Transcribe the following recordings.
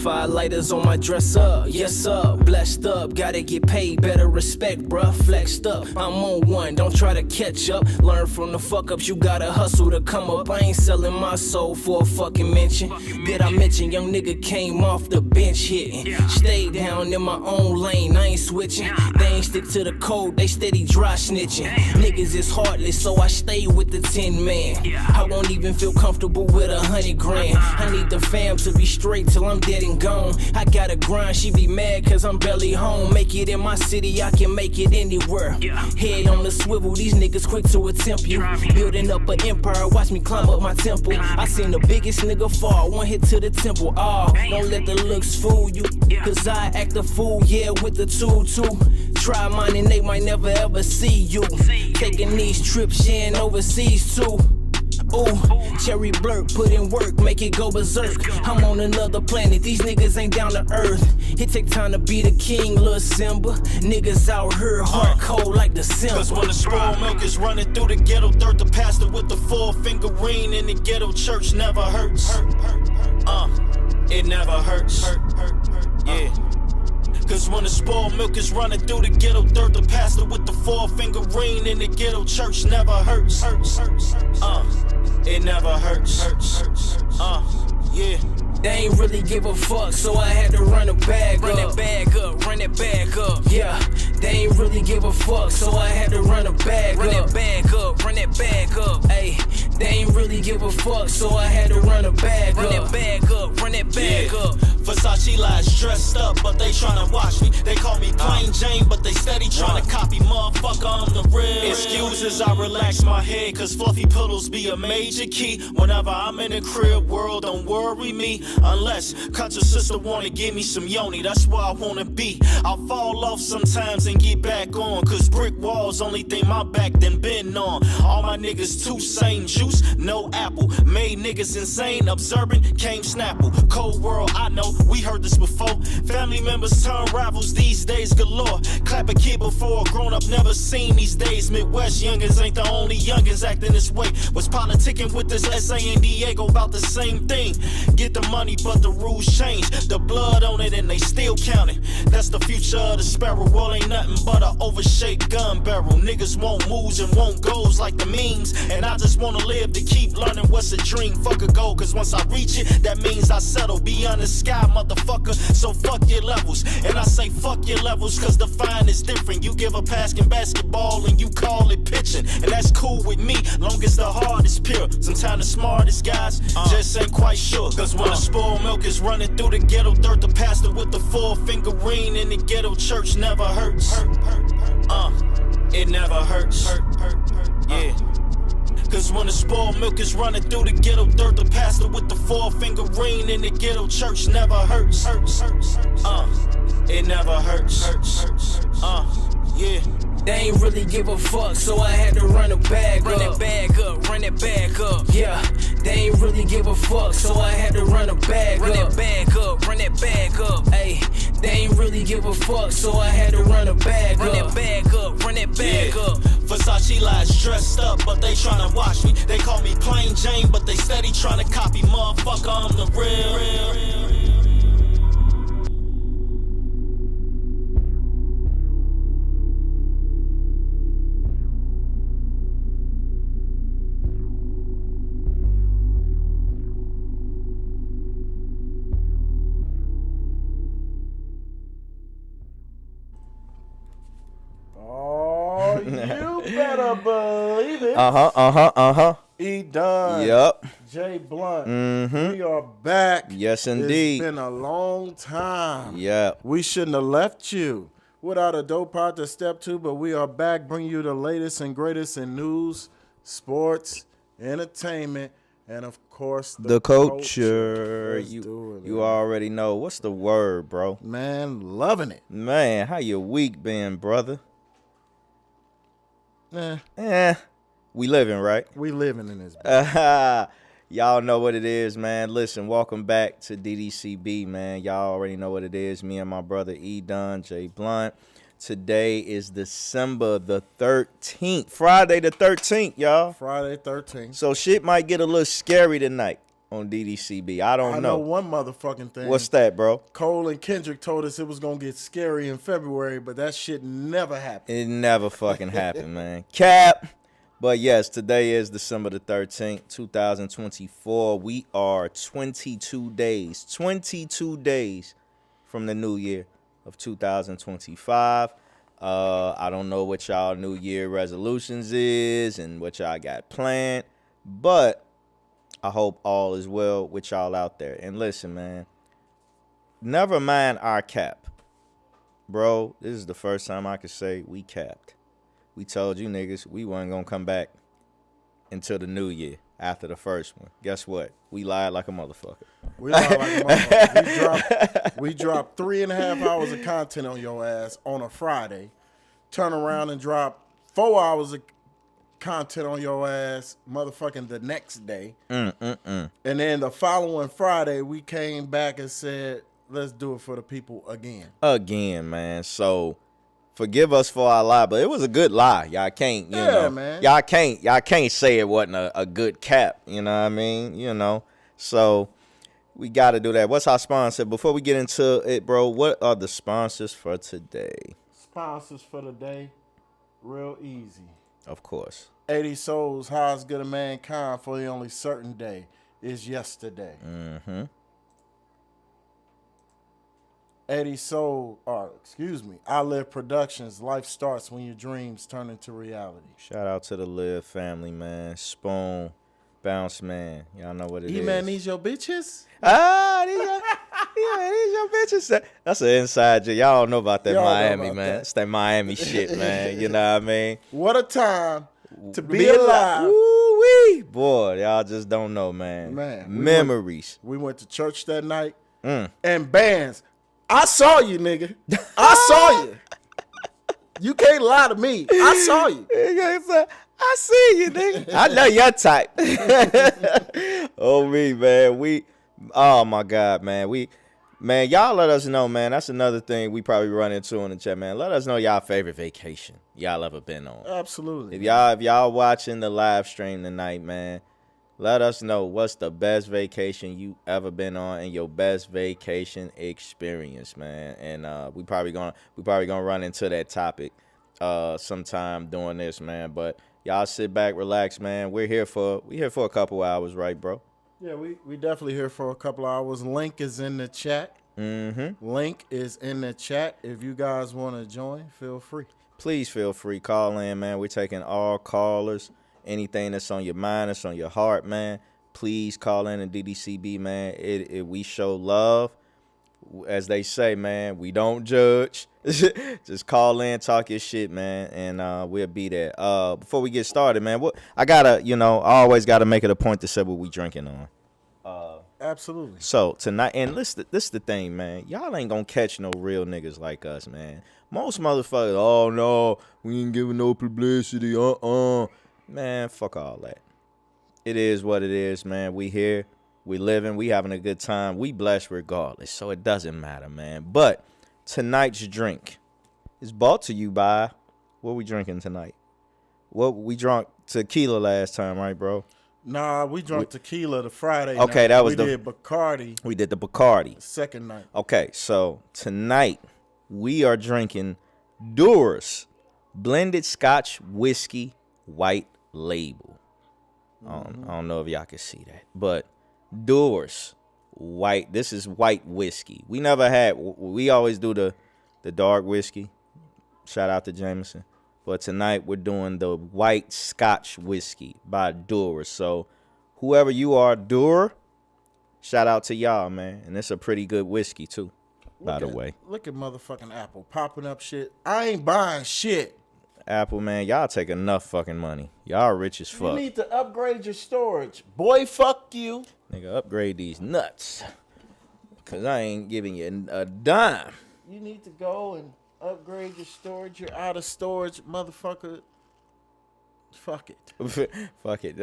5 lighters on my dresser. Yes, sir. Blessed up. Gotta get paid. Better respect, bruh. Flexed up. I'm on one. Don't try to catch up. Learn from the fuck ups. You gotta hustle to come up. I ain't selling my soul for a fucking mention. Did I mention young nigga came off the bench hitting? Stay down in my own lane. I ain't switching. They ain't stick to the code. They steady dry snitching. Niggas is heartless, so I stay with the 10 man. I won't even feel comfortable with 100 grand. I need the fam to be straight till I'm dead and gone. I gotta grind, she be mad cause I'm barely home. Make it in my city, I can make it anywhere. Head on the swivel, these niggas quick to attempt you. Building up an empire, watch me climb up my temple. I seen the biggest nigga fall, one hit to the temple. Oh, don't let the looks fool you, cause I act a fool, yeah, with the tool too. Try mine and they might never ever see you. Taking these trips, yeah, and overseas too. Ooh, cherry blurp, put in work, make it go berserk. I'm on another planet, these niggas ain't down to earth. It take time to be the king, lil' Simba. Niggas out here hard cold like December. Cause when the spoiled milk is running through the ghetto dirt, the pastor with the 4-finger ring in the ghetto church never hurts. It never hurts. Yeah. Cause when the spoiled milk is running through the ghetto dirt, the pastor with the 4-finger ring in the ghetto church never hurts. It never hurts. Yeah. They ain't really give a fuck, so I had to run a bag up. Run it back up, run it back up. Yeah, they ain't really give a fuck, so I had to run a bag up. Run it back up, run it back up. Ayy, they ain't really give a fuck, so I had to run a bag up. Run it back up, run it back up. Versace lies dressed up, but they tryna watch me. They call me plain Jane, but they steady tryna copy. Motherfucker, I'm the real. Excuses, I relax my head, cause fluffy pillows be a major key. Whenever I'm in the crib world, don't worry me. Unless country sister wanna give me some yoni, that's where I wanna be. I'll fall off sometimes and get back on, cause brick walls only thing my back done been on. All my niggas too same juice, no apple. Made niggas insane, observant, came snapple. Cold world, I know, we heard this before. Family members turn rivals these days galore. Clap a kid before a grown up never seen these days. Midwest youngins ain't the only youngins acting this way. Was politicking with this SA in Diego about the same thing. Get the money, but the rules change. The blood on it and they still counting. That's the future of the sparrow. Well, ain't nothing but a overshaped gun barrel. Niggas want moves and want goals like the memes. And I just wanna live to keep learning what's a dream. Fuck a goal, cause once I reach it, that means I settle beyond the sky, motherfucker. So fuck your levels. And I say fuck your levels, cause the fine is different. You give a pass in basketball and you call it pitching. And that's cool with me, long as the heart is pure. Sometimes the smartest guys just ain't quite sure. Cause when the spoiled milk is running through the ghetto dirt, the pastor with the 4-finger ring in the ghetto church never hurts. It never hurts. Yeah. Cause when the spoiled milk is running through the ghetto dirt, the pastor with the 4-finger ring in the ghetto church never hurts. It never hurts. Yeah. They ain't really give a fuck, so I had to run a bag up. Run it back up, run it back up. Yeah, they ain't really give a fuck, so I had to run a bag up. Run it back up, run it back up. Ayy, they ain't really give a fuck, so I had to run a bag up. Run it back up, run it back up. Versace lies dressed up, but they tryna watch me. They call me plain Jane, but they steady tryna copy. Motherfucker, I'm the real. You better believe it. Dunn Yep. J Blunt. Mm-hmm. We are back. Yes, indeed. It's been a long time. Yeah. We shouldn't have left you without a dope part to step to, but we are back bringing you the latest and greatest in news, sports, entertainment, and of course the culture. Let's do it, You man. already know. What's the word, bro? Man, loving it. Man, how your week been, brother? We living, right? We living in this bitch. Y'all know what it is, man. Listen, welcome back to DDCB, man. Y'all already know what it is. Me and my brother Dunn J Blunt. Today is December the 13th. Friday the 13th, y'all. Friday 13th. So shit might get a little scary tonight. on DDCB? I don't I know one motherfucking thing. What's that, bro? Cole and Kendrick told us it was gonna get scary in February, but that shit never happened. It never fucking happened, man. Cap. But yes, today is December the 13th, 2024. We are 22 days from the new year of 2025. I don't know what y'all New Year resolutions is and what y'all got planned, but I hope all is well with y'all out there. And listen, man, never mind our cap. Bro, this is the first time I could say we capped. We told you niggas we wasn't going to come back until the new year after the first one. Guess what? We lied like a motherfucker. We lied like a motherfucker. We dropped 3.5 hours of content on your ass on a Friday. Turn around and drop 4 hours of content on your ass motherfucking the next day. And then the following Friday, we came back and said, let's do it for the people again. Again, man. So forgive us for our lie, but it was a good lie. Y'all can't, you know. Man. Y'all can't say it wasn't a good cap, you know what I mean? You know. So we got to do that. What's our sponsor? Before we get into it, bro, what are the sponsors for today? Sponsors for the day, real easy. Of course. 80 Souls, How's Good of Mankind for the only certain day is yesterday. 80 Soul, I Live Productions, life starts when your dreams turn into reality. Shout out to the Live family, man. Spoon, Bounce Man. Y'all know what it is. E-Man, these your bitches? These your bitches. That's an inside joke. Y'all don't know about that Y'all know Miami, about man. that. It's that Miami shit, man. You know what I mean? What a time to be alive. Woo-wee. Boy, y'all just don't know, man. Memories. We went to church that night, and bands. I saw you, nigga. I saw you. You can't lie to me. I saw you. I see you, nigga. I know your type. Oh, me, man. Oh, my God, man. Man, y'all let us know, man. That's another thing we probably run into in the chat, man. Let us know y'all favorite vacation y'all ever been on. Absolutely. If y'all watching the live stream tonight, man, let us know what's the best vacation you ever been on and your best vacation experience, man. And we probably gonna run into that topic sometime during this, man. But y'all sit back, relax, man. We're here for a couple hours, right, bro? Yeah, we definitely here for a couple hours. Link is in the chat. Link is in the chat. If you guys want to join, feel free. Please feel free. Call in, man. We're taking all callers. Anything that's on your mind, that's on your heart, man. Please call in and DDCB, man. We show love. As they say, man, we don't judge. Just call in, talk your shit, man, and we'll be there. Before we get started, man, I always gotta make it a point to say what we drinking on. Absolutely. So tonight, and this the thing, man. Y'all ain't gonna catch no real niggas like us, man. Most motherfuckers, oh no, we ain't giving no publicity. Man, fuck all that. It is what it is, man. We here, we living, we having a good time. We blessed regardless, so it doesn't matter, man. But tonight's drink is brought to you by what we drinking tonight. What we drank tequila last time, right, bro? Nah, we drank tequila the Friday Okay, night. that was we did Bacardi We did the Bacardi. the second night. Okay, so tonight we are drinking Dewar's blended Scotch whiskey white label. I don't know if y'all can see that, but Dewar's white. This is white whiskey. We always do the dark whiskey. Shout out to Jameson. But tonight we're doing the white Scotch whiskey by Dewar's. So whoever you are, Dewar, shout out to y'all, man. And it's a pretty good whiskey too, by the way. Look at motherfucking Apple popping up shit. I ain't buying shit. Apple, man, y'all take enough fucking money. Y'all rich as fuck. You need to upgrade your storage. Boy, fuck you. Nigga, upgrade these nuts. Because I ain't giving you a dime. You need to go and upgrade your storage. You're out of storage, motherfucker. Fuck it. Fuck it.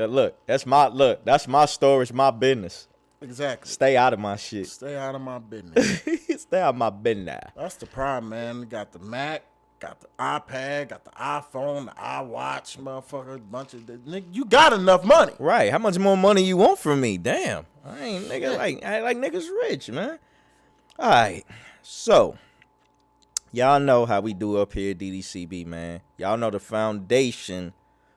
That's my storage, my business. Exactly. Stay out of my shit. Stay out of my business. Stay out of my business. That's the problem, man. We got the Mac. got the iPad, got the iPhone, the iWatch, motherfucker, bunch of nigga. You got enough money. Right. How much more money you want from me? Damn. I ain't nigga I like niggas rich, man. All right. So, y'all know how we do up here at DDCB, man. Y'all know the foundation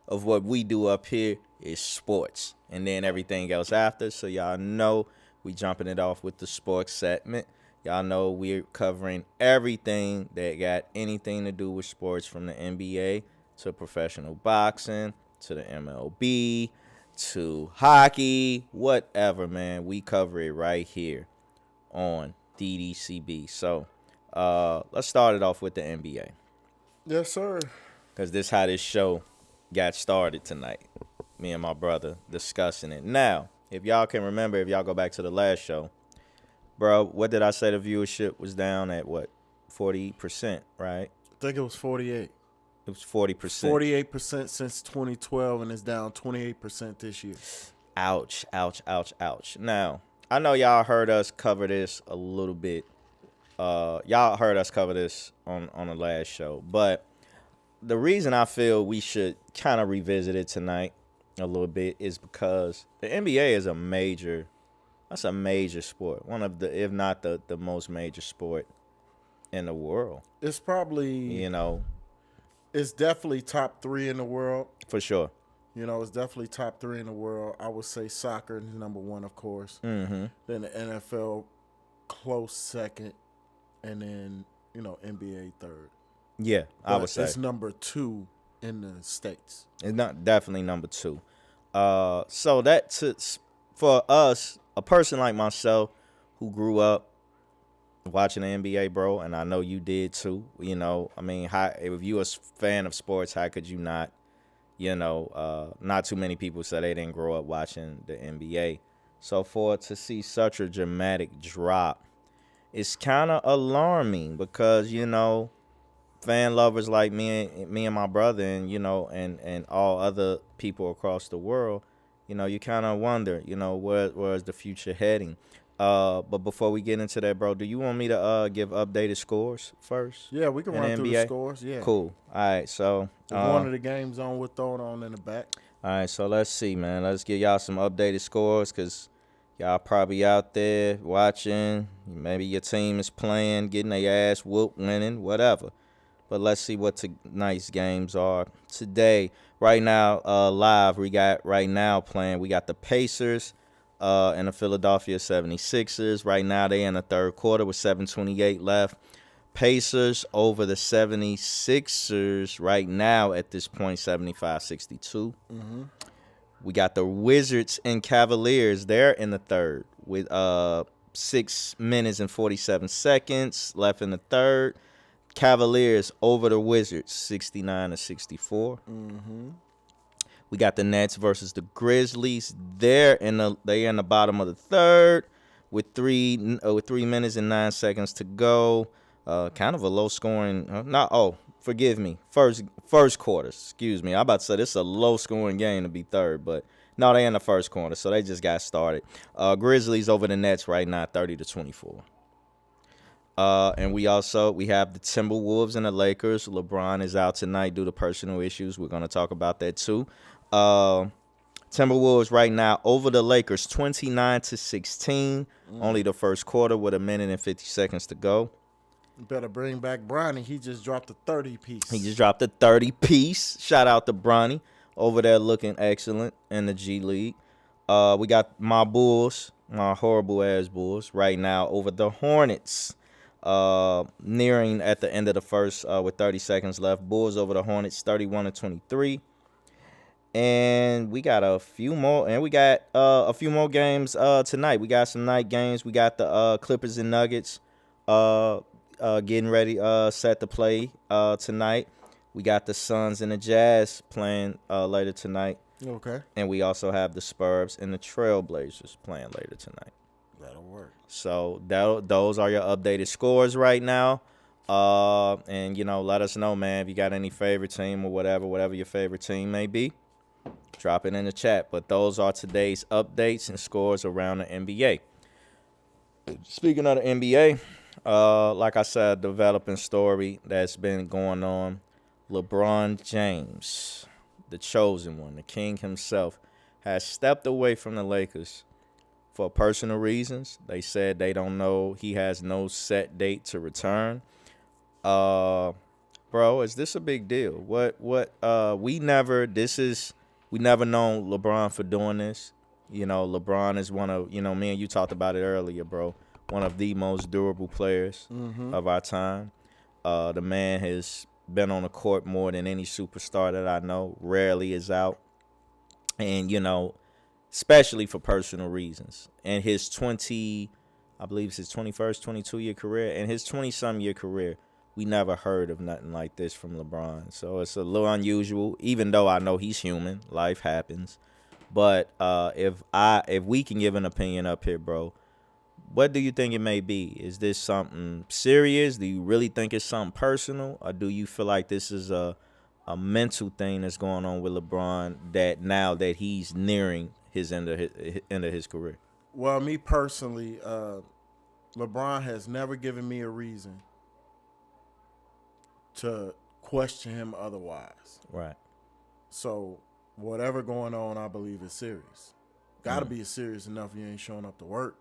of what we do up here is sports. And then everything else after. So y'all know we jumping it off with the sports segment. Y'all know we're covering everything that got anything to do with sports, from the NBA to professional boxing to the MLB to hockey, whatever, man. We cover it right here on DDCB. So let's start it off with the NBA. Yes, sir. Because this is how this show got started tonight. Me and my brother discussing it. Now, if y'all can remember, if y'all go back to the last show, bro, what did I say the viewership was down at, what, 40%, right? I think it was 48. It was 40%. 48% since 2012, and it's down 28% this year. Ouch, ouch, ouch, ouch. Now, I know y'all heard us cover this a little bit. Y'all heard us cover this on the last show. But the reason I feel we should kind of revisit it tonight a little bit is because the NBA is a major sport. One of the, if not the most major sport in the world. It's probably, You know, it's definitely top 3 in the world. for sure. You know, it's definitely top 3 in the world. I would say soccer is number 1, of course. Mm-hmm. Then the NFL, close second. And then, you know, NBA third. Yeah, I would say. It's number 2 in the States. It's not definitely number 2. So that's for us, a person like myself who grew up watching the NBA, bro, and I know you did too. You know, I mean, if you a fan of sports, how could you not? You know, not too many people say they didn't grow up watching the NBA. So to see such a dramatic drop, it's kind of alarming because, you know, fan lovers like me and my brother, and, you know, and all other people across the world, you know, you kind of wonder, you know, where's the future heading? But before we get into that, bro, do you want me to give updated scores first? Yeah, we can run through the scores. Yeah. Cool. All right, so If one of the games on, we'll throw it on in the back. all right, so let's see, man. Let's give y'all some updated scores because y'all probably out there watching. Maybe your team is playing, getting their ass whooped, winning, whatever. But let's see what tonight's games are. Today, right now, live, we got right now playing. We got the Pacers and the Philadelphia 76ers. Right now, they in the third quarter with 7:28 left. Pacers over the 76ers right now at this point, 75-62. Mm-hmm. We got the Wizards and Cavaliers. They're in the third with 6 minutes and 47 seconds left in the third. Cavaliers over the Wizards, 69-64. Mm-hmm. We got the Nets versus the Grizzlies. They're in the bottom of the third with 3 minutes and 9 seconds to go. Kind of a low scoring. Forgive me. First quarter. Excuse me. I'm about to say this is a low scoring game to be third, but no, they in the first quarter, so they just got started. Grizzlies over the Nets right now, 30-24. And we have the Timberwolves and the Lakers. LeBron is out tonight due to personal issues. We're going to talk about that too. Timberwolves right now over the Lakers, 29-16. Only the first quarter with 1 minute and 50 seconds to go. You better bring back Bronny. He just dropped a 30-piece. He just dropped a 30-piece. Shout out to Bronny over there looking excellent in the G League. We got my Bulls, my horrible-ass Bulls, right now over the Hornets. Nearing at the end of the first with 30 seconds left. Bulls over the Hornets, 31-23. And we got a few more. And we got a few more games tonight. We got some night games. We got the Clippers and Nuggets getting ready, set to play tonight. We got the Suns and the Jazz playing later tonight. Okay. And we also have the Spurs and the Trailblazers playing later tonight. That'll work. So those are your updated scores right now. And, you know, let us know, man, if you got any favorite team or whatever your favorite team may be. Drop it in the chat. But those are today's updates and scores around the NBA. Speaking of the NBA, Like I said, developing story that's been going on. LeBron James, the chosen one, the king himself, has stepped away from the Lakers for personal reasons. They said they don't know. He has no set date to return. Bro, is this a big deal? We never known LeBron for doing this. You know, LeBron is one of, me and you talked about it earlier, bro. One of the most durable players of our time. The man has been on the court more than any superstar that I know. Rarely is out. And, especially for personal reasons. And his I believe it's his 21st, 22-year career. And his 20-some year career, we never heard of nothing like this from LeBron. So it's a little unusual, even though I know he's human. Life happens. But if we can give an opinion up here, bro, what do you think it may be? Is this something serious? Do you really think it's something personal? Or do you feel like this is a mental thing that's going on with LeBron that now that he's nearing his end of his career? Well, me personally, LeBron has never given me a reason to question him otherwise. Right. So whatever going on, I believe is serious. Got to be serious enough. You ain't showing up to work.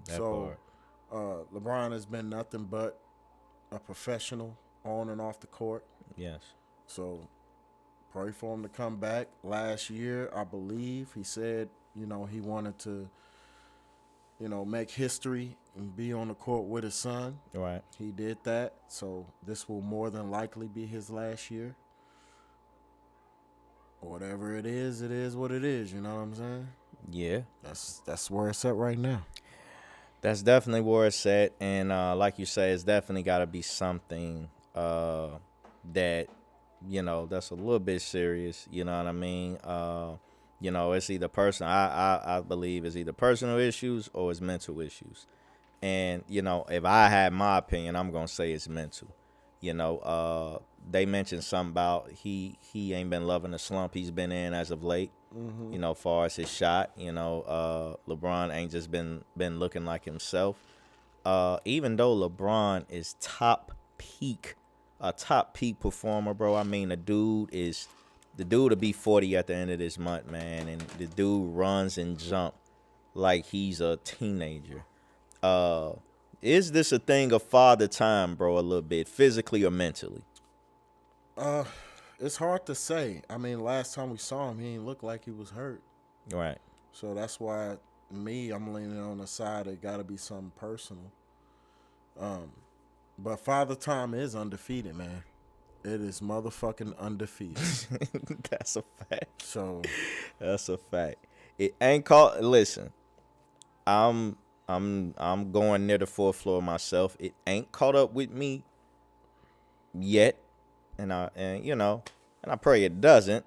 LeBron has been nothing but a professional on and off the court. Yes. So pray for him to come back. Last year, I believe he said, he wanted to, make history and be on the court with his son. Right. He did that. So this will more than likely be his last year. Whatever it is what it is. You know what I'm saying? Yeah. That's where it's at right now. That's definitely where it's at. And like you say, it's definitely got to be something that, that's a little bit serious. You know what I mean? It's either personal. I believe it's either personal issues or it's mental issues. And, if I had my opinion, I'm going to say it's mental. They mentioned something about he ain't been loving the slump he's been in as of late. As far as his shot, LeBron ain't just been looking like himself. Even though LeBron is a top peak performer, bro. I mean, the dude will be 40 at the end of this month, man, and the dude runs and jump like he's a teenager. Is this a thing of father time, bro? A little bit, physically or mentally? It's hard to say. I mean, last time we saw him, he didn't look like he was hurt. Right. So that's why I'm leaning on the side. It got to be something personal. But Father Time is undefeated, man. It is motherfucking undefeated. That's a fact. So that's a fact. It ain't called. Listen, I'm going near the fourth floor myself. It ain't caught up with me yet, and I pray it doesn't.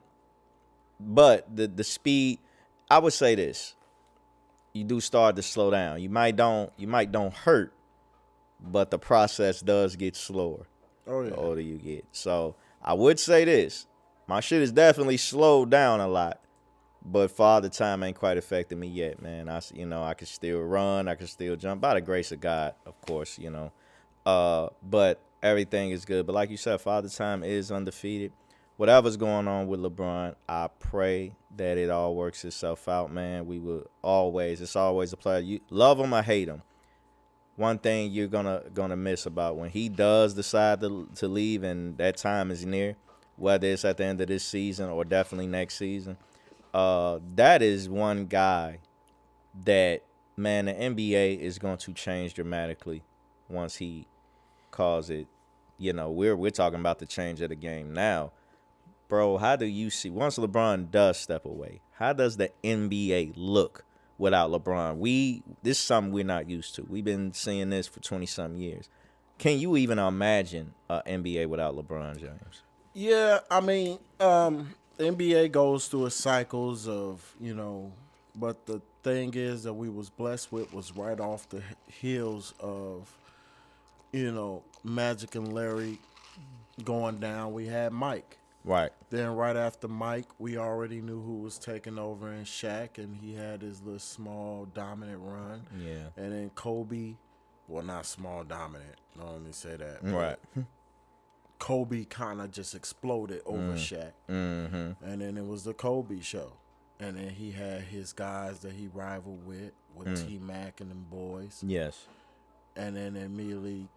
But the speed, I would say this: you do start to slow down. You might don't hurt, but the process does get slower. Oh, yeah. The older you get. So I would say this: my shit is definitely slowed down a lot. But Father Time ain't quite affected me yet, man. I can still run. I can still jump. By the grace of God, of course, But everything is good. But like you said, Father Time is undefeated. Whatever's going on with LeBron, I pray that it all works itself out, man. It's always a pleasure. You love him or hate him. One thing you're gonna miss about when he does decide to leave and that time is near, whether it's at the end of this season or definitely next season. That is one guy that, man, the NBA is going to change dramatically once he calls it. We're talking about the change of the game now. Bro, how do you see, once LeBron does step away, how does the NBA look without LeBron? This is something we're not used to. We've been seeing this for 20-some years. Can you even imagine an NBA without LeBron James? Yeah, I mean, the NBA goes through its cycles of, but the thing is that we was blessed with was right off the heels of, Magic and Larry going down. We had Mike. Right. Then right after Mike, we already knew who was taking over in Shaq, and he had his little small dominant run. Yeah. And then Kobe Well, not small dominant. No, let me say that. Right. Kobe kind of just exploded over Shaq. And then it was the Kobe show. And then he had his guys that he rivaled with T-Mac and them boys. Yes. And then immediately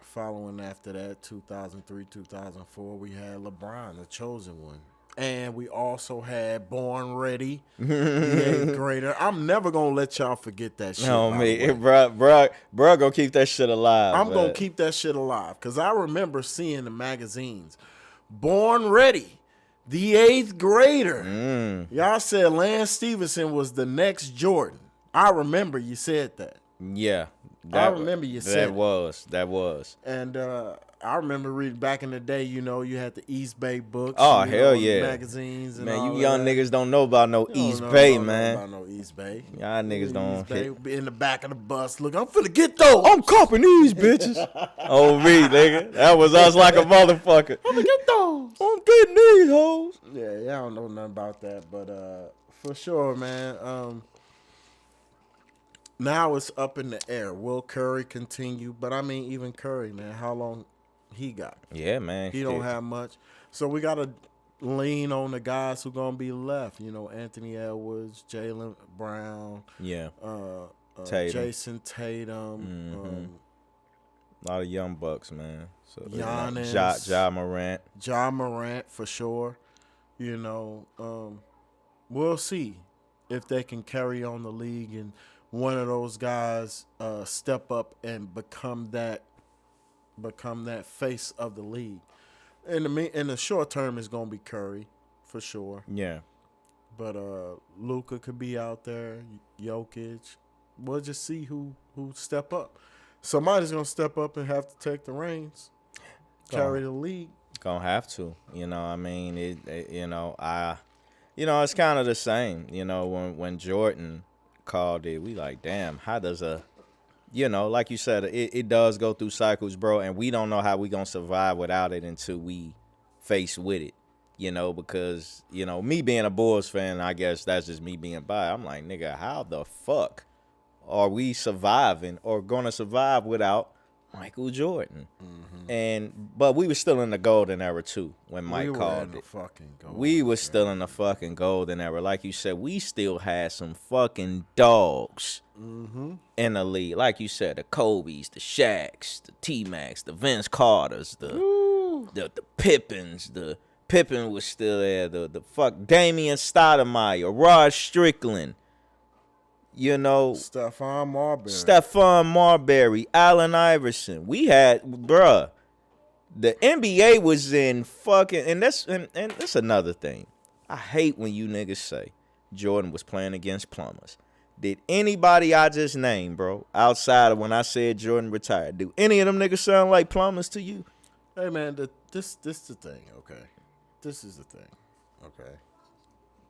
following after that, 2003, 2004, we had LeBron, the chosen one. And we also had Born Ready, the 8th grader. I'm never going to let y'all forget that shit. No, me. Bro, gonna keep that shit alive. I'm going to keep that shit alive because I remember seeing the magazines. Born Ready, the 8th grader. Y'all said Lance Stevenson was the next Jordan. I remember you said that. Yeah. I remember you said that was. And I remember reading back in the day, you know, you had the East Bay books. Oh, hell yeah. Magazines and man, all you young that. niggas don't know about no East Don't Bay, know man. about no East Bay. Y'all niggas don't East Bay, hit. be in the back of the bus. Look, I'm finna get those. I'm copping these bitches. Oh, me, nigga. That was us like a motherfucker. I'm gonna get those. I'm getting these hoes. Yeah, I don't know nothing about that, but for sure, man. Now it's up in the air. Will Curry continue? But I mean, even Curry, man, how long he got? Yeah, man. He don't have much. So we gotta lean on the guys who gonna be left. You know, Anthony Edwards, Jaylen Brown, Yeah. Tatum. Jason Tatum, A lot of young bucks, man. So Giannis, Ja Morant. Ja Morant for sure. You know, we'll see if they can carry on the league and one of those guys step up and become that face of the league. In the short term, it's gonna be Curry for sure. Yeah. But Luka could be out there, Jokic. We'll just see who step up. Somebody's gonna step up and have to take the reins, carry the league. Gonna have to. You know, I mean, it's kind of the same. You know, when Jordan called it, we like, damn, how does like you said, it does go through cycles, bro, and we don't know how we gonna survive without it until we face with it, because, me being a Bulls fan, I guess that's just me being biased. I'm like, nigga, how the fuck are we surviving or gonna survive without Michael Jordan? But we were still in the golden era too when Mike called it. We were still in the fucking golden era. Like you said, we still had some fucking dogs in the league. Like you said, the Kobe's, the Shaqs, the T-Macs, the Vince Carters, the Pippins. The Pippen was still there. The fuck Damian Stoudemire, Rod Strickland. Stephon Marbury, Allen Iverson. We had, bruh, the NBA was in fucking, and that's another thing. I hate when you niggas say Jordan was playing against plumbers. Did anybody I just named, bro, outside of when I said Jordan retired, do any of them niggas sound like plumbers to you? Hey, man, this the thing, okay? This is the thing, okay?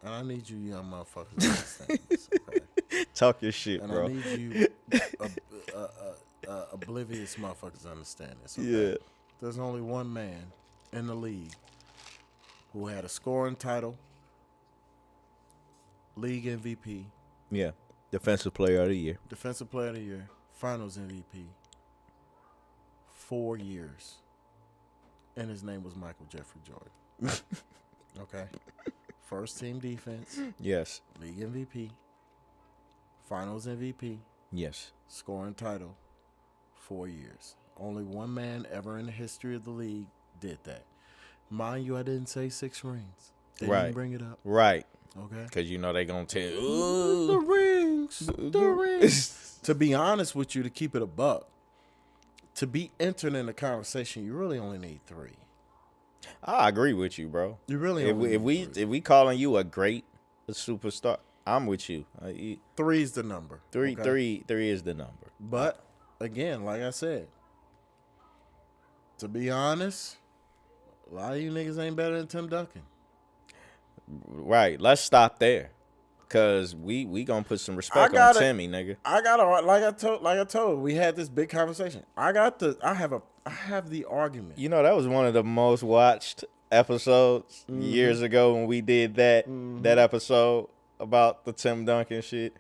And I need you young motherfuckers to understand this, okay? Talk your shit, and bro. I need you oblivious motherfuckers to understand this, okay? Yeah. There's only one man in the league who had a scoring title, league MVP. Yeah. Defensive player of the year. Defensive player of the year. Finals MVP. 4 years. And his name was Michael Jeffrey Jordan. Okay? First team defense. Yes. League MVP. Finals MVP. Yes. Scoring title. 4 years. Only one man ever in the history of the league did that. Mind you, I didn't say 6 rings. They didn't bring it up. Right. Okay? Because they going to tell you, the rings. The rings. To be honest with you, to keep it a buck, to be entered in the conversation, you really only need 3. I agree with you, bro. You really if we calling you a superstar, I'm with you. 3 is the number. Three is the number. But again, like I said, to be honest, a lot of you niggas ain't better than Tim Duncan. Right. Let's stop there. Cause we gonna put some respect on Timmy, nigga. Like I told, we had this big conversation. I have the argument. That was one of the most watched episodes years ago when we did that episode about the Tim Duncan shit.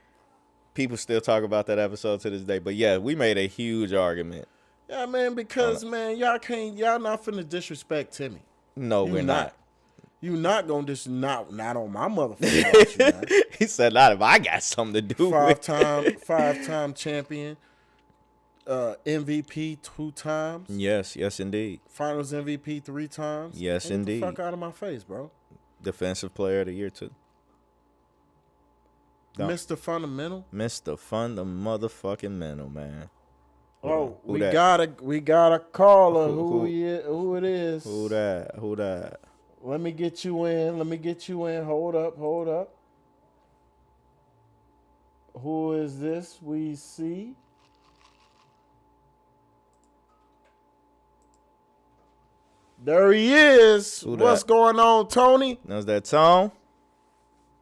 People still talk about that episode to this day. But yeah, we made a huge argument. Yeah, man, because man, y'all not finna disrespect Timmy. No, we're not. You not gonna not on my motherfucking watch, man. He said, "Not if I got something to do with it." Five-time champion, MVP 2 times. Yes, indeed. Finals MVP 3 times. Yes, indeed. Get the fuck out of my face, bro. Defensive Player of the Year too. Mr. Fundamental. Mr. Motherfucking Mental, man. Oh, Who we that? got a caller. Who Who it is? Who that? Let me get you in. Hold up. Who is this we see? There he is. Who What's that? going on, Tony? Knows that Tone?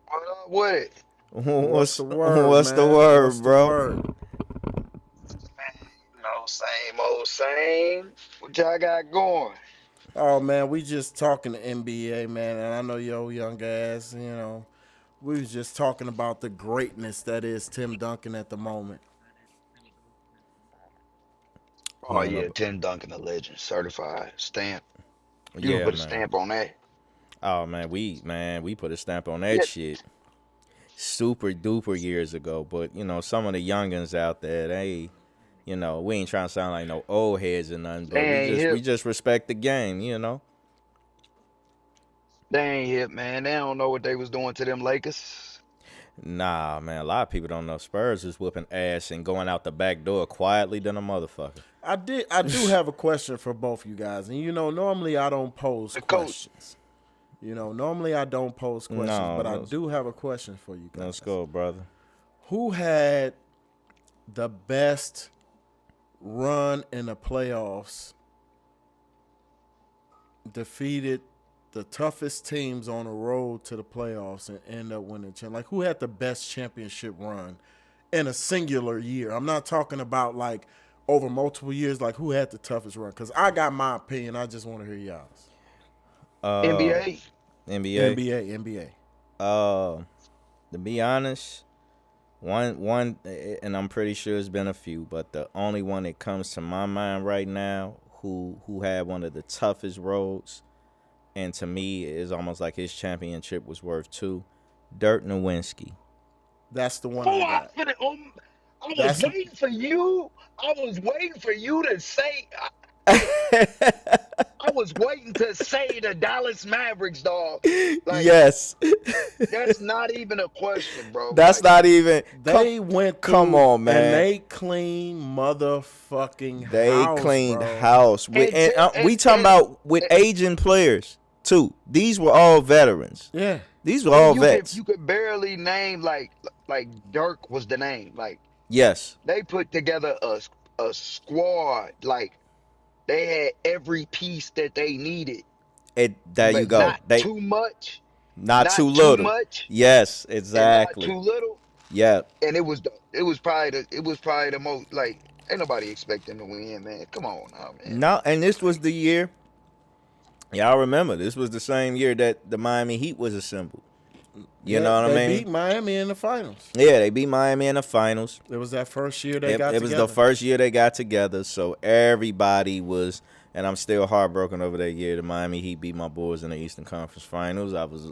What up with it? What's the word, man? What's the word, What's the bro? word? No, same old same. What y'all got going? Oh man, we just talking to NBA, man, and I know your young ass, we was just talking about the greatness that is Tim Duncan at the moment. Oh yeah, Tim Duncan, a legend, certified stamp. You Yeah, can put a man. stamp on that. Oh man, we put a stamp on that Yeah. shit. Super duper years ago, but some of the youngins out there, they, we ain't trying to sound like no old heads or nothing, but They ain't we hip. just respect the game, They ain't hip, man. They don't know what they was doing to them Lakers. Nah, man, a lot of people don't know Spurs is whooping ass and going out the back door quietly than a motherfucker. I do have a question for both you guys, and normally I don't pose The coach. questions. Normally I don't pose questions, No, but I do have a question for you guys. Let's go, brother. Who had the best run in the playoffs, defeated the toughest teams on the road to the playoffs, and end up winning? Like, who had the best championship run in a singular year? I'm not talking about like over multiple years. Like, who had the toughest run? Because I got my opinion. I just want to hear y'all's. NBA. NBA. To be honest, one, and I'm pretty sure it's been a few, but the only one that comes to my mind right now who had one of the toughest roads, and to me is almost like his championship was worth 2, Dirk Nowitzki. That's the one Oh, I I got. was That's- waiting for you. I was waiting for you to say. I was waiting to say the Dallas Mavericks, dog. Like, Yes, that's not even a question, bro. that's Like, not even. They went through, come on, man. and they clean motherfucking They house, cleaned bro. house. We talking about with aging players too. These were all veterans. Yeah. These were all you vets. could barely name like Dirk was the name. Like, Yes. they put together a squad. Like, they had every piece that they needed. There But you go. Not They too much. not too too little. much. Yes, And exactly. not too little. Yeah. And it was probably the most, like, ain't nobody expect them to win, man. Come on now, man. No, and this was the year. Y'all remember this was the same year that the Miami Heat was assembled. You know what I mean? They beat Miami in the finals. Yeah, they beat Miami in the finals. It was that first year they got It was together. the first year they got together, so everybody was, and I'm still heartbroken over that year. The Miami Heat beat my boys in the Eastern Conference Finals. I was,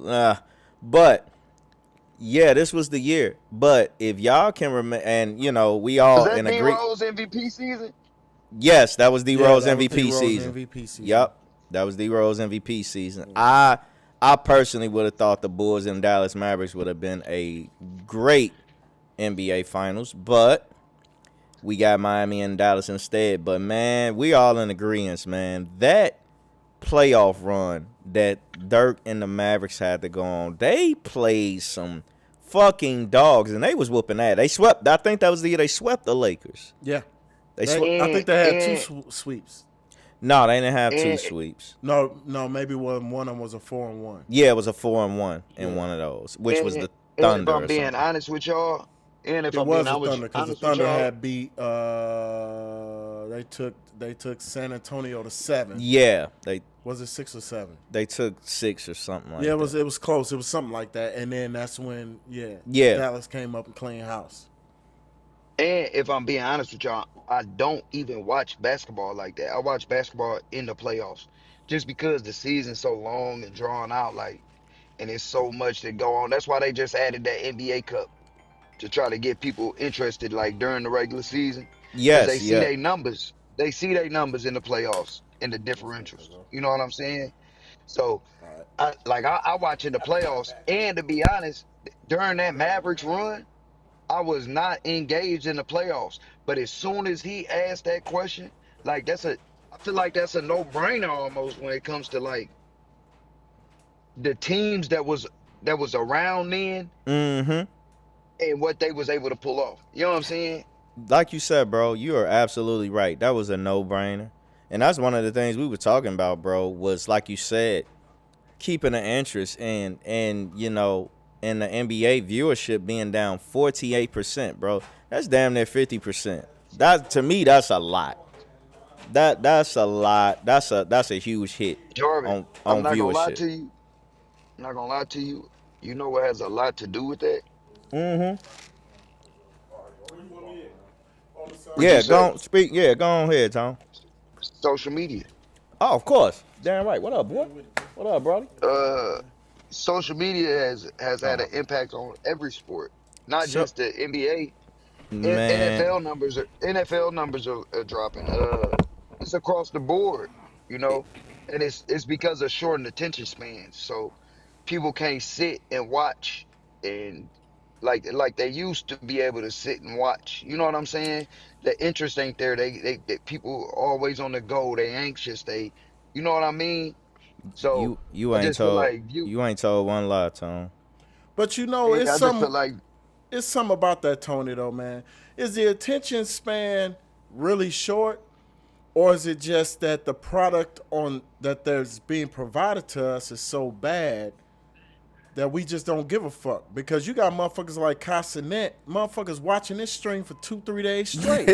but yeah, this was the year. But if y'all can remember, and we all Was that in D agree. Rose MVP season? Yes, that was D Yeah, Rose that was MVP D-Rose season. MVP season. Yep, that was D Rose MVP season. I personally would have thought the Bulls and Dallas Mavericks would have been a great NBA Finals, but we got Miami and Dallas instead. But man, we all in agreement, man. That playoff run that Dirk and the Mavericks had to go on, they played some fucking dogs, and they was whooping that. They swept. I think that was the year they swept the Lakers. Yeah. They They- swept. I think they had And- two sweeps. No, they didn't have two and- sweeps. No, maybe one of them was a 4-1. Yeah, it was a 4-1 in one of those, which was the And Thunder. if I'm or being something. honest with y'all, and if It I'm was being the honest Thunder because the honest with Thunder y'all, had beat. They took San Antonio to 7. Yeah, Was it 6 or 7? they took 6 or something like Yeah, that. it was close. It was something like that. And then that's when Yeah. Dallas came up and cleaned house. And if I'm being honest with y'all, I don't even watch basketball like that. I watch basketball in the playoffs just because the season's so long and drawn out, like, and it's so much that go on. That's why they just added that NBA Cup to try to get people interested, like during the regular season, because they Yes, see yeah. their numbers. They see their numbers in the playoffs in the differentials. You know what I'm saying? So I watch in the playoffs, and to be honest, during that Mavericks run. I was not engaged in the playoffs. But as soon as he asked that question, like I feel like that's a no-brainer almost when it comes to like the teams that was around then Mm-hmm. and what they was able to pull off. You know what I'm saying? Like you said, bro, you are absolutely right. That was a no-brainer. And that's one of the things we were talking about, bro, was like you said, keeping an interest and in the NBA viewership being down 48%, bro. That's damn near 50%. That to me, that's a lot. That's a lot. That's a huge hit Jordan, on I'm not gonna lie viewership. to you. I'm not gonna lie to you. You know what has a lot to do with that? Mm-hmm. What you Yeah, say? go on, speak. Yeah, go on ahead, Tom. Social media. Oh, of course. Damn right. What up, boy? What up, brody? Uh, Social media has had Oh, an impact on every sport, not so just the NBA. man, NFL numbers are dropping. It's across the board, you it, know, and it's because of shortened attention spans. So people can't sit and watch and like they used to be able to sit and watch. You know what I'm saying? The interest ain't there. They people always on the go. They anxious. You know what I mean? So you I ain't just feel told like you. you ain't told one lie, Tom. But you know, Yeah, I just feel like it's some about that, Tony, though, man. Is the attention span really short, or is it just that the product on that there's being provided to us is so bad that we just don't give a fuck? Because you got motherfuckers like Casanet, motherfuckers watching this stream for 2-3 days straight.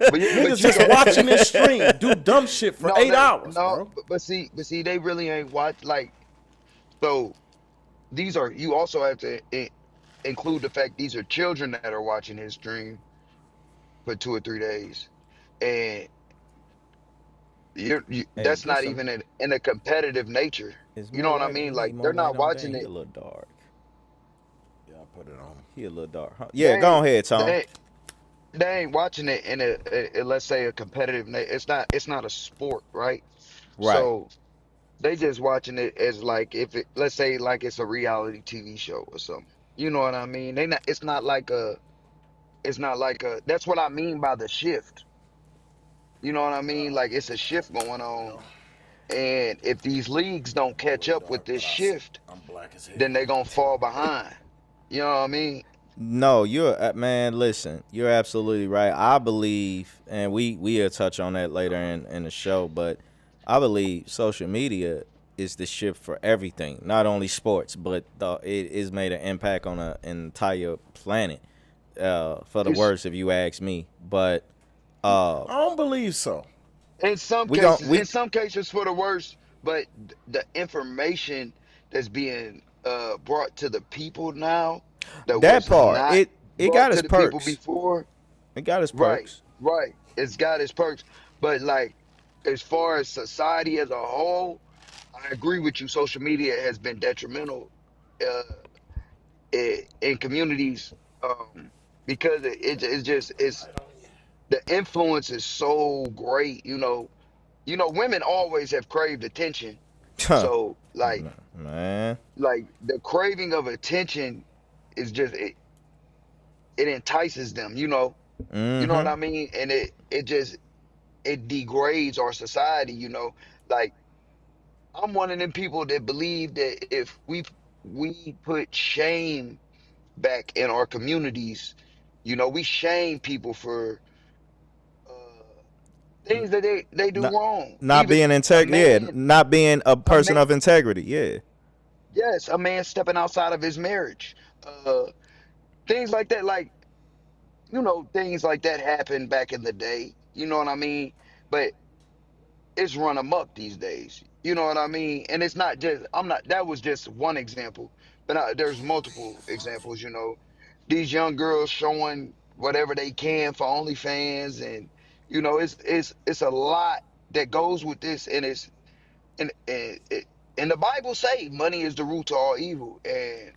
but Niggas you just got watching this stream do dumb shit for no, 8 hours, no, bro. but see, they really ain't watch like so. These are you also have to include the fact these are children that are watching his stream for 2 or 3 days, and Hey, that's get not some. even in a competitive nature. Is You more know what I light? mean? You need Like more they're light not on? Dang, watching he a it. little dark. Yeah, I put it on. He a little dark. Huh? They Yeah, go ain't, ahead, they Tom. ain't, they ain't watching it in let's say a competitive. It's not a sport, right? Right. So they just watching it as like if it let's say like it's a reality TV show or something. You know what I mean? They not. It's not like a. That's what I mean by the shift. You know what I mean? Like it's a shift going on. And if these leagues don't I'm a catch little up with dark, this but shift, I'm black as then hell. they're gonna fall behind. You know what I mean? No, you're man. Listen, you're absolutely right. I believe, and we'll touch on that later in the show. But I believe social media is the shift for everything, not only sports, but it is made an impact on an entire planet. For the It's worst, if you ask me. But uh, I don't believe so. in some we gon' cases, we in some cases for the worst, but the information that's being brought to the people now that that was part not it brought got to its the people perks. before. It got its Right, perks. right. It's got its perks. But like as far as society as a whole, I agree with you. Social media has been detrimental uh, in communities because it's just it's the influence is so great. Women always have craved attention. Huh, So man. the craving of attention is just it entices them. You know what Mm-hmm. I mean, and it degrades our society. Like I'm one of them people that believe that if we put shame back in our communities, we shame people for uh, things that they do Not wrong. not Even being a yeah, man, not being a a person man, of integrity. Yeah. yes, a man stepping outside of his marriage, uh, things like that. Like things like that happened back in the day. You know what I mean? But it's run amok these days. You know what I mean? And it's not just I'm not that was just one example, but there's multiple examples. These young girls showing whatever they can for OnlyFans, and you know, it's a lot that goes with this, and it's and the Bible say money is the root to all evil, and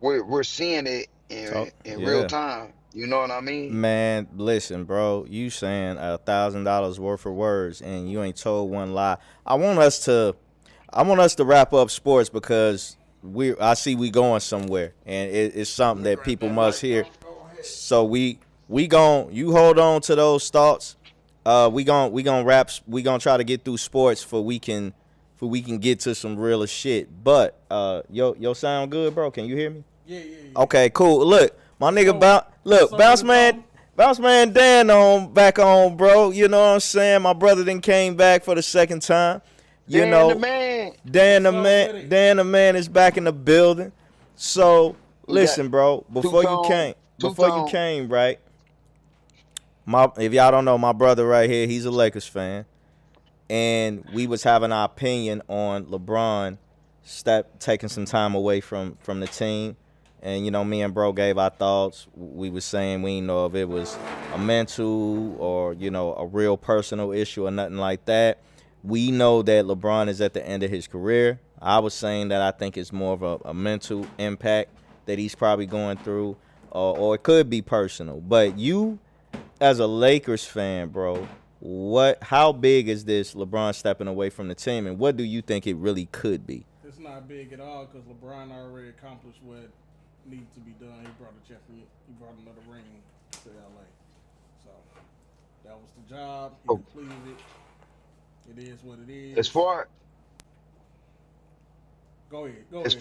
we're seeing it So in real yeah. time. You know what I mean? Man, listen, bro. You saying $1,000 worth of words, and you ain't told one lie. I want us to wrap up sports because I see we going somewhere, and it's something that people must hear. So you hold on to those thoughts. We gonna try to get through sports for we can get to some realer shit. But yo sound good, bro. Can you hear me? Yeah. Okay, cool. Look, my nigga, bounce man Dan back on, bro. You know what I'm saying? My brother then came back for the second time. You Dan the know, man. Dan the man is back in the building. So We got listen, bro. two tone. Right? If y'all don't know, my brother right here, he's a Lakers fan, and we was having our opinion on LeBron taking some time away from the team. And, you know, me and bro gave our thoughts. We was saying we didn't know if it was a mental or, you know, a real personal issue or nothing like that. We know that LeBron is at the end of his career. I was saying that I think it's more of a mental impact that he's probably going through, or it could be personal. But you, as a Lakers fan, bro, how big is this LeBron stepping away from the team, and what do you think it really could be? It's not big at all because LeBron already accomplished what needed to be done. He brought another ring to LA. So that was the job. He completed it. It is what it is. Go ahead. As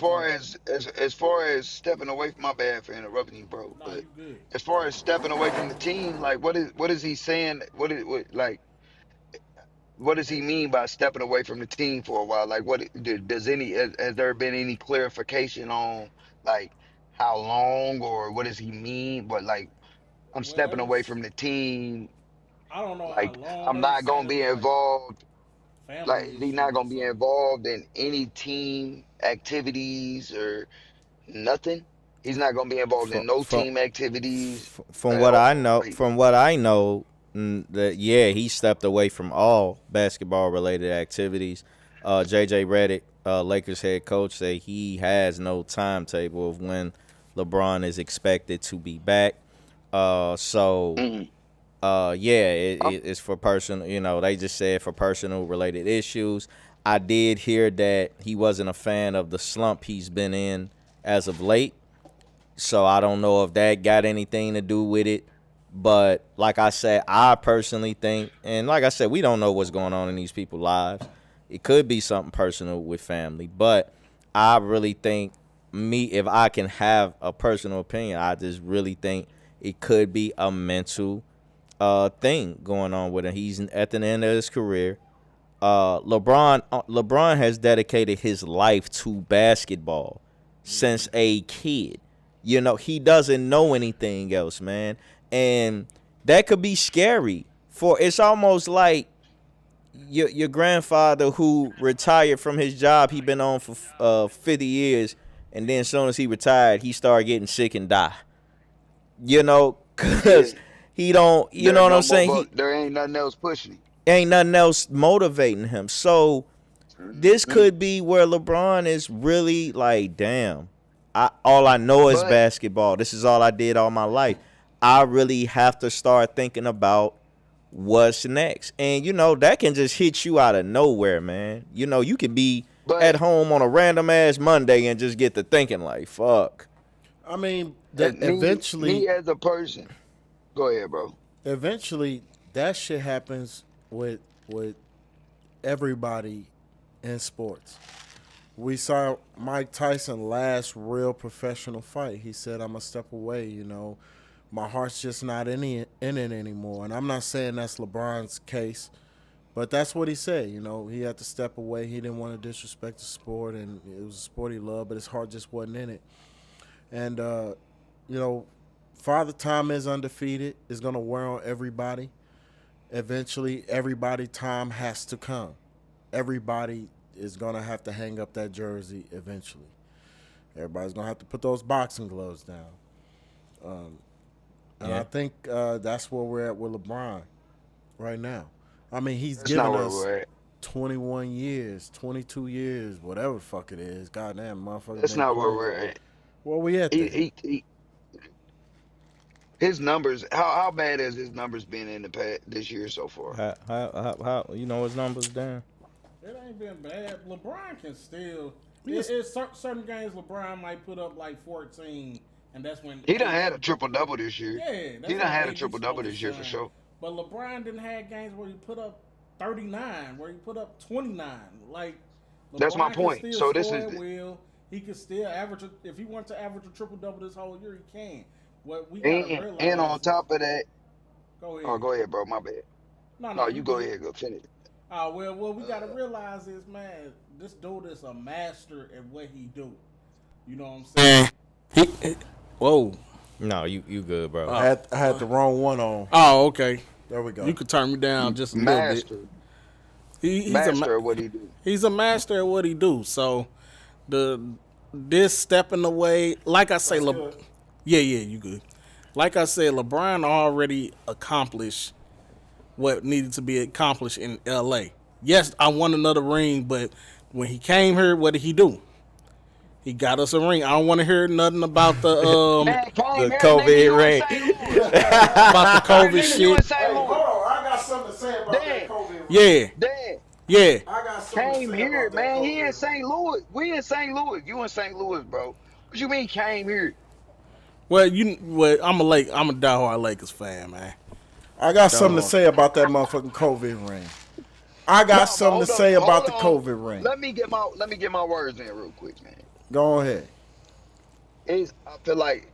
far as stepping away from, my bad for interrupting you, bro. Nah, But you good. as far as stepping away from the team, like what is he saying? What does he mean by stepping away from the team for a while? Like, has there been any clarification on like how long, or what does he mean? But like, I'm Well, stepping away from the team. I don't know how Like, long. I'm They not said gonna it be was like involved. family Like, he's issues not or gonna be something. involved in any team activities or nothing. He's not gonna be involved From in no from team activities from at what I all. know, Like, that yeah, he stepped away from all basketball related activities. JJ Redick, Lakers head coach, say he has no timetable of when LeBron is expected to be back. So mm, yeah, I'm, it's for personal. You know, they just said for personal related issues. I did hear that he wasn't a fan of the slump he's been in as of late. So I don't know if that got anything to do with it. But like I said, I personally think, and like I said, we don't know what's going on in these people's lives. It could be something personal with family. But I really think if I can have a personal opinion, I just really think it could be a mental thing going on with him. He's at the end of his career. LeBron has dedicated his life to basketball since a kid. You know, he doesn't know anything else, man. And that could be scary. It's almost like your grandfather who retired from his job he been on for 50 years, and then as soon as he retired, he started getting sick and die. You know, yeah, because he don't, you know there's what I'm no more, saying? but there ain't nothing else pushing Ain't nothing else motivating him. So him. this could be where LeBron is really like, damn, all I know is But basketball. This is all I did all my life. I really have to start thinking about what's next. And, you know, that can just hit you out of nowhere, man. You know, you could be but at home on a random-ass Monday and just get to thinking like, fuck. I mean, as that me as a person, go ahead, bro. eventually that shit happens with everybody in sports. We saw Mike Tyson last real professional fight. He said, "I'm gonna step away. You know, my heart's just not in it anymore." And I'm not saying that's LeBron's case, but that's what he said. You know, he had to step away. He didn't want to disrespect the sport, and it was a sport he loved, but his heart just wasn't in it. And you know, Father Time is undefeated. Is gonna wear on everybody. Eventually, everybody time has to come. Everybody is gonna have to hang up that jersey eventually. Everybody's gonna have to put those boxing gloves down. And I think that's where we're at with LeBron right now. I mean, he's That's given not where us we're at. 21 years, 22 years, whatever the fuck it is. Goddamn, motherfucker. That's not where we're at. Where we at He, then? he, his numbers. How bad has his numbers been in the past this year so far? How you know his numbers, Dan? It ain't been bad. LeBron can still. It's certain games LeBron might put up like 14, and that's when He done had a triple double this year. Yeah, that's He done when had a AD triple double stole this year the for shine. sure. But LeBron didn't have games where he put up 39, where he put up 29. Like LeBron That's my can point. still So this score is at will. He can still average if he wants to average a triple double this whole year, he can. What we gotta realize. And on top of that, go ahead. oh, go ahead, bro. My bad. No, you go ahead. Go finish. Well, what we gotta realize is, man, this dude is a master at what he do. You know what I'm saying? Whoa. No, you good, bro. I had the wrong one on. Oh, okay. There we go. You could turn me down just a Master. little bit. He's Master at what he do. He's a master at what he do. So this stepping away, like I say, yeah, you good. Like I said, LeBron already accomplished what needed to be accomplished in LA. Yes, I won another ring, but when he came here, what did he do? He got us a ring. I don't want to hear nothing about the COVID ring. about the COVID shit. Hey, hold on. I got something to say about that COVID. Yeah, Dad, yeah. I got something to came say here, about that man. He COVID. in St. Louis. We in St. Louis. You in St. Louis, bro. What you mean came here? Well, I'm a diehard Lakers fan, man. I got something to say about that motherfucking COVID ring. I got something to say about the COVID ring. Let me get my words in real quick, man. Go ahead. I feel like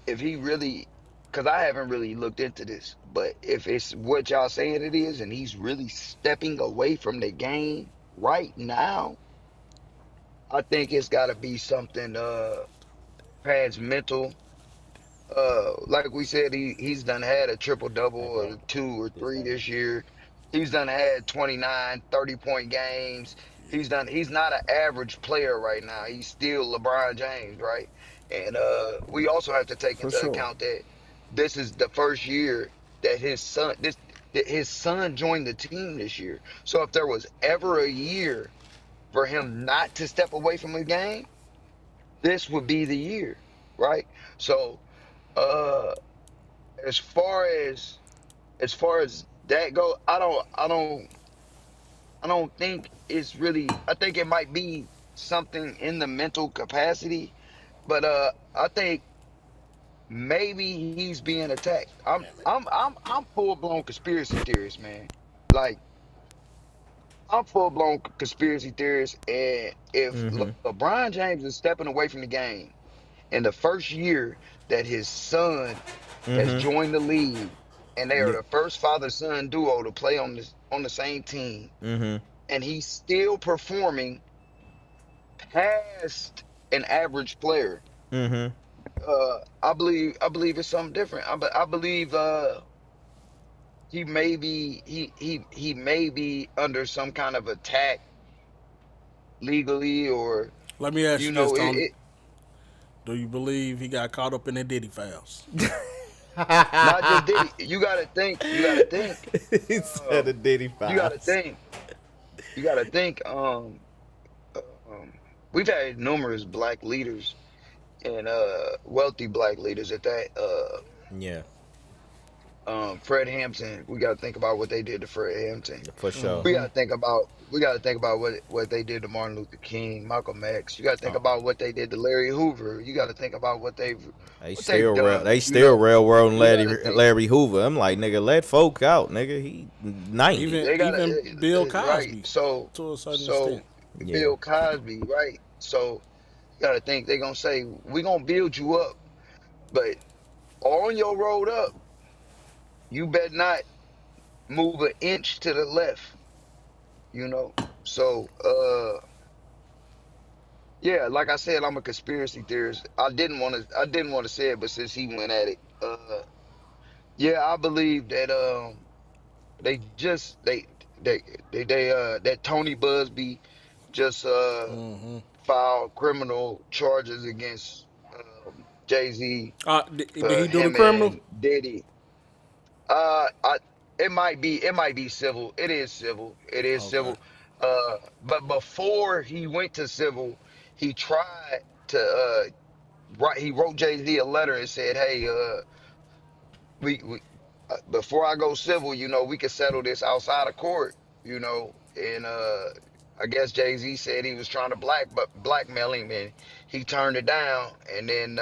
if he really, because I haven't really looked into this, but if it's what y'all saying it is, and he's really stepping away from the game right now, I think it's got to be something past mental. Like we said, he's done had a triple double or 2 or 3 this year. He's done had 29, 30-point games. He's not an average player right now. He's still LeBron James, right? And we also have to take into account that this is the first year that his son joined the team this year. So if there was ever a year for him not to step away from the game, this would be the year, right? So as far as that go, I don't think it's really. I think it might be something in the mental capacity, but I think maybe he's being attacked. I'm full blown conspiracy theorist, man. Like I'm full blown conspiracy theorist, and if LeBron James is stepping away from the game in the first year that his son has joined the league, and they are the first father-son duo to play on the same team, and he's still performing past an average player. I believe it's something different. I believe he may be under some kind of attack legally, or Let me ask you this, Tony. it, Do you believe he got caught up in the Diddy files? not just Diddy. You gotta think. He said the Diddy files. You gotta think. We've had numerous black leaders and wealthy black leaders at that. Yeah, Fred Hampton. We gotta think about what they did to Fred Hampton. for sure. We gotta think about what they did to Martin Luther King, Malcolm X. You gotta think about what they did to Larry Hoover. You gotta think about what they've done. They still railroading think. Larry Hoover. I'm like, nigga, let folk out, nigga. He 90. Even Bill Cosby, right. So to a certain extent. Yeah. Bill Cosby, right? So you gotta think they're gonna say, we're gonna build you up, but on your road up, you better not move an inch to the left. So yeah, like I said, I'm a conspiracy theorist. I didn't want to say it, but since he went at it, yeah, I believe that that Tony Busby just filed criminal charges against Jay-Z, Did for he do the him criminal? and Diddy. I, it might be civil. It is civil. It is Okay. civil. But before he went to civil, he tried to write. He wrote Jay-Z a letter and said, "Hey, we before I go civil, we could settle this outside of court, and I guess Jay-Z said he was trying to blackmail him, and he turned it down, and then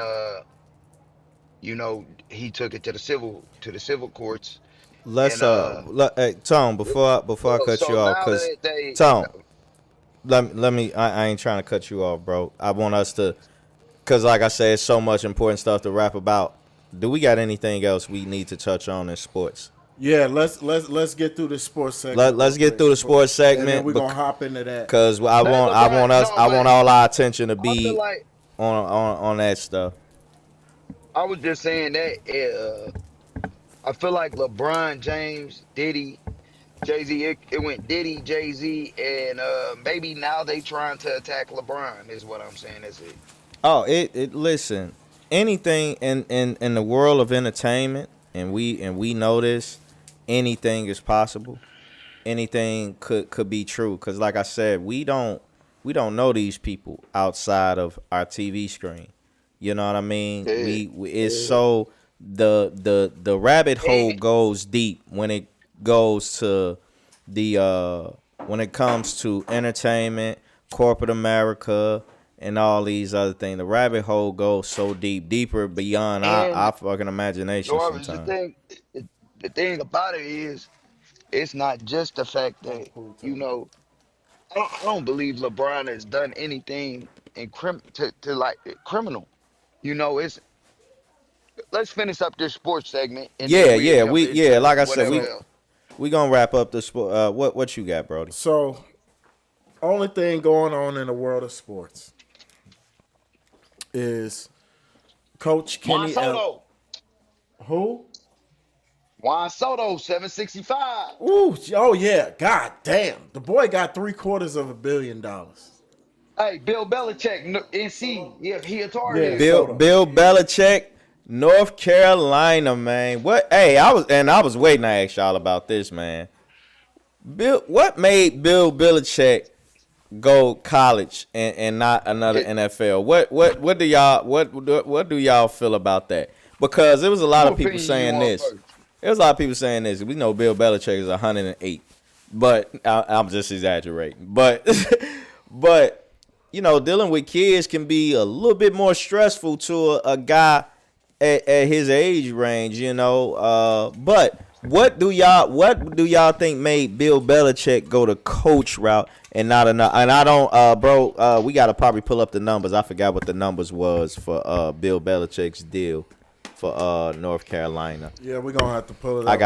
he took it to the civil courts, Let's and hey, Tom, before I cut so you off, now cause that they Tom, let me I ain't trying to cut you off, bro. I want us to, cause like I said, so much important stuff to rap about. Do we got anything else we need to touch on in sports? Yeah, let's get through the sports segment. Let's real get through the quick, sports and segment then we're gonna hop into that. because I let want LeBron. I want all our attention to I feel be like on that stuff. I was just saying that I feel like LeBron James, Diddy, Jay-Z, it went Diddy, Jay-Z, and maybe now they trying to attack LeBron is what I'm saying. That's it. Oh, it listen, anything in the world of entertainment, and we know this, anything is possible. Anything could be true, cuz like I said, we don't know these people outside of our TV screen. You know what I mean? Yeah, We it's yeah. so the rabbit hole And, goes deep when it goes to when it comes to entertainment, corporate America, and all these other things. The rabbit hole goes so deep, deeper beyond and our fucking imagination Norris, sometimes. the thing about it is, it's not just the fact that I don't believe LeBron has done anything to like criminal. It's let's finish up this sports segment and then Yeah, we'll yeah, jump into like I said, whatever else. we gonna wrap up the sport. What you got, Brody? So, only thing going on in the world of sports is Coach Juan Kenny Soto. who? Juan Soto, 765. Ooh, oh yeah, god damn. The boy got $750 million. Hey, Bill Belichick, NC, yeah, he a Tar Yeah, Heel. Soto. Bill Belichick, North Carolina, man. What? Hey, I was waiting to ask y'all about this, man. What made Bill Belichick go college and not another NFL? What do y'all feel about that? Because there was a lot Who of people opinion you saying want this. first? There was a lot of people saying this. We know Bill Belichick is 108, but I'm just exaggerating. But dealing with kids can be a little bit more stressful to a guy at his age range. But what do y'all think made Bill Belichick go the coach route and not another? And I don't, bro. We gotta probably pull up the numbers. I forgot what the numbers was for Bill Belichick's deal for North Carolina. Yeah, we're gonna have to pull it up. I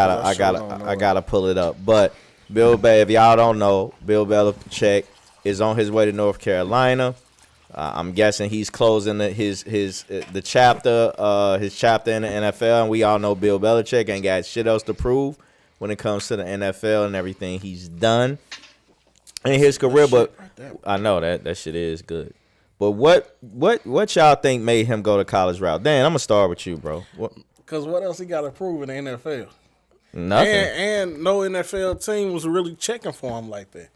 gotta pull it up. But if y'all don't know, Bill Belichick is on his way to North Carolina. I'm guessing he's closing his chapter in the NFL, and we all know Bill Belichick ain't got shit else to prove when it comes to the NFL and everything he's done in his career. But I know that shit is good. But what y'all think made him go the college route? Dan, I'm gonna start with you, bro. Because what else he got to prove in the NFL? Nothing. And no NFL team was really checking for him like that.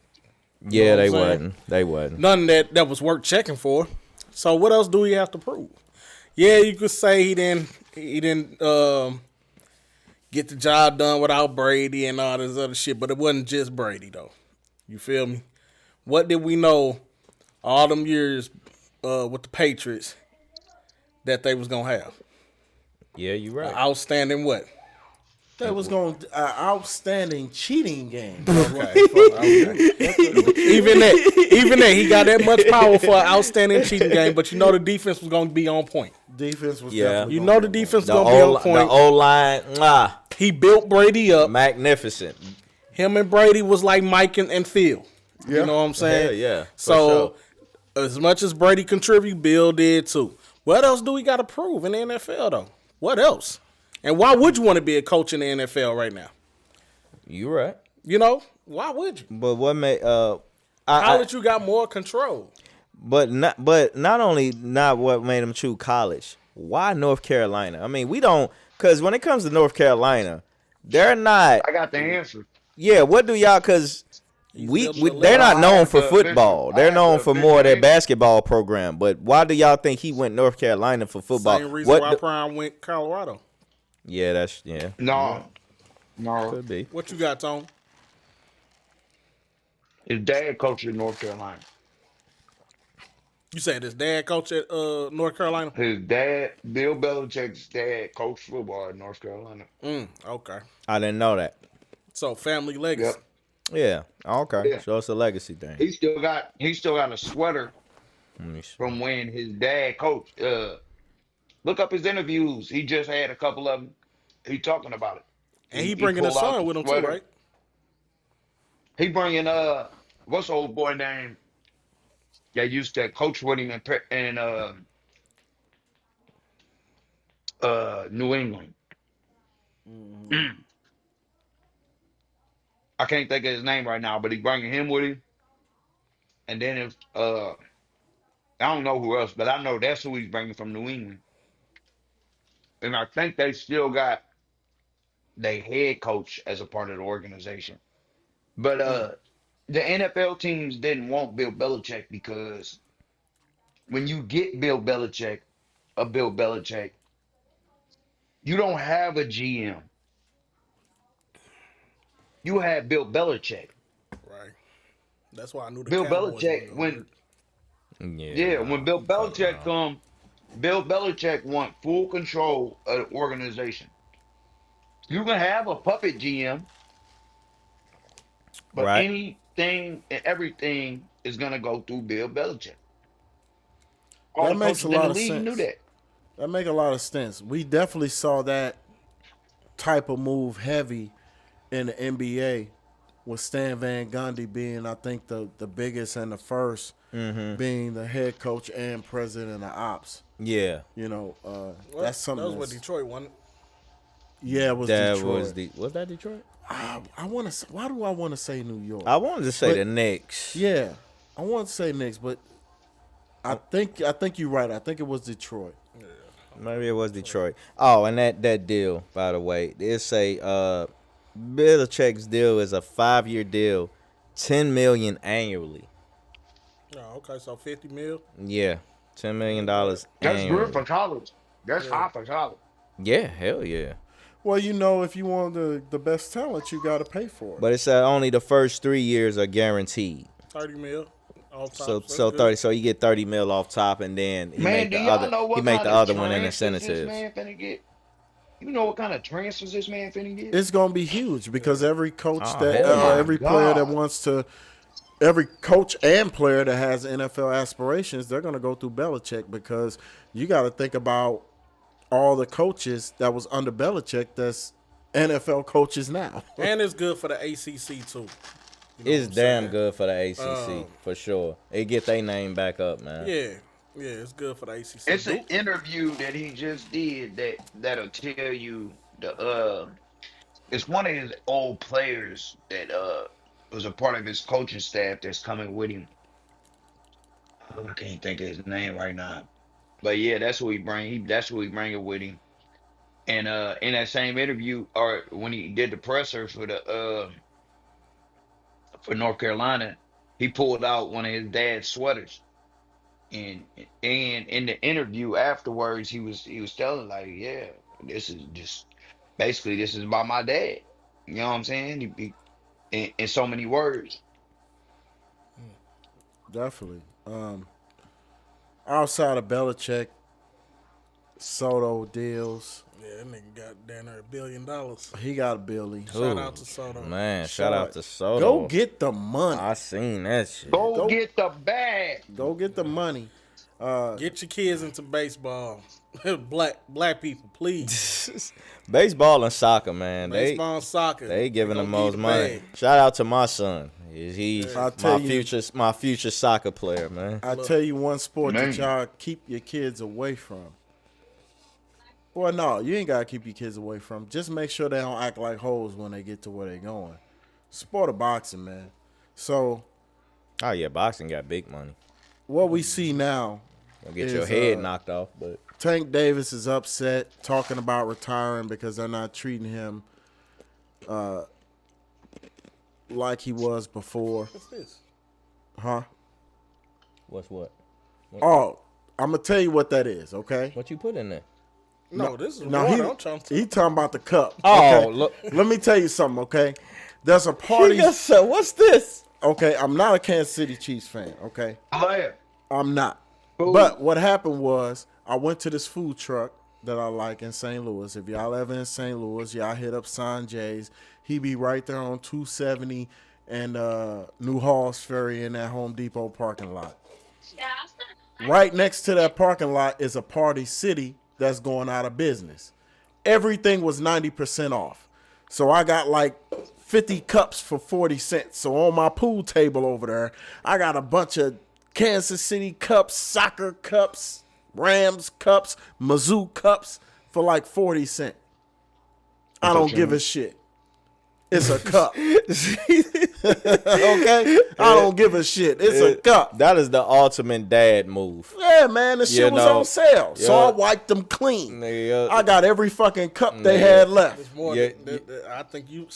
Yeah, know they what I'm wasn't. They wasn't. None that was worth checking for. So what else do we have to prove? Yeah, you could say he didn't get the job done without Brady and all this other shit, but it wasn't just Brady though. You feel me? What did we know all them years with the Patriots that they was gonna have? Yeah, you right. Outstanding what? That was going outstanding cheating game. Okay. Even that, he got that much power for an outstanding cheating game, but the defense was going to be on point. Defense was Yeah. definitely You gonna know be the on defense was The going to be on point. O-line, He built Brady up. magnificent. Him and Brady was like Mike and Phil. Yeah. You know what I'm saying? Yeah. So, as much as Brady contributed, Bill did too. What else do we got to prove in the NFL, though? What else? And why would you want to be a coach in the NFL right now? You right. Why would you? But what made College, you got more control. but not only not what made him choose college. why North Carolina? I mean, we don't, because when it comes to North Carolina, they're not. I got the answer. Yeah, what do y'all? Because they're not known for football. They're known for more of their basketball program. But why do y'all think he went North Carolina for football? Same reason why Prime went Colorado. Yeah, No. could be. What you got, Tone? His dad coached in North Carolina. You said his dad coach at North Carolina? His dad, Bill Belichick's dad, coached football in North Carolina. Okay. I didn't know that. So family legacy. Yep. Yeah. Okay. Yeah. So it's a legacy thing. He still got a sweater from when his dad coached. Look up his interviews. He just had a couple of them. He talking about it. And he bringing his pulled out son the with him too, sweater. right? He bringing what's the old boy name? That used to coach with him in New England. I can't think of his name right now, but he bringing him with him. And then if I don't know who else, but I know that's who he's bringing from New England. And I think they still got their head coach as a part of the organization. But the NFL teams didn't want Bill Belichick because when you get Bill Belichick, you don't have a GM. You have Bill Belichick. Right. That's why I knew the Bill Cowboys Belichick, were when Bill Belichick come, Bill Belichick want full control of the organization. You can have a puppet GM, but Right. anything and everything is gonna go through Bill Belichick. That makes a lot of league knew sense. that. That make a lot of sense. We definitely saw that type of move heavy in the NBA with Stan Van Gundy being, I think, the biggest and the first, being the head coach and president of ops. Yeah. You know, Well, that's something. That was with Detroit, wasn't it? Yeah, it was That Detroit. was that Detroit? I want to. Why do I want to say New York? I wanted to say But- the Knicks. Yeah, I want to say Knicks, but I think you're right. I think it was Detroit. Maybe it was Detroit. Oh, and that deal, by the way, they say Belichick's deal is a 5-year deal, $10 million annually. Oh, okay. So 50 mil. Yeah, $10 million That's annually. good for college. That's high for college. Yeah, hell yeah. Well, you know, if you want the best talent, you got to pay for it. But it's only the first 3 years are guaranteed. 30 mil. Off top, So that's so good. 30. So you get 30 mil off top, and then he Man, make do the y'all other. know what He make kind the of other one in transfers this incentives. man finna get? You know what kind of transfers this man finna get? It's gonna be huge because every coach Oh, that, hell yeah. every player that God. wants to, every coach and player that has NFL aspirations, they're gonna go through Belichick because you got to think about all the coaches that was under Belichick that's NFL coaches now. And it's good for the ACC too. You know It's what I'm damn saying? good for the ACC for sure. It get their name back up, man. Yeah, it's good for the ACC. It's an interview that he just did that'll tell you it's one of his old players that was a part of his coaching staff that's coming with him. I can't think of his name right now. But yeah, that's who he bring. That's who he bring it with him. And in that same interview, or when he did the presser for the for North Carolina, he pulled out one of his dad's sweaters. And in the interview afterwards, he was telling like, yeah, this is just basically this is about my dad. You know what I'm saying? In so many words. Definitely. Outside of Belichick, Soto deals. Yeah, that nigga got down there $1 billion. He got a Billy. Shout out to Soto. Man, shout out to Soto. Go get the money. I seen that shit. Go get the bag. Go get the money. Get your kids into baseball. black people, please. Baseball and soccer, man. Baseball and soccer. They giving Go the get most the money. bag. Shout out to my son. He's I'll tell my future soccer player, man. I tell you one sport Man. that y'all keep your kids away from. Well, no, you ain't gotta keep your kids away from. Just make sure they don't act like hoes when they get to where they going. Sport of boxing, man. So Oh yeah, boxing got big money. what we see now You'll get is, your head knocked off, but Tank Davis is upset, talking about retiring because they're not treating him like he was before. What's this? Huh? What's what? Oh, I'm gonna tell you what that is. Okay. What you put in there? No, this is No, water. I'm trying to. he talking about the cup. Oh, okay? look. Let me tell you something. Okay. There's a party. What's this? Okay, I'm not a Kansas City Chiefs fan. Okay. Player. I'm not. Food. But what happened was I went to this food truck that I like in St. Louis. If y'all ever in St. Louis, y'all hit up Sanjay's. He be right there on 270 and New Halls Ferry in that Home Depot parking lot. Right next to that parking lot is a Party City that's going out of business. Everything was 90% off. So I got like 50 cups for 40 cents. So on my pool table over there, I got a bunch of Kansas City cups, soccer cups, Rams cups, Mizzou cups for like 40 cents. I don't give a shit. It's a cup. Okay? I don't give a shit. It's a cup. That is the ultimate dad move. Yeah, man, the shit was on sale. So yeah. I wiped them clean. Nigga, I got every fucking cup they had left. It's more Yeah, I think you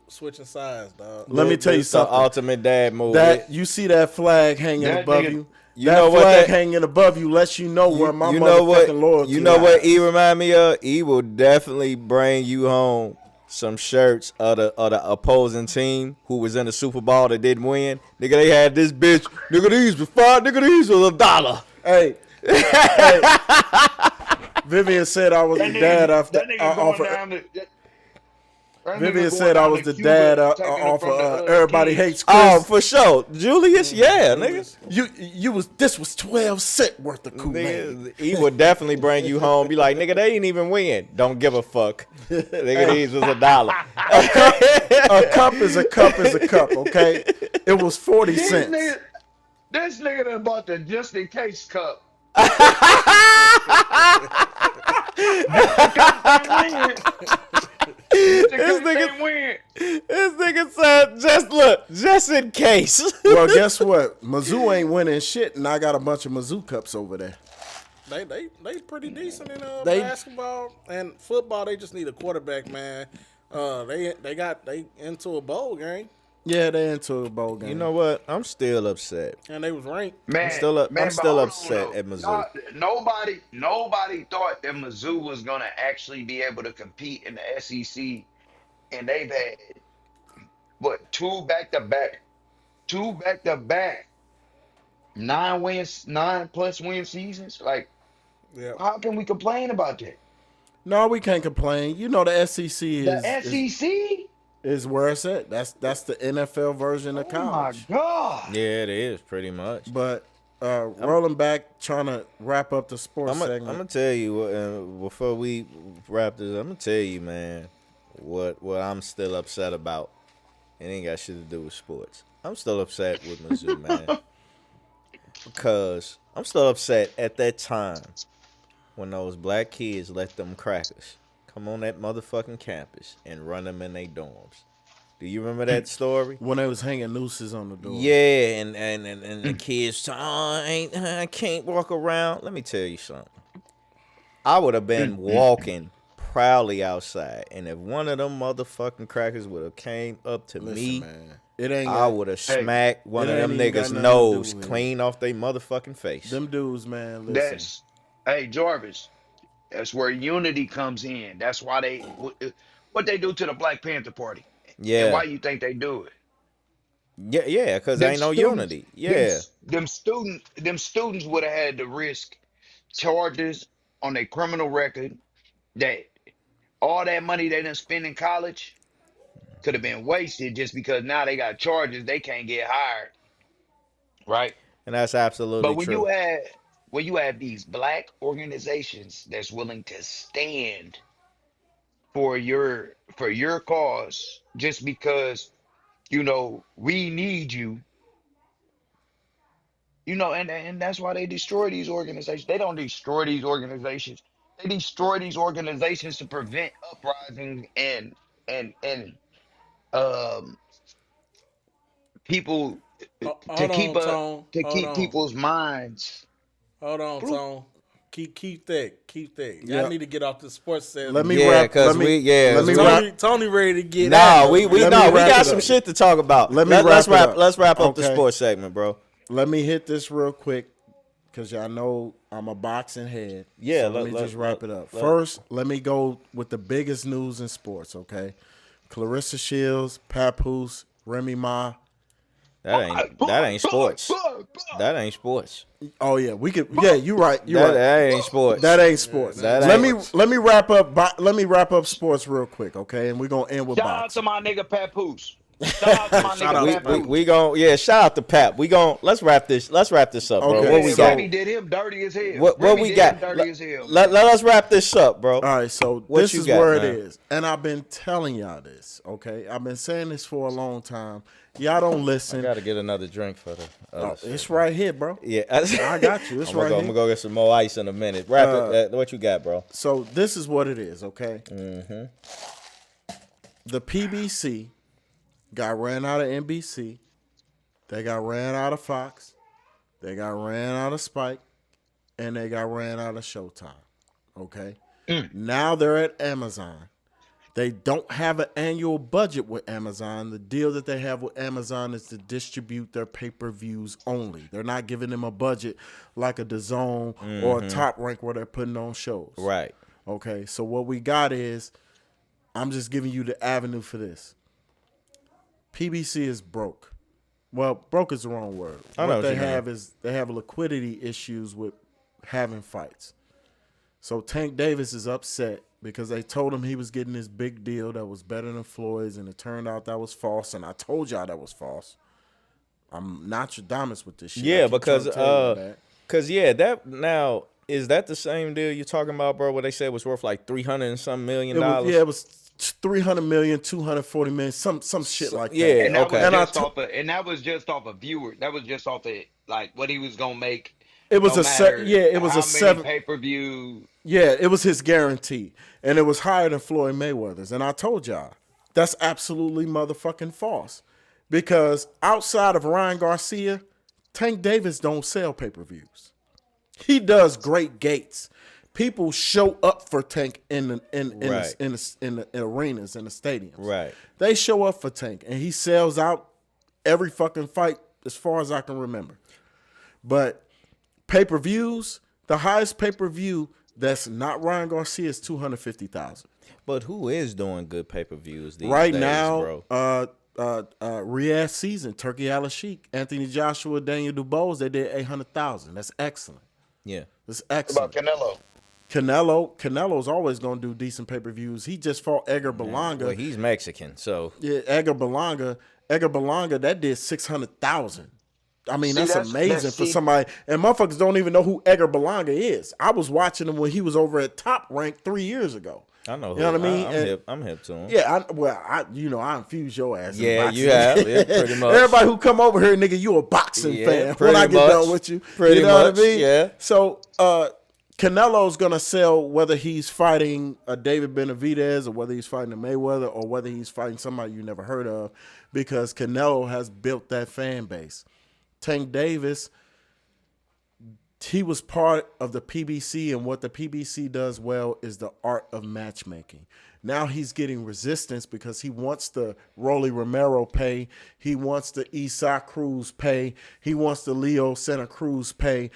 switching sides, dog. Let me tell you It's the something. ultimate dad move. That you see that flag hanging That above nigga- you. You That know what flag that- hanging above you lets you know where my you know what? motherfucking loyalty You know what? lies. E remind me of. E will definitely bring you home some shirts of the opposing team who was in the Super Bowl that didn't win. Nigga, they had this bitch. Nigga, these was $5. Nigga, these was $1. Hey, Vivian said I was the dad after. That nigga going down to. That Vivian nigga said going I down was to the Cuba, dad taking it off from of the, Everybody kids. Hates Chris. Oh, for sure. Julius, yeah, nigga. This was 12 cent worth of Kool-Aid. Nigga, he would definitely bring you home. Be like, nigga, they didn't even win. Don't give a fuck. Nigga, these was $1. A cup is a cup is a cup, okay? It was 40 This cents. nigga done bought the just in case cup. This nigga said, just in case. Well, guess what? Mizzou ain't winning shit, and I got a bunch of Mizzou cups over there. They pretty decent in They- basketball and football. They just need a quarterback, man. They into a bowl game Yeah, they into a bowl game. You know what? I'm still upset. and they was ranked. Man, I'm still but hold on, upset though. at Mizzou. Nobody thought that Mizzou was gonna actually be able to compete in the SEC, and they've had what two back to back, 9+ win seasons. Like, Yeah, how can we complain about that? No, we can't complain. You know the SEC The is SEC? is where it's at. That's the NFL version of Oh my college. God! Yeah, it is pretty much. But rolling back, trying to wrap up the sports I'm segment. gonna tell you before we wrap this. I'm gonna tell you, man, what I'm still upset about. It ain't got shit to do with sports. I'm still upset with Mizzou, man, because I'm still upset at that time when those black kids let them crackers come on that motherfucking campus and run them in their dorms. Do you remember that story? when they was hanging nooses on the door. Yeah, and the kids, I can't walk around. Let me tell you something. I would have been walking proudly outside, and if one of them motherfucking crackers would have came up to Listen, me, man. It ain't I would have smacked one it of ain't them even got niggas' nothing to do nose with it. clean off their motherfucking face. them dudes, man. Listen. Hey Jarvis, that's where unity comes in. That's why what they do to the Black Panther Party. Yeah. And why you think they do it? Yeah, because there ain't no unity. Yeah. Them students would have had to risk charges on their criminal record, that all that money they done spend in college could have been wasted just because now they got charges, they can't get hired. Right? And that's absolutely But when true. you have these black organizations that's willing to stand for your cause just because we need you, and that's why they destroy these organizations. They don't destroy these organizations. They destroy these organizations to prevent uprising and um people to Hold keep on, Tone. to Hold keep on. people's minds. Hold on, Tone. Keep that. Yeah. Y'all need to get off the sports set. Let me Yeah, wrap. because Let me, we let me Tony, wrap. Tony ready to get Nah, out. we Let me wrap got it some up. shit to talk about. Let me Let's wrap it up. Let's wrap up the Okay. sports segment, bro. Let me hit this real quick because y'all know I'm a boxing head. Yeah, so let me just wrap it up. let- First, let me go with the biggest news in sports. Okay, Clarissa Shields, Papoose, Remy Ma. That ain't sports. That ain't sports. Oh yeah, we could. Yeah, you're right. You're right. That ain't sports. That ain't sports. That let ain't- me wrap up. Let me wrap up sports real quick, okay? And we're gonna end with Shout out to boxing. my nigga Papoose. Shout out to my Shout out nigga to Papoose. we gon' shout out to Pap. Let's wrap this up, bro. Okay, What we so- got? Remy did him dirty as hell. What Remy we did got? him dirty as hell. Let us wrap this up, bro. All right, so What this you is got, where man? it is, and I've been telling y'all this. Okay, I've been saying this for a long time. Y'all don't listen. Gotta get another drink for the. Oh, it's right here, bro. Yeah, I got you. It's I'm right gonna here. go get some more ice in a minute. Wrap it. What you got, bro? So this is what it is, okay? Mm-hmm. The PBC got ran out of NBC. They got ran out of Fox. They got ran out of Spike. And they got ran out of Showtime. Okay? Now they're at Amazon. They don't have an annual budget with Amazon. The deal that they have with Amazon is to distribute their pay-per-views only. They're not giving them a budget like a DAZN or a Top Rank where they're putting on shows. Right. Okay, so what we got is, I'm just giving you the avenue for this. PBC is broke. Well, broke is the wrong word. I know What what they you mean. have is they have liquidity issues with having fights. So Tank Davis is upset because they told him he was getting this big deal that was better than Floyd's, and it turned out that was false. And I told y'all that was false. I'm Nostradamus with this shit. I Yeah, keep because trying to tell y'all that. that now is that the same deal you're talking about, bro? Where they said was worth like $300 and some million dollars. It was 300 million, 240 million, some shit like that. Yeah, And that okay. was And I just off of, and that was just off of viewer. That was just off of like what he was gonna make. It was no a set. matter Yeah, it was how a many 7. pay-per-view. Yeah, it was his guarantee, and it was higher than Floyd Mayweather's. And I told y'all that's absolutely motherfucking false, because outside of Ryan Garcia, Tank Davis don't sell pay-per-views. He does great gates. People show up for Tank in the Right. in the arenas, in the stadiums. Right. They show up for Tank, and he sells out every fucking fight as far as I can remember. But pay-per-views, the highest pay-per-view that's not Ryan Garcia is 250,000. But who is doing good pay-per-views these Right days, now, bro? Riyadh season, Turkey Al Sheik, Anthony Joshua, Daniel Dubois, they did 800,000. That's excellent. Yeah. That's About excellent. Canelo. Canelo's always gonna do decent pay-per-views. He just fought Edgar Berlanga. Well, he's Mexican, so Yeah, Edgar Berlanga, that did 600,000. I mean, See, that's that's- amazing that's- for see- somebody. And motherfuckers don't even know who Edgar Berlanga is. I was watching him when he was over at Top Rank 3 years ago. I know. You know what I mean? And- I'm hip to him. Yeah, I infuse your ass. in Yeah, boxing. you have. Yeah, pretty much. Everybody who come over here, nigga, you a boxing Yeah, fan. When pretty I get much. done with you, Pretty you know much, what I mean? yeah. So, Canelo's gonna sell whether he's fighting a David Benavidez or whether he's fighting a Mayweather or whether he's fighting somebody you never heard of, because Canelo has built that fan base. Tank Davis, he was part of the PBC, and what the PBC does well is the art of matchmaking. Now he's getting resistance because he wants the Rolly Romero pay, he wants the Isaac Cruz pay, he wants the Leo Santa Cruz pay,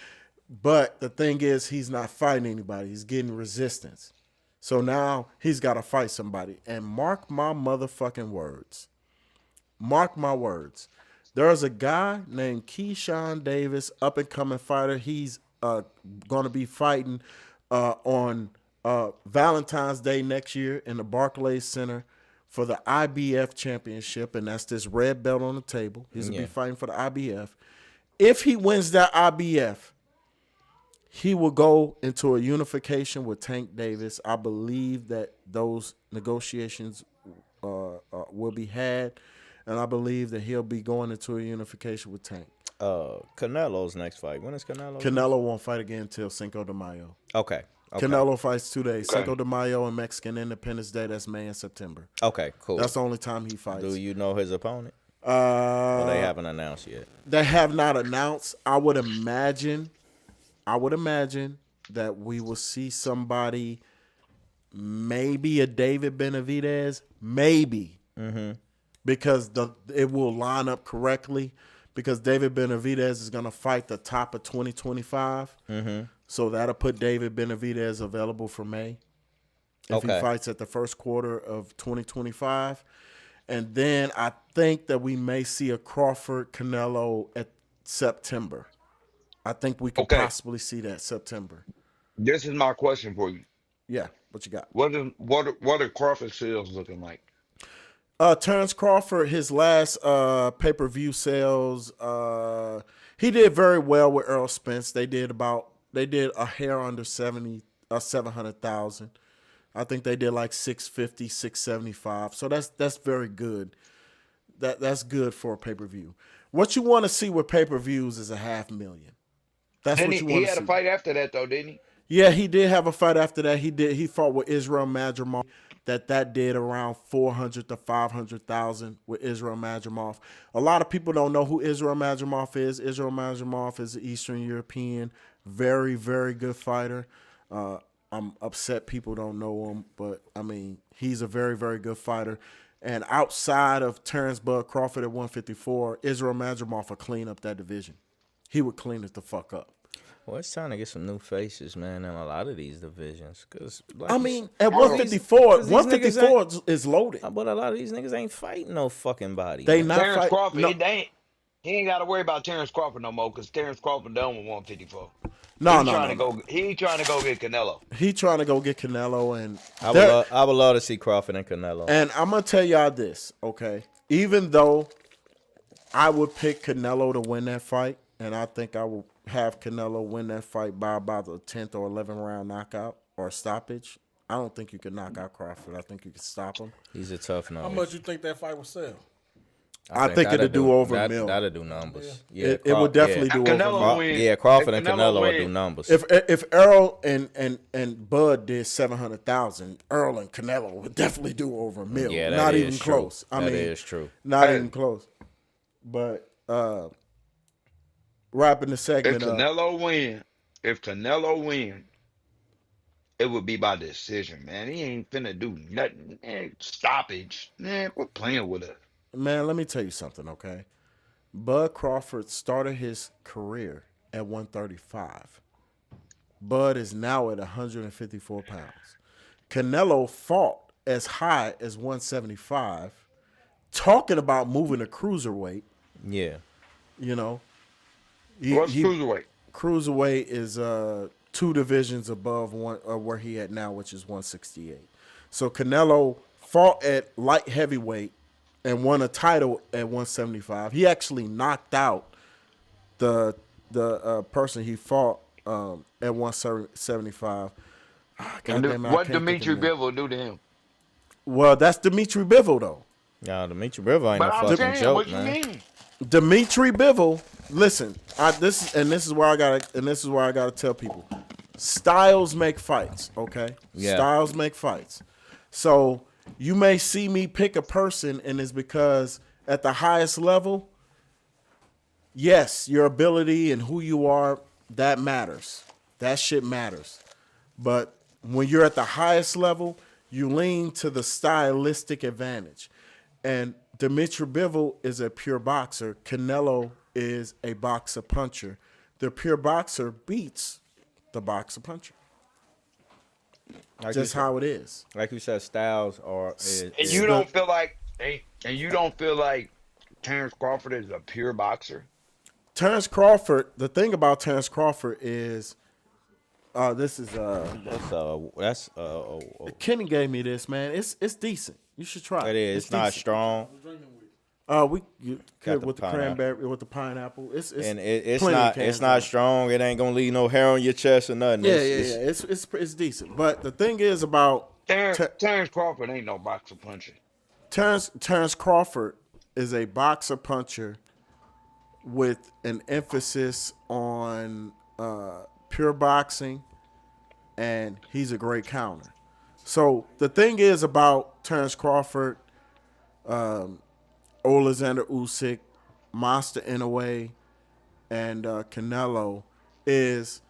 but the thing is he's not fighting anybody. He's getting resistance. So now he's got to fight somebody. And mark my motherfucking words. Mark my words. There's a guy named Keyshawn Davis, up-and-coming fighter. He's going to be fighting on Valentine's Day next year in the Barclays Center for the IBF championship, and that's this red belt on the table. He's going to be fighting for the IBF. If he wins that IBF, he will go into a unification with Tank Davis. I believe that those negotiations will be had, and I believe that he'll be going into a unification with Tank. Canelo's next fight. When is Canelo? Canelo won't fight again until Cinco de Mayo. Okay. Canelo fights 2 days. Cinco de Mayo and Mexican Independence Day. That's May and September. Okay, cool. That's the only time he fights. Do you know his opponent? Well, they haven't announced yet. They have not announced. I would imagine that we will see somebody, maybe a David Benavidez, maybe, because it will line up correctly. Because David Benavidez is going to fight the top of 2025, so that'll put David Benavidez available for May if he fights at the first quarter of 2025. And then I think that we may see a Crawford Canelo at September. I think we could possibly see that September. This is my question for you. Yeah, what you got? What are Crawford sales looking like? Terrence Crawford, his last pay-per-view sales, he did very well with Earl Spence. They did a hair under 700,000. I think they did like 650, 675. So that's very good. That's good for a pay-per-view. What you want to see with pay-per-views is 500,000. That's what you want to see. He had a fight after that though, didn't he? Yeah, he did have a fight after that. He fought with Israel Madrimov. That did around 400 to 500,000 with Israel Madrimov. A lot of people don't know who Israel Madrimov is. Israel Madrimov is an Eastern European, very, very good fighter. I'm upset people don't know him, but I mean, he's a very, very good fighter. And outside of Terrence Bud Crawford at 154, Israel Madrimov will clean up that division. He would clean it the fuck up. Well, it's time to get some new faces, man, in a lot of these divisions. Cause like I mean, at 154, 154 is loaded. But a lot of these niggas ain't fighting no fucking body. They not Terrence fight, Crawford, no, he ain't got to worry about Terrence Crawford no more because Terrence Crawford done with 154. No. He trying to go get Canelo. He trying to go get Canelo, and I would love to see Crawford and Canelo. And I'm gonna tell y'all this, okay? Even though I would pick Canelo to win that fight, and I think I will have Canelo win that fight by about the 10th or 11th round knockout or stoppage. I don't think you can knock out Crawford. I think you can stop him. He's a tough nose. How much you think that fight will sell? I think it'll do over a million. That'll do numbers. Yeah, It would definitely do over a million. win. Yeah, Crawford and Canelo Canelo would win. do numbers. If Earl and Bud did 700,000, Earl and Canelo would definitely do over a million. Yeah, that not is even true. close. That is true. Not even close. But wrapping the segment If up. Canelo win, it would be by decision, man. He ain't finna do nothing. Man, stoppage. Man, quit playing with us. Man, let me tell you something, okay? Bud Crawford started his career at 135. Bud is now at 154 pounds. Canelo fought as high as 175, talking about moving a cruiserweight. Yeah. You know, What's cruiserweight? Cruiserweight is 2 divisions above where he at now, which is 168. So Canelo fought at light heavyweight and won a title at 175. He actually knocked out the person he fought at 175. What Dimitri Bivol do to him? Well, that's Dimitri Bivol though. Yeah, Dimitri Bivol ain't But no I'm fucking saying, joke, what you man. mean? Dimitri Bivol. Listen, this is where I gotta tell people. Styles make fights, okay? Yeah. Styles make fights. So you may see me pick a person, and it's because at the highest level, yes, your ability and who you are, that matters. That shit matters. But when you're at the highest level, you lean to the stylistic advantage. And Dimitri Bivol is a pure boxer. Canelo is a boxer puncher. The pure boxer beats the boxer puncher. Like Just how it is. Like you said, Styles And you don't feel like Terrence Crawford is a pure boxer? Terrence Crawford, the thing about Terrence Crawford is, Kenny gave me this, man. It's decent. You should try it. It is. It's not decent. strong. We Got with the the cranberry, with the pineapple. It's It's plenty of not strong. It ain't gonna leave no hair on your chest or nothing. Yeah. It's decent. But the thing is about Terrence Crawford ain't no boxer puncher. Terrence Crawford is a boxer puncher with an emphasis on pure boxing, and he's a great counter. So the thing is about Terrence Crawford, Alexander Usyk, Monster Inoue, and Canelo is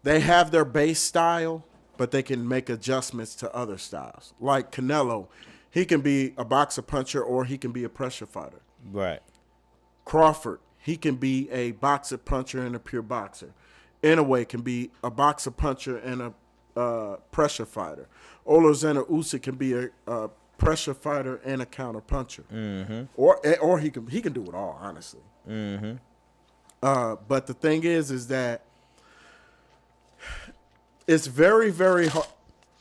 they have their base style, but they can make adjustments to other styles. Like Canelo, he can be a boxer puncher or he can be a pressure fighter. Right. Crawford, he can be a boxer puncher and a pure boxer. Inoue can be a boxer puncher and a pressure fighter. Olozana Usyk can be a pressure fighter and a counter puncher. Mm-hmm. Or he can do it all, honestly. Mm-hmm. But the thing is that it's very, very hard.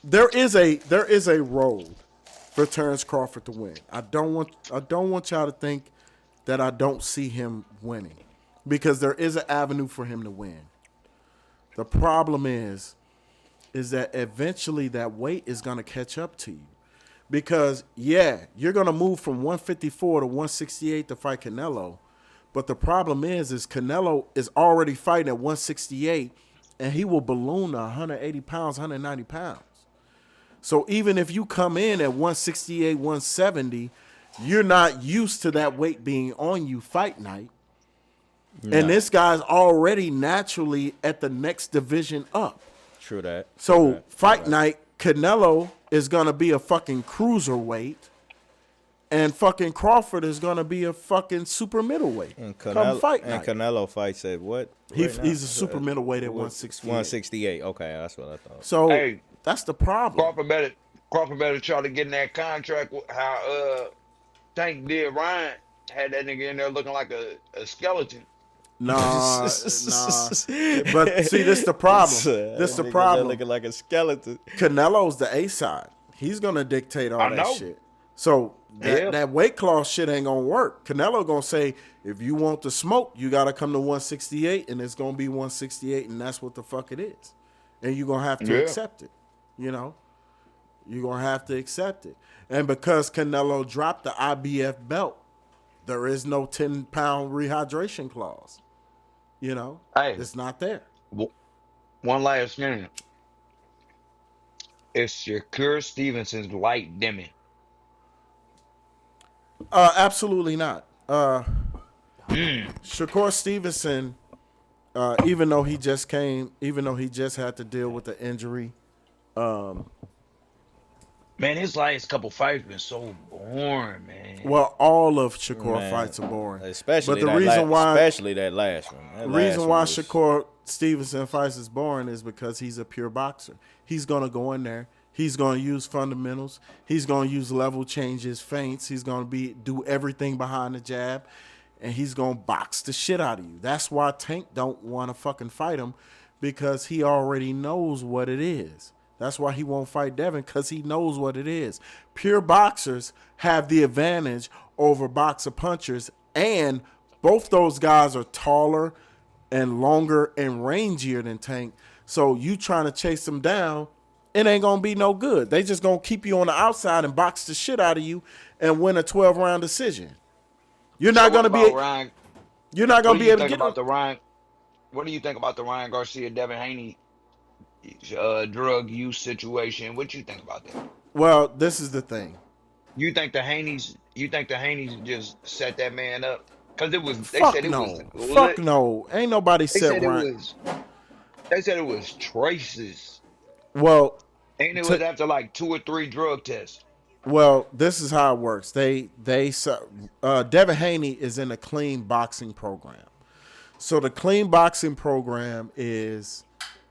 There is a road for Terrence Crawford to win. I don't want y'all to think that I don't see him winning, because there is an avenue for him to win. The problem is that eventually that weight is going to catch up to you, because you're going to move from 154 to 168 to fight Canelo, but the problem is Canelo is already fighting at 168, and he will balloon to 180 pounds, 190 pounds. So even if you come in at 168, 170, you're not used to that weight being on you fight night. No. And this guy's already naturally at the next division up. True that. So fight night, Canelo is going to be a fucking cruiserweight, and fucking Crawford is going to be a fucking super middleweight. And come fight night. Canelo fights at what? He's a super middleweight at 168. 168. Okay, that's what I thought. So Hey, that's the problem. Crawford better try to get in that contract. How Tank did Ryan, had that nigga in there looking like a skeleton. Nah. But see, this the problem. This the problem. Looking like a skeleton. Canelo's the A side. He's gonna dictate all I that know. shit. So that weight class shit ain't gonna work. Canelo gonna say, if you want the smoke, you gotta come to 168, and it's gonna be 168, and that's what the fuck it is. And you're gonna have to accept it. You know? You're gonna have to accept it. And because Canelo dropped the IBF belt, there is no 10-pound rehydration clause. You know? It's not there. One last thing. Is Shakur Stevenson's light dimming? Absolutely not. Shakur Stevenson, even though he just had to deal with the injury, man, his last couple fights been so boring, man. Well, all of Shakur fights are boring, especially that last one. The reason why Shakur Stevenson fights is boring is because he's a pure boxer. He's gonna go in there. He's going to use fundamentals. He's going to use level changes, feints. He's going to do everything behind the jab, and he's going to box the shit out of you. That's why Tank don't want to fucking fight him, because he already knows what it is. That's why he won't fight Devin, because he knows what it is. Pure boxers have the advantage over boxer punchers, and both those guys are taller and longer and rangier than Tank. So you trying to chase them down, it ain't going to be no good. They just going to keep you on the outside and box the shit out of you and win a 12-round decision. You're not going to be Ryan, you're not going to be able to get about the Ryan. What do you think about the Ryan Garcia Devin Haney drug use situation? What you think about that? Well, this is the thing. You think the Haneys just set that man up? Because it was Fuck no. Ain't nobody set Ryan. They said it was traces. Well, and it was after like 2 or 3 drug tests. Well, this is how it works. Devin Haney is in a clean boxing program. So the clean boxing program is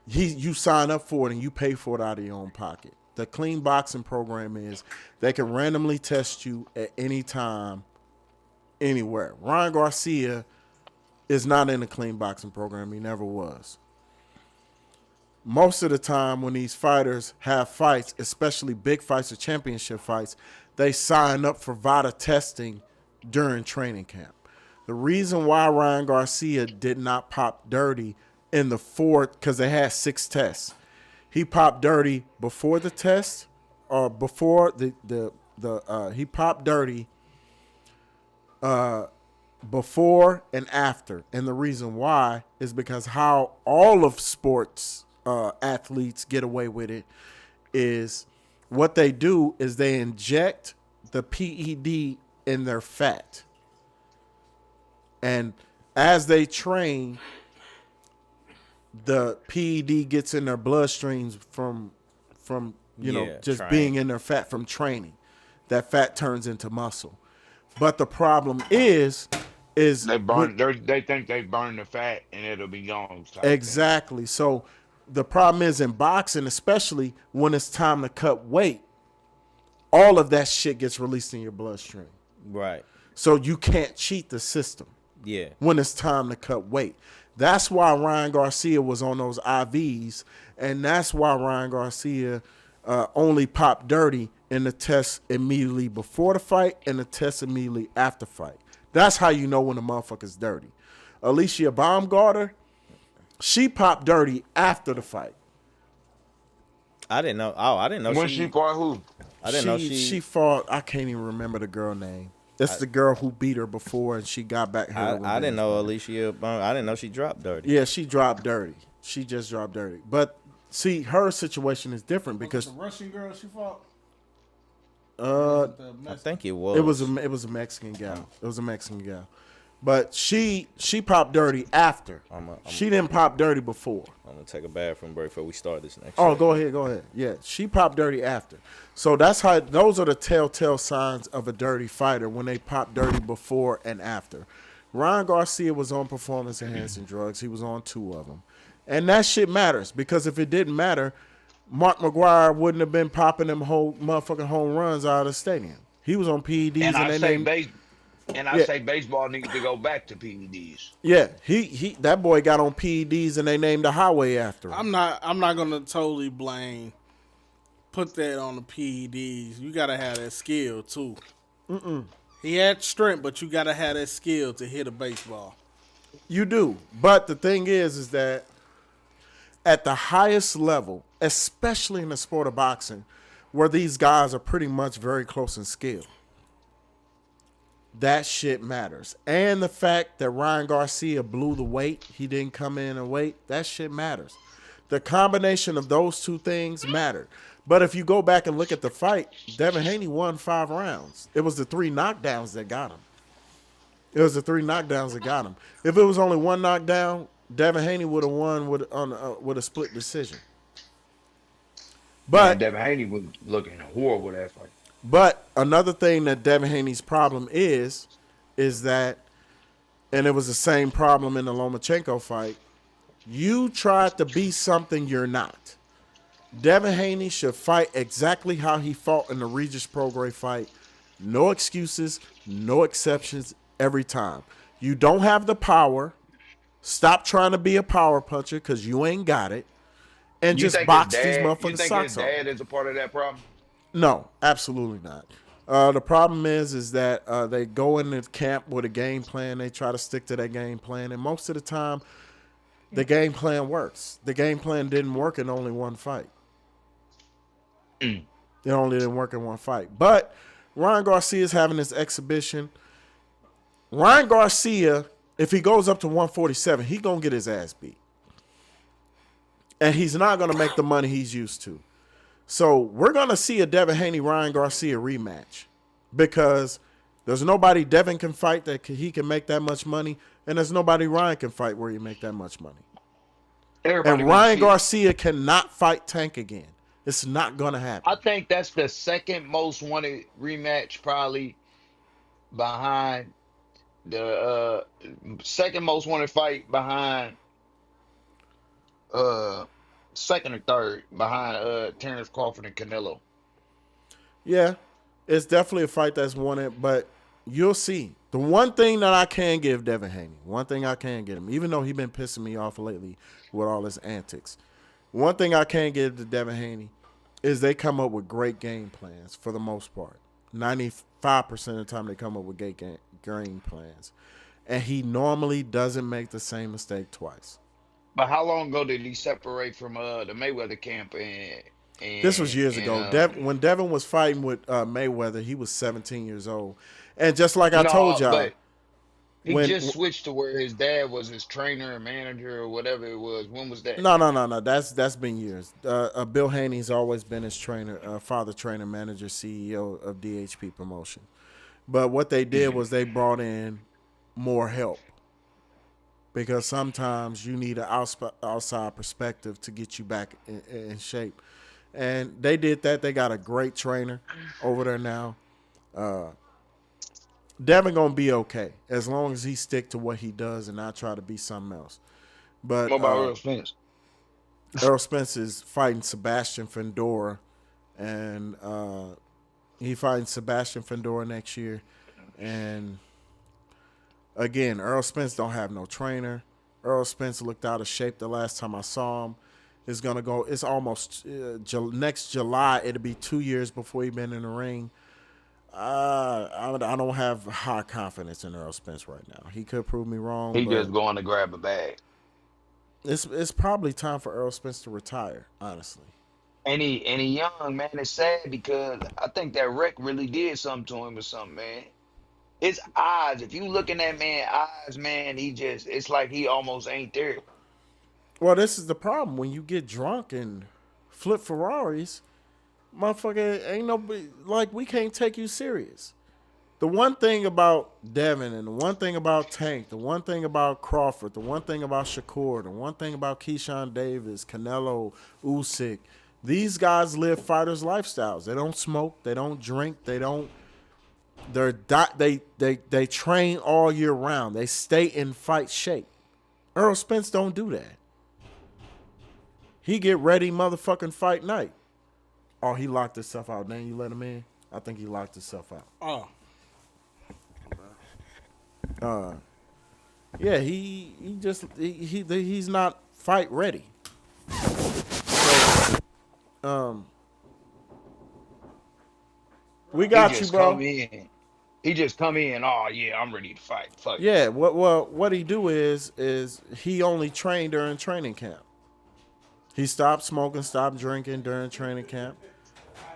you sign up for it and you pay for it out of your own pocket. The clean boxing program is they can randomly test you at any time, anywhere. Ryan Garcia is not in the clean boxing program. He never was. Most of the time when these fighters have fights, especially big fights or championship fights, they sign up for VADA testing during training camp. The reason why Ryan Garcia did not pop dirty in the 4th, because they had 6 tests. He popped dirty before the test, or before he popped dirty before and after. And the reason why is because how all of sports athletes get away with it is what they do is they inject the PED in their fat. And as they train, the PED gets in their bloodstreams from you know, just being in their fat from training. That fat turns into muscle. But the problem is They burn. They think they burn the fat and it'll be gone. Exactly. So the problem is in boxing, especially when it's time to cut weight, all of that shit gets released in your bloodstream. Right. So you can't cheat the system. Yeah. When it's time to cut weight. That's why Ryan Garcia was on those IVs, and that's why Ryan Garcia only popped dirty in the test immediately before the fight and the test immediately after fight. That's how you know when the motherfucker's dirty. Alicia Baumgartner, she popped dirty after the fight. I didn't know. Oh, I didn't know When she fought who? I didn't know she fought. I can't even remember the girl name. It's the girl who beat her before, and she got back. I didn't know Alicia. I didn't know she dropped dirty. Yeah, she dropped dirty. She just dropped dirty. But see, her situation is different because the Russian girl she fought. I think it was. It was a Mexican gal. It was a Mexican gal. But she popped dirty after. She didn't pop dirty before. I'm gonna take a bathroom break before we start this next. Oh, go ahead. Yeah, she popped dirty after. So that's how. Those are the telltale signs of a dirty fighter when they pop dirty before and after. Ryan Garcia was on performance enhancing drugs. He was on 2 of them, and that shit matters because if it didn't matter, Mark McGuire wouldn't have been popping them whole motherfucking home runs out of the stadium. He was on PEDs, and I say baseball needs to go back to PEDs. Yeah, he that boy got on PEDs and they named the highway after him. I'm not gonna totally put that on the PEDs. You gotta have that skill too. He had strength, but you gotta have that skill to hit a baseball. You do, but the thing is that at the highest level, especially in the sport of boxing, where these guys are pretty much very close in skill, that shit matters. And the fact that Ryan Garcia blew the weight, he didn't come in and weight, that shit matters. The combination of those 2 things mattered. But if you go back and look at the fight, Devin Haney won 5 rounds. It was the 3 knockdowns that got him. If it was only 1 knockdown, Devin Haney would have won with a split decision. But Devin Haney was looking horrible that fight. But another thing that Devin Haney's problem is that, and it was the same problem in the Lomachenko fight, you tried to be something you're not. Devin Haney should fight exactly how he fought in the Regis Prograis fight. No excuses, no exceptions, every time. You don't have the power. Stop trying to be a power puncher because you ain't got it. And just box these motherfuckers' socks off. You think his dad is a part of that problem? No, absolutely not. The problem is that they go into camp with a game plan. They try to stick to that game plan. And most of the time, the game plan works. The game plan didn't work in only one fight. It only didn't work in one fight. But Ryan Garcia is having this exhibition. Ryan Garcia, if he goes up to 147, he's going to get his ass beat. And he's not going to make the money he's used to. So we're going to see a Devin Haney-Ryan Garcia rematch because there's nobody Devin can fight that he can make that much money, and there's nobody Ryan can fight where he make that much money. And Ryan Garcia cannot fight Tank again. It's not going to happen. I think that's the second most wanted rematch probably behind the second most wanted fight behind second or third behind Terrence Crawford and Canelo. Yeah, it's definitely a fight that's wanted, but you'll see. The one thing that I can give Devin Haney, one thing I can get him, even though he's been pissing me off lately with all his antics, one thing I can give to Devin Haney is they come up with great game plans for the most part. 95% of the time they come up with great game plans. And he normally doesn't make the same mistake twice. But how long ago did he separate from the Mayweather camp? And this was years ago. When Devin was fighting with Mayweather, he was 17 years old. And just like I told y'all, but he just switched to where his dad was his trainer or manager or whatever it was. When was that? No. That's been years. Bill Haney's always been his trainer, father, trainer, manager, CEO of DHP Promotion. But what they did was they brought in more help. because sometimes you need an outside perspective to get you back in shape. And they did that. They got a great trainer over there now. Devin gonna be okay as long as he stick to what he does and not try to be something else. But What about Earl Spence? Earl Spence is fighting Sebastian Fendora, and he fighting Sebastian Fendora next year. And again, Earl Spence don't have no trainer. Earl Spence looked out of shape the last time I saw him. It's gonna go. It's almost next July. It'll be 2 years before he been in the ring. I don't have high confidence in Earl Spence right now. He could prove me wrong. He but just going to grab a bag. It's probably time for Earl Spence to retire. Honestly, And he young, man. It's sad because I think that wreck really did something to him or something, man. His eyes, if you look in that man's eyes, man, it's like he almost ain't there. well, this is the problem when you get drunk and flip Ferraris. Motherfucker, ain't nobody like we can't take you serious. The one thing about Devin and the one thing about Tank, the one thing about Crawford, the one thing about Shakur, the one thing about Keyshawn Davis, Canelo, Usyk, these guys live fighters' lifestyles. They don't smoke, they don't drink, they train all year round. They stay in fight shape. Earl Spence don't do that. He get ready motherfucking fight night. Oh, he locked himself out. Then you let him in? I think he locked himself out. Yeah, he's not fight ready. So, we got you, bro. He just come in. Oh yeah, I'm ready to fight. Fuck. Yeah, what he do is he only trained during training camp. He stopped smoking, stopped drinking during training camp.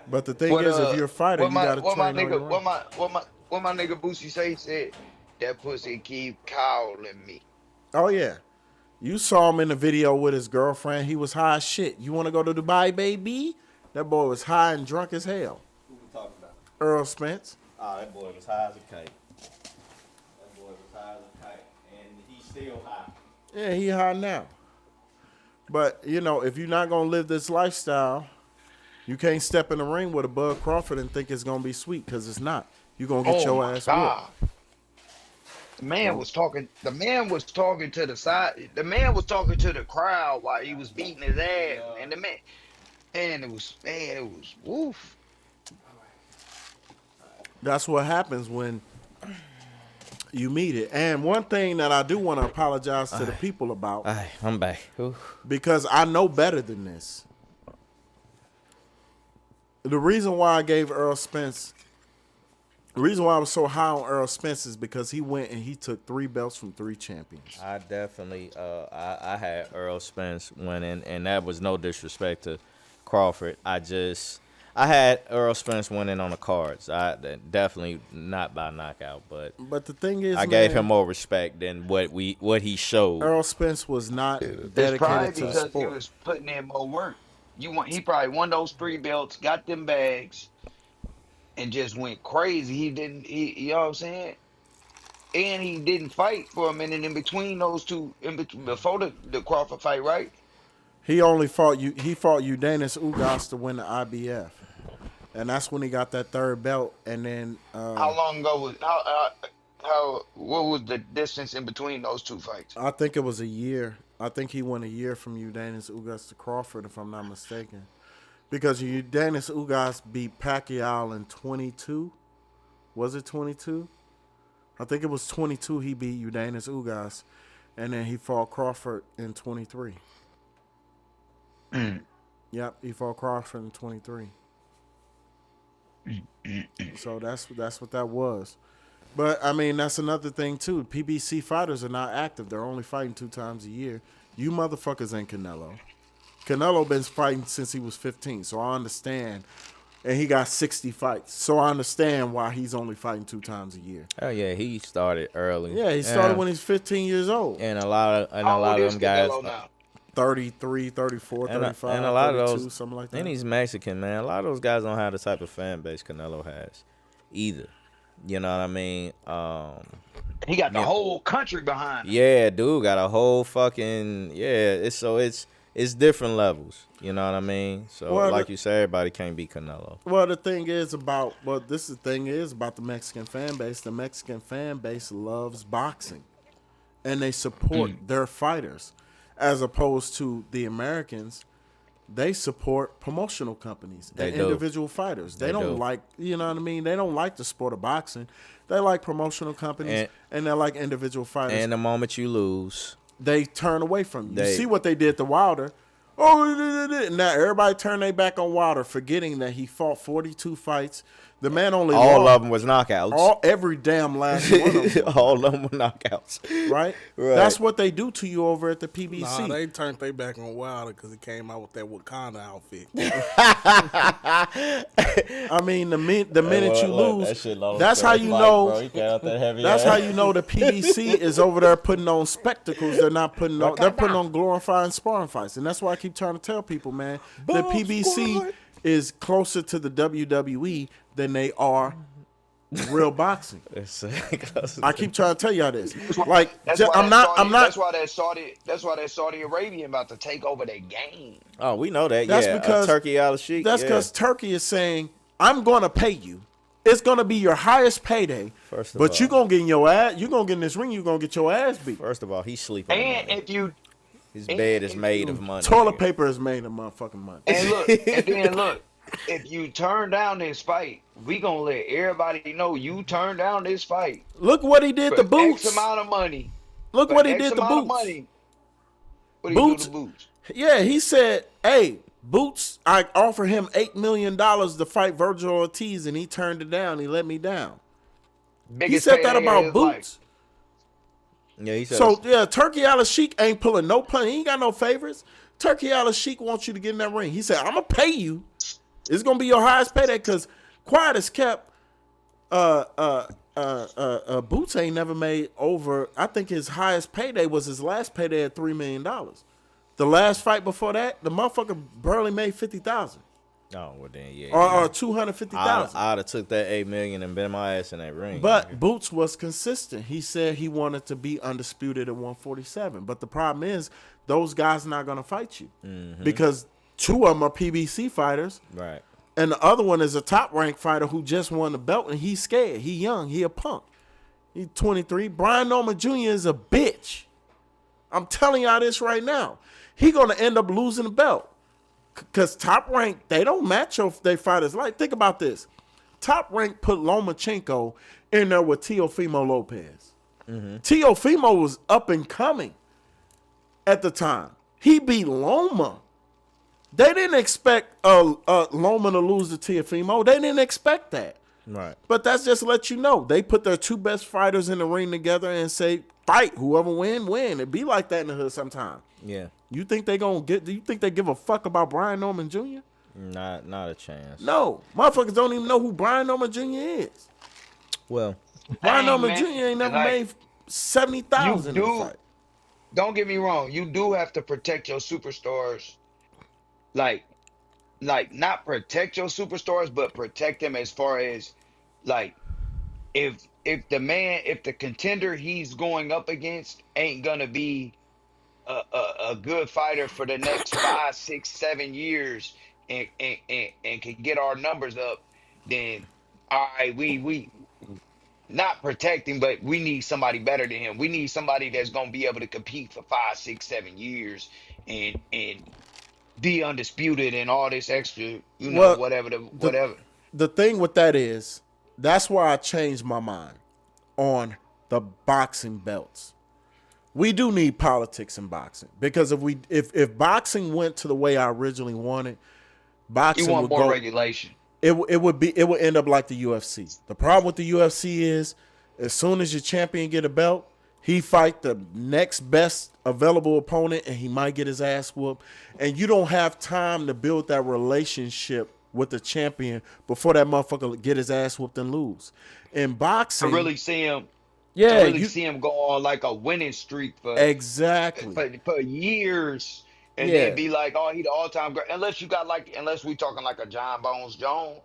But the thing is, if you're a fighter, you gotta train all year round. What my nigga Boosie say? He said that pussy keep calling me. Oh yeah, you saw him in the video with his girlfriend. He was high as shit. You want to go to Dubai, baby? That boy was high and drunk as hell. Who we talking about? Earl Spence. Oh, that boy was high as a kite. That boy was high as a kite, and he's still high. Yeah, he high now. But you know, if you're not gonna live this lifestyle, you can't step in the ring with a Bud Crawford and think it's gonna be sweet, because it's not. You're gonna get your ass whipped. The man was talking to the side. The man was talking to the crowd while he was beating his ass. And the man, it was woof. That's what happens when you meet it. And one thing that I do want to apologize to the people about. I'm back. Ooh. Because I know better than this. The reason why I gave Earl Spence, the reason why I was so high on Earl Spence is because he went and he took 3 belts from 3 champions. I definitely, I had Earl Spence winning, and that was no disrespect to Crawford. I had Earl Spence winning on the cards. Definitely not by knockout, but the thing is, I gave him more respect than what he showed. Earl Spence was not dedicated to the sport. He was putting in more work. He probably won those 3 belts, got them bags, and just went crazy. You know what I'm saying? And he didn't fight for a minute in between those two, before the Crawford fight, right? He only fought you. He fought Udanis Ugas to win the IBF, and that's when he got that 3rd belt. And then how long ago was what was the distance in between those 2 fights? I think it was a year. I think he went a year from Udanis Ugas to Crawford, if I'm not mistaken, because Udanis Ugas beat Pacquiao in 22. Was it 22? I think it was 22. He beat Udanis Ugas, and then he fought Crawford in 23. Yep, he fought Crawford in 23. So that's what that was. But I mean, that's another thing too. PBC fighters are not active. They're only fighting 2 times a year. You motherfuckers ain't Canelo. Canelo been fighting since he was 15, so I understand. And he got 60 fights, so I understand why he's only fighting 2 times a year. Oh yeah, he started early. Yeah, he started when he's 15 years old. And a lot of them guys. 33, 34, 35, and a lot 32, of those, something like that. And he's Mexican, man. A lot of those guys don't have the type of fan base Canelo has either. You know what I mean? He got the Yeah. whole country behind him. Yeah, dude got a whole fucking it's different levels. You know what I mean? So Well, like you said, everybody can't be Canelo. Well, the thing is about the Mexican fan base. The Mexican fan base loves boxing, and they support their fighters, as opposed to the Americans. They support promotional companies They and do. individual fighters. They They don't do. like, you know what I mean? They don't like the sport of boxing. They like promotional companies and they like individual fighters. And the moment you lose, They turn away from you. They- You see what they did to Wilder. Oh, now everybody turned their back on Wilder, forgetting that he fought 42 fights. The man only all lost of them was knockouts. every damn last one of them, All of them were knockouts. right? Right. That's what they do to you over at the PBC. Nah, they turned their back on Wilder because he came out with that Wakanda outfit. I mean, the minute you lose, that's how you know. That's That's how you know the PBC is over there putting on spectacles. They're not putting on. They're putting on glorifying sparring fights, and that's why I keep trying to tell people, man. The PBC is closer to the WWE than they are real boxing. I keep trying to tell y'all this. Like, That's I'm why not. That's why that Saudi Arabian about to take over their game. Oh, we know that. That's yeah, because Turkey Al Sheikh. That's because Turkey is saying, I'm going to pay you. It's going to be your highest payday. First of But all. you're going to get in your ass. You're going to get in this ring. You're going to get your ass beat. First of all, he's sleeping. And if you His bed is made of money. Toilet paper is made of motherfucking money. and look, if you turn down this fight, we gonna let everybody know you turned down this fight. Look what he did For to Boots. X amount of money. Look For what he X did to amount of Boots. money. What did he Boots. do to Boots? Yeah, he said, hey, Boots, I offered him $8 million to fight Virgil Ortiz, and he turned it down. He let me down. He said that payday of about his Boots. life. Yeah, he said. So, yeah, Turkey Al Sheikh ain't pulling no punch. He ain't got no favorites. Turkey Al Sheikh wants you to get in that ring. He said, I'm going to pay you. It's going to be your highest payday because quiet as kept, Boots ain't never made over. I think his highest payday was his last payday at $3 million. The last fight before that, the motherfucker barely made 50,000 oh well, then yeah. or 250,000. I'd have took that $8 million and been my ass in that ring. But Boots was consistent. He said he wanted to be undisputed at 147. But the problem is, those guys not gonna fight you because two of them are PBC fighters. right. And the other one is a top-ranked fighter who just won the belt, and he's scared. He young. He a punk. He's 23. Brian Norman Jr. is a bitch. I'm telling y'all this right now. He going to end up losing the belt. Because top-ranked, they don't match their fighters. Like, think about this. Top-ranked put Lomachenko in there with Teofimo Lopez. Teofimo was up and coming at the time. He beat Loma. They didn't expect Loma to lose to Teofimo. They didn't expect that. Right. But that's just to let you know. They put their two best fighters in the ring together and say, fight. Whoever win. It be like that in the hood sometime. Yeah. You think they give a fuck about Brian Norman Jr.? Not a chance. No. Motherfuckers don't even know who Brian Norman Jr. is. Well, Brian Norman man. Jr. ain't never Like, made 70,000 in a fight. Don't get me wrong. You do have to protect your superstars. Like not protect your superstars, but protect them as far as like if the contender he's going up against ain't gonna be a good fighter for the next 5, 6, 7 years and can get our numbers up, then all right, we not protecting, but we need somebody better than him. We need somebody that's gonna be able to compete for 5, 6, 7 years and be undisputed and all this extra, Well, whatever. The thing with that is, that's why I changed my mind on the boxing belts. We do need politics in boxing because if boxing went to the way I originally wanted, boxing You want would more go. regulation. It would end up like the UFC. The problem with the UFC is, as soon as your champion get a belt, he fight the next best available opponent, and he might get his ass whooped. And you don't have time to build that relationship with the champion before that motherfucker get his ass whooped and lose. In To boxing, really see him, yeah, see him go on like a winning streak for exactly. for years, and Yeah. then be like, oh, he the all-time great. Unless we talking like a John Bones Jones.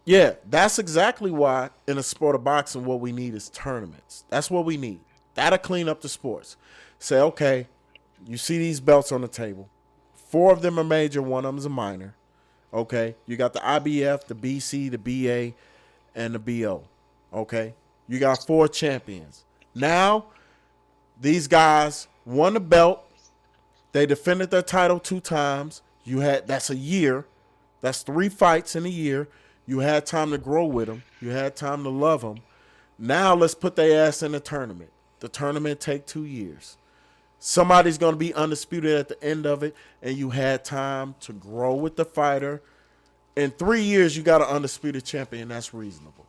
Yeah, that's exactly why in the sport of boxing, what we need is tournaments. That's what we need. That'll clean up the sports. Say, okay, you see these belts on the table. 4 of them are major, one of them is a minor. Okay, you got the IBF, the BC, the BA, and the BO. Okay, you got 4 champions. Now, these guys won the belt. They defended their title 2 times. That's a year. That's 3 fights in a year. You had time to grow with them. You had time to love them. Now let's put their ass in the tournament. The tournament take 2 years. Somebody's going to be undisputed at the end of it, and you had time to grow with the fighter. In 3 years, you got an undisputed champion. That's reasonable.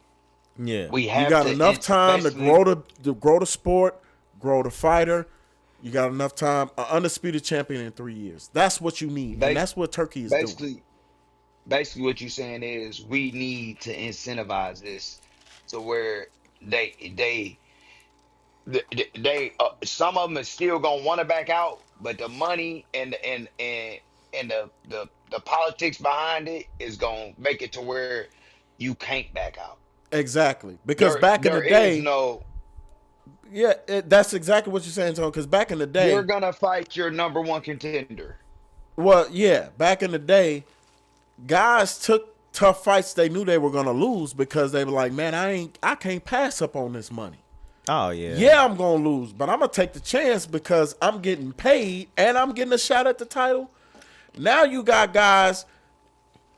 Yeah. We have You got to, enough it's time to basically- grow the sport, grow the fighter. You got enough time. An undisputed champion in 3 years. That's what you need, and that's what Turkey is doing. Basically what you're saying is we need to incentivize this to where they some of them is still gonna want to back out, but the money and the politics behind it is gonna make it to where you can't back out. Exactly, because back in the There day, is no. yeah, that's exactly what you're saying, Tony. Because back in the day, You're gonna fight your number 1 contender. well, yeah, back in the day, guys took tough fights they knew they were gonna lose because they were like, man, I can't pass up on this money. Oh yeah. Yeah, I'm gonna lose, but I'm gonna take the chance because I'm getting paid and I'm getting a shot at the title. Now you got guys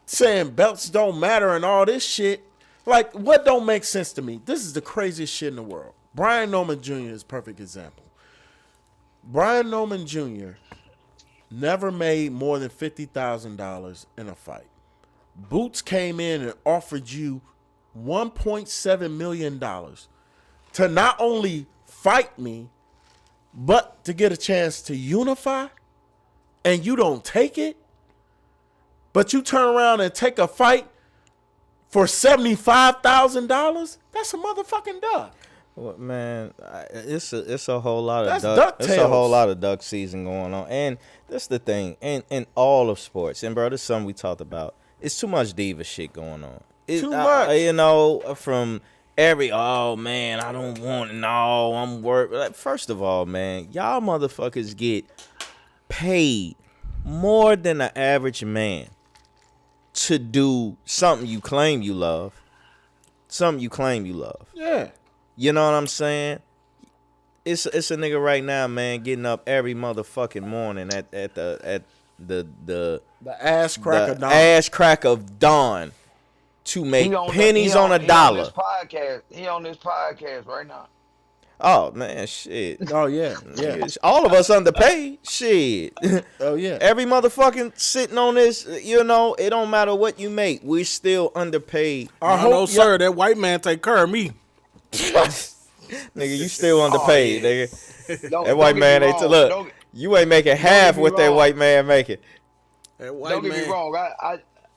saying belts don't matter and all this shit. Like, what don't make sense to me? This is the craziest shit in the world. Brian Norman Jr. is a perfect example. Brian Norman Jr. never made more than $50,000 in a fight. Boots came in and offered you $1.7 million to not only fight me, but to get a chance to unify, and you don't take it, but you turn around and take a fight for $75,000? That's a motherfucking duck. Well, man, it's a whole lot of That's duck. It's a DuckTales. whole lot of duck season going on, and that's the thing. In all of sports, and bro, this is something we talked about. It's too much diva shit going on. Too much. You know, from oh man, I don't want it. No, I'm worried. Like, first of all, man, y'all motherfuckers get paid more than the average man to do something you claim you love. Something you claim you love. Yeah. You know what I'm saying? It's a nigga right now, man, getting up every motherfucking morning at the The ass crack of dawn. ass crack of dawn to make pennies on a dollar. He on this podcast right now. Oh man, shit. Oh yeah, yeah. All of us underpaid. Shit. Oh yeah. Every motherfucking sitting on this, you know, it don't matter what you make. We're still underpaid. No, sir. That white man take care of me. Nigga, you still underpaid, yeah. nigga. Don't- That white don't man get me ain't wrong. look. You ain't making half me what that wrong. white man making. That white Don't man. get me wrong.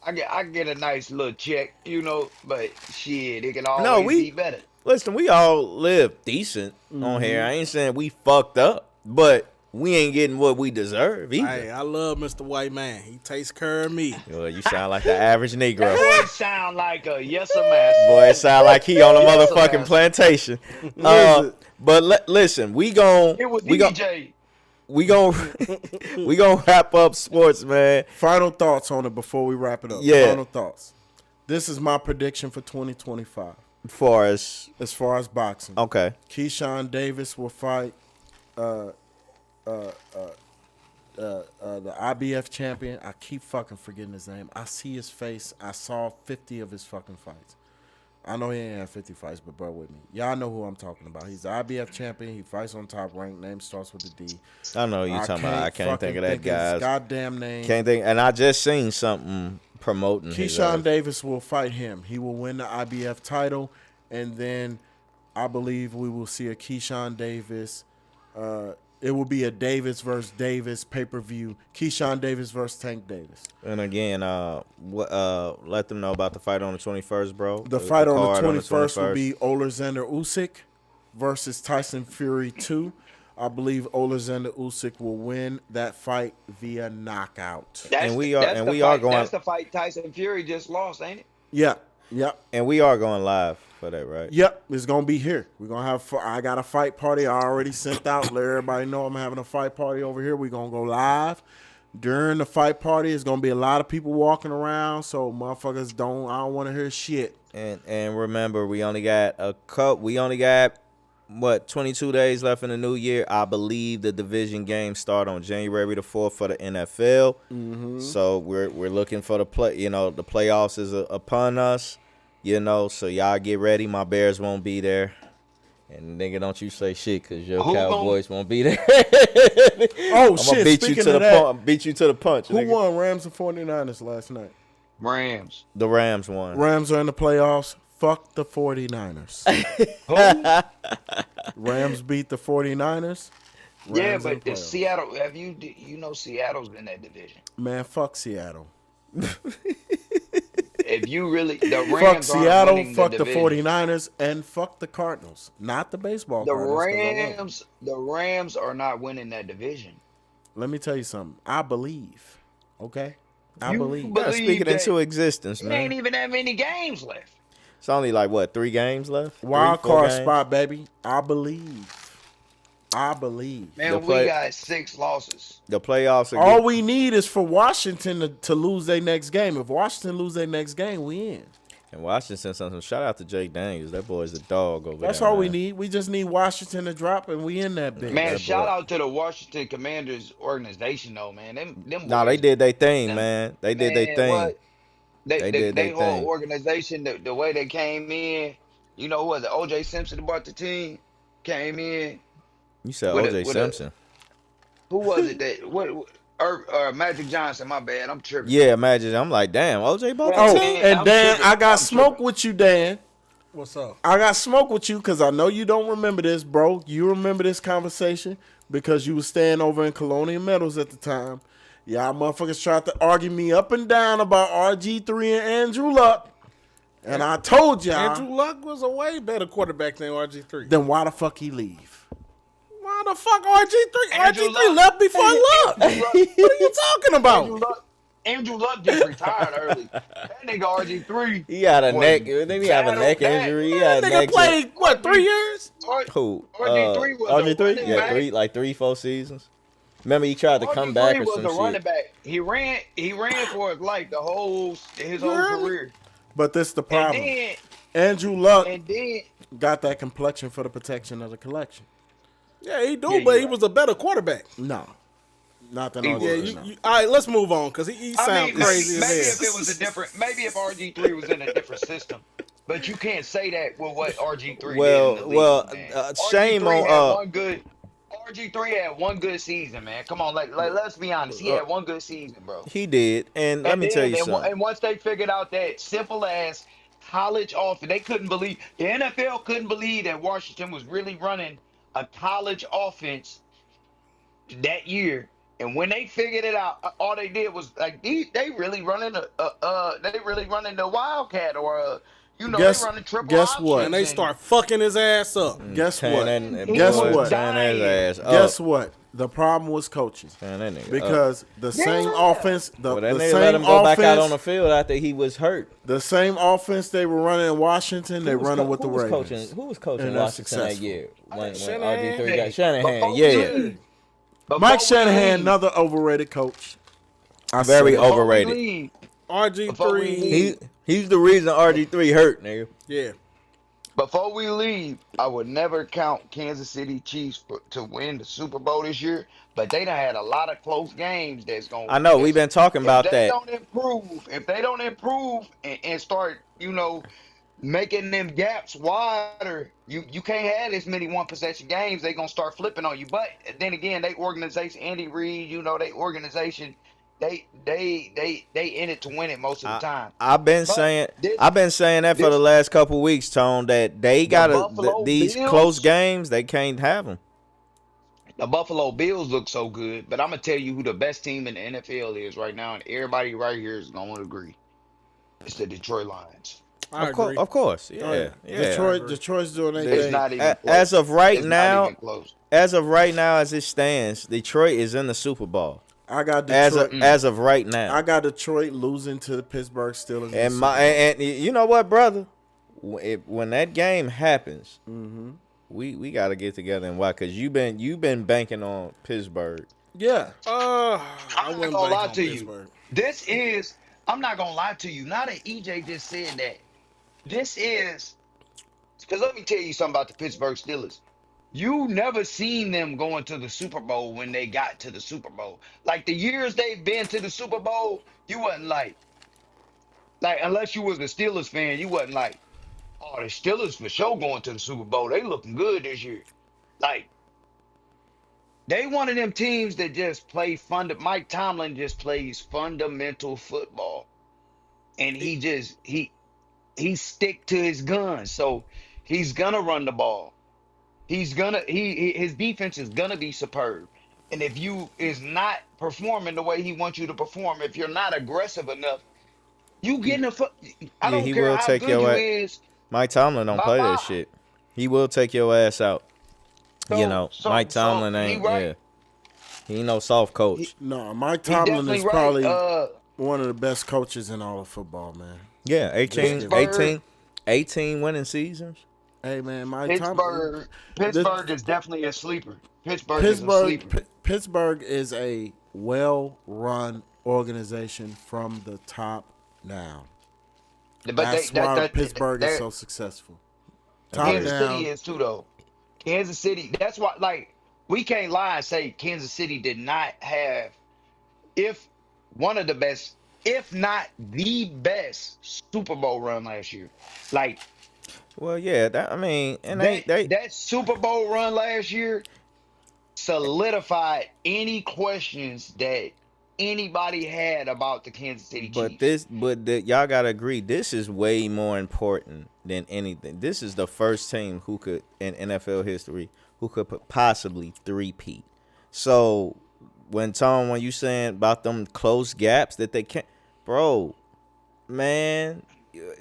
I get a nice little check, you know, but shit, it can always No, be better. Listen, we all live decent on here. I ain't saying we fucked up, but we ain't getting what we deserve either. Hey, I love Mr. White Man. He takes care of me. Well, you sound like the average Negro. Boy, sound like a yes a master. Boy, it sound like he on a Yes, sir. motherfucking plantation. But listen, we It gon' was DJ. we gon' we gon' wrap up sports, man. Final thoughts on it before we wrap it up. Yeah. Final thoughts. This is my prediction for 2025 For us, as far as boxing. okay. Keyshawn Davis will fight the IBF champion. I keep fucking forgetting his name. I see his face. I saw 50 of his fucking fights. I know he ain't had 50 fights, but bear with me. Y'all know who I'm talking about. He's the IBF champion. He fights on Top Rank. Name starts with a D. I know who you talking about. I can't think of that his guy's. goddamn name. Can't think. And I just seen something promoting his Keyshawn Davis will fight him. He will win the IBF title, and then I believe we will see a Keyshawn Davis. It will be a Davis versus Davis pay-per-view. Keyshawn Davis versus Tank Davis. And again, let them know about the fight on the 21st, bro. The fight on card the 21st will be Alexander Usyk versus Tyson Fury 2. I believe Alexander Usyk will win that fight via knockout. And we are That's going- the fight Tyson Fury just lost, ain't it? Yeah. Yep. And we are going live for that, right? Yep, it's gonna be here. We're gonna have. I got a fight party. I already sent out. Let everybody know I'm having a fight party over here. We're gonna go live. During the fight party, it's gonna be a lot of people walking around. So motherfuckers don't. I don't want to hear shit. And remember, we only got what 22 days left in the new year. I believe the division games start on January the 4th for the NFL. So we're looking for the play. You know, the playoffs is upon us. You know, so y'all get ready. My Bears won't be there. And nigga, don't you say shit, because your Cowboys won't be there. Oh, I'm shit. gonna beat you to the punch. Who won Rams and 49ers last night? Rams. The Rams won. Rams are in the playoffs. Fuck the 49ers. Rams beat the 49ers. Yeah, Rams in but the the playoffs. Seattle, you know Seattle's in that division. Man, fuck Seattle. If you really, the Rams Fuck aren't Seattle, winning fuck the the division. 49ers, and fuck the Cardinals. Not the baseball The Cardinals. 'Cause I love them. The Rams are not winning that division. Let me tell you something. I believe. Okay? I You believe. You gotta speak it that into existence, It man. ain't even that many games left. It's only like, what, 3 games left? Wild 3, 4 card games? spot, baby. I believe. I believe. Man, The we play- got 6 losses. The playoffs are All we need is for Washington to lose their next game. If Washington lose their next game, we in. And Washington, something. Shout out to Jake Daniels. That boy's a dog over there. That's all we man. need. We just need Washington to drop, and we in that bitch. Man, that shout boy. out to the Washington Commanders organization, though, man. Them Nah, they boys- did their thing, Them- man. They did their Man, thing. what? They did They their whole thing. organization, the way they came in, you know, who was it? OJ Simpson brought the team, came in. You said with a- OJ with a- Simpson. Who was it that Magic Johnson? My bad, I'm tripping. Yeah, imagine. I'm like, damn, OJ bought Oh, the Man, team? and I'm Dan, tripping. I got I'm smoke tripping. with you, Dan. What's up? I got smoke with you because I know you don't remember this, bro. You remember this conversation because you was staying over in Colonial Meadows at the time. Y'all motherfuckers tried to argue me up and down about RG3 and Andrew Luck. And I told y'all, Andrew Luck was a way better quarterback than RG3. then why the fuck he leave? Why the fuck RG3? Andrew RG3 Luck. left before Luck. What are you talking about? Andrew Luck just retired early. That nigga RG3. He had a was neck. Didn't he have a bad neck on that. injury? He That had nigga neck played, what, 3 years? Who? RG3 was a RG3? running Yeah, back. 3-4 seasons. Remember, he tried to come RG3 back or was some a shit. running back. He ran for his life his whole Really? career. But this the And problem. then Andrew Luck and got that complexion for the protection of the collection. Yeah, he do, Yeah, but you he right. was a better quarterback. No. Not than He RG3. was. Yeah, all right, let's move on because he sound crazy maybe as if hell. it was a different, maybe if RG3 was in a different system, but you can't say that with what RG3 did in the league, man. shame RG3 on had one good. RG3 had one good season, man. Come on, let's be honest. He had one good season, bro. He did. And let me tell you something. And once they figured out that simple ass college offense, they couldn't believe the NFL couldn't believe that Washington was really running a college offense that year. And when they figured it out, all they did was like they really running the Wildcat or they running triple guess options. what? And they start fucking his ass up. Guess Tearing what? that- Guess boy what? tearing his ass up. Guess what? The problem was coaching. Tearing that nigga up. Because the same offense, the Well, that the nigga let same him go back out on the offense, field after he was hurt. the same offense they were running in Washington, they running with the Ravens. Who was coaching And they're Washington that successful. year? When Shanahan. RG3 got Shanahan, Before yeah. we leave- Mike before we Shanahan, leave- another overrated coach. Very said it. before we overrated. leave, RG3, He's the reason RG3 hurt, nigga. yeah. Before we leave, I would never count Kansas City Chiefs to win the Super Bowl this year, but they done had a lot of close games that's going to I know, we've been talking about if they that. don't improve and start, making them gaps wider, you can't have this many one possession games. They gonna start flipping on you. But then again, they organization, Andy Reid, they organization, they in it to win it most of the time. I've been But saying this- that for the last couple weeks, Tone, that they gotta Buffalo these Bills- close games, they can't have them. The Buffalo Bills look so good, but I'm gonna tell you who the best team in the NFL is right now, and everybody right here is gonna agree. It's the Detroit Lions. I agree. Of course, yeah. Detroit's doing their It's thing. not even close. As of right It's not now, even close. as it stands, Detroit is in the Super Bowl. I got as Detroit. as of right now. I got Detroit losing to the Pittsburgh Steelers. And you know what, brother? When that game happens, we got to get together and watch, because you've been banking on Pittsburgh. Yeah. I I'm not wouldn't gonna bank lie on to Pittsburgh. you. I'm not gonna lie to you. Now that EJ just said that, this is, because let me tell you something about the Pittsburgh Steelers. You never seen them going to the Super Bowl when they got to the Super Bowl. Like the years they've been to the Super Bowl, you wasn't like unless you was a Steelers fan, you wasn't like, oh, the Steelers for sure going to the Super Bowl. They looking good this year. Like, they one of them teams that just play Mike Tomlin just plays fundamental football. And he stick to his guns. So he's gonna run the ball. His defense is gonna be superb. And if you is not performing the way he wants you to perform, if you're not aggressive enough, you getting I Yeah, don't he care will how take good your you ass. is. Mike Tomlin don't play that shit. He will take your ass out. Mike Tomlin ain't. Yeah, he ain't no soft coach. No, Mike Tomlin is right. probably one of the best coaches in all of football, man. Yeah, 18 winning seasons. Hey, man, Mike Tomlin. Pittsburgh is definitely a sleeper. Pittsburgh is a sleeper. Pittsburgh is a well-run organization from the top down. But That's why Pittsburgh is so successful. Kansas City is too, though. Kansas City. That's why, like, we can't lie and say Kansas City did not have, one of the best, if not the best, Super Bowl run last year. Like, well, yeah, that Super Bowl run last year solidified any questions that anybody had about the Kansas City Chiefs. Y'all gotta agree, this is way more important than anything. This is the first team who could, in NFL history, who could possibly three-peat. So when you saying about them close gaps that they can't, bro, man,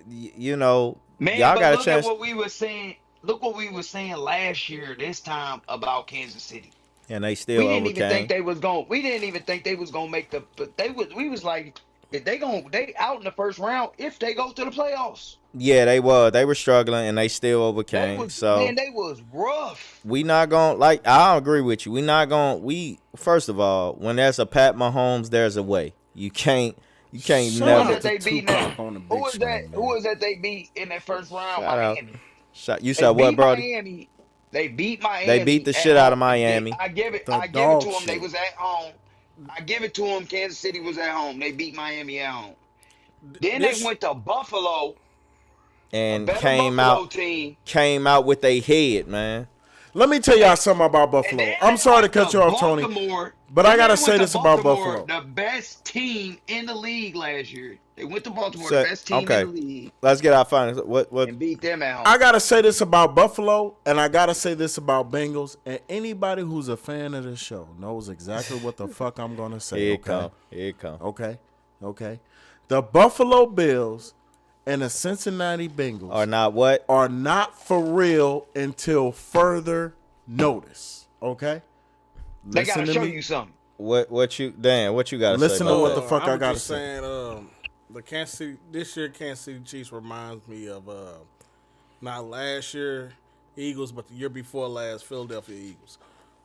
you know, man, y'all got a look chance. At what we were saying. Look what we were saying last year, this time about Kansas City. And they still overcame. We didn't even think they was gonna make the. But we was like, if they out in the first round if they go to the playoffs. Yeah, they were struggling and they still overcame. They was rough. We not gonna, I agree with you. First of all, when there's a Pat Mahomes, there's a way. You can't never. They beat now? Who was that they beat in that first round? Miami. You said what, brother? Miami. They beat Miami. They beat the shit out of Miami. I give it to them. They was at home. I give it to them. Kansas City was at home. They beat Miami at home. Then they went to Buffalo and came out with a head, man. Let me tell y'all something about Buffalo. I'm sorry to cut you off, Tony, but I gotta say this about Buffalo. The best team in the league last year. They went to Baltimore, the best team in the league. Let's get our findings. What? And beat them at home. I gotta say this about Buffalo, and I gotta say this about Bengals, and anybody who's a fan of this show knows exactly what the fuck I'm gonna say. Here it come. Okay. The Buffalo Bills and the Cincinnati Bengals are not for real until further notice. Okay. They gotta show you something. What you gotta say? Listen to what the fuck I gotta say. Saying, the Kansas City Chiefs reminds me of not last year Eagles, but the year before last Philadelphia Eagles,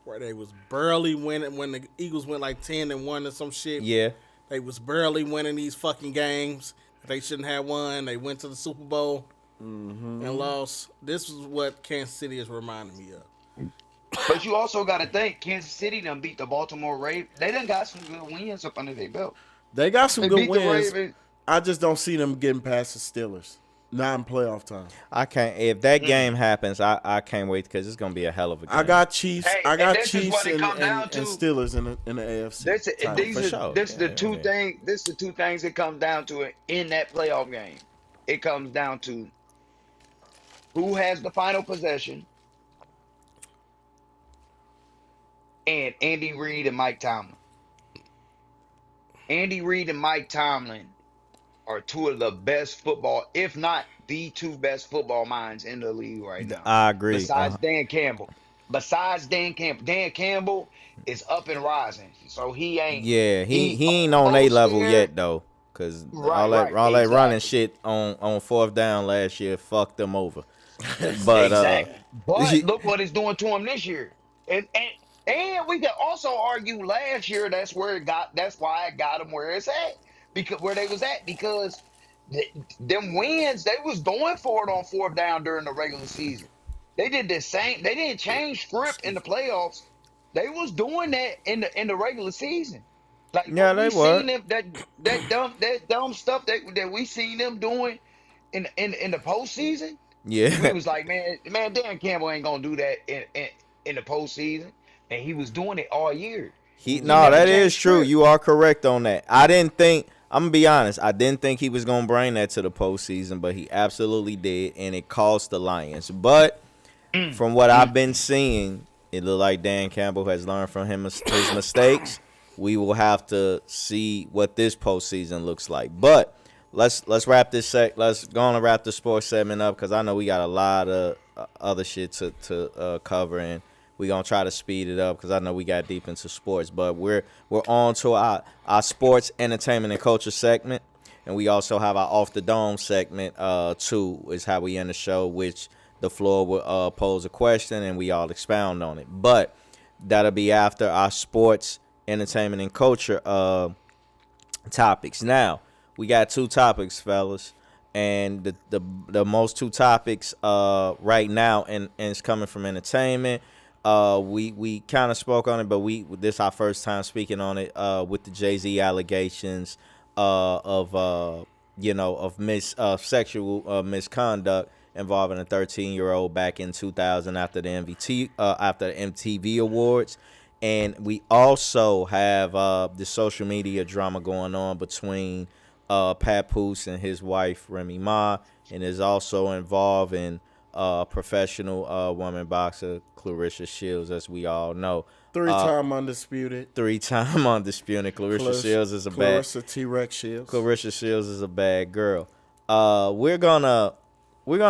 where they was barely winning when the Eagles went like 10-1 or some shit. Yeah, they was barely winning these fucking games they shouldn't have won. They went to the Super Bowl and lost. This is what Kansas City is reminding me of. But you also got to think Kansas City done beat the Baltimore Ravens. They done got some good wins up under their belt. They got some good wins. I just don't see them getting past the Steelers. Not in playoff time. I can't. If that game happens, I can't wait because it's gonna be a hell of a game. I got Chiefs. I got Chiefs and Steelers in the AFC. This is the two things it comes down to in that playoff game. It comes down to who has the final possession, and Andy Reid and Mike Tomlin. Andy Reid and Mike Tomlin are two of the best football, if not the two best football minds in the league right now. I agree. Besides Dan Campbell. besides Dan Campbell is up and rising. So he ain't. Yeah, he He ain't on a almost level there. yet though, cause Right, all that running exactly. shit on fourth down last year fucked them over. But Exactly. But look what it's doing to him this year. And we can also argue last year that's why it got him where it's at. Because where they was at, because them wins, they was going for it on fourth down during the regular season. They did the same, they didn't change script in the playoffs. They was doing that in the regular season. Like yeah, what they we were. seen them that dumb stuff that we seen them doing in the postseason. We Yeah, was like, man, Dan Campbell ain't gonna do that in the postseason, and he was doing it all year. He no, never that is changed true. script. You are correct on that. I didn't think. I'm gonna be honest. I didn't think he was gonna bring that to the postseason, but he absolutely did, and it cost the Lions. But from what I've been seeing, it looked like Dan Campbell has learned from his mistakes. We will have to see what this postseason looks like. But let's wrap this let's go on and wrap the sports segment up, because I know we got a lot of other shit to cover, and we gonna try to speed it up because I know we got deep into sports. But we're on to our sports, entertainment, and culture segment, and we also have our off the dome segment. Too is how we end the show, which the floor will pose a question and we all expound on it. But that'll be after our sports, entertainment, and culture topics. Now we got two topics, fellas, and the most two topics right now, and it's coming from entertainment. We kind of spoke on it, but this our first time speaking on it with the Jay-Z allegations of sexual misconduct involving a 13-year-old back in 2000 after the MTV Awards. And we also have the social media drama going on between Papoose and his wife Remy Ma, and is also involving professional woman boxer Clarissa Shields, as we all know. Three-time undisputed. Clarissa Shields is a Clarissa T-Rex Shields. Clarissa Shields is a bad girl. We're gonna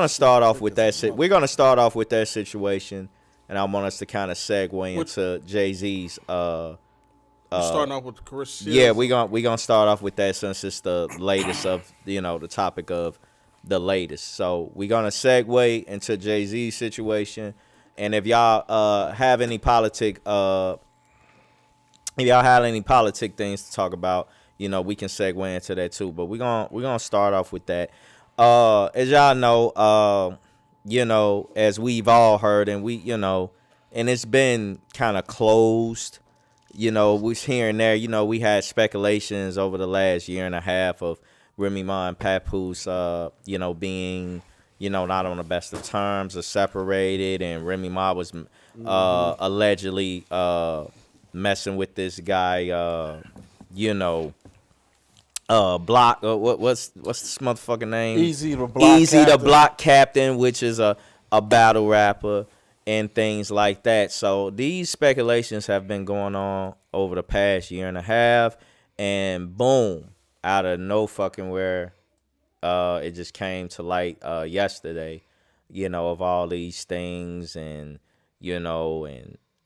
start off with that. We're gonna start off with that situation, and I want us to kind of segue into Jay-Z's. Starting off with Clarissa Shields. Yeah, we gonna start off with that since it's the latest of the topic of the latest. So we're gonna segue into Jay-Z's situation, and if y'all have any politic things to talk about, we can segue into that too. But we're gonna start off with that. As y'all know, as we've all heard, and and it's been kind of closed. We here and there. We had speculations over the last year and a half of Remy Ma and Papoose, being, not on the best of terms or separated, and Remy Ma was allegedly messing with this guy, Block. What's this motherfucking name? Easy the Block Captain, which is a battle rapper and things like that. So these speculations have been going on over the past year and a half, and boom, out of no fucking where, it just came to light yesterday, of all these things, and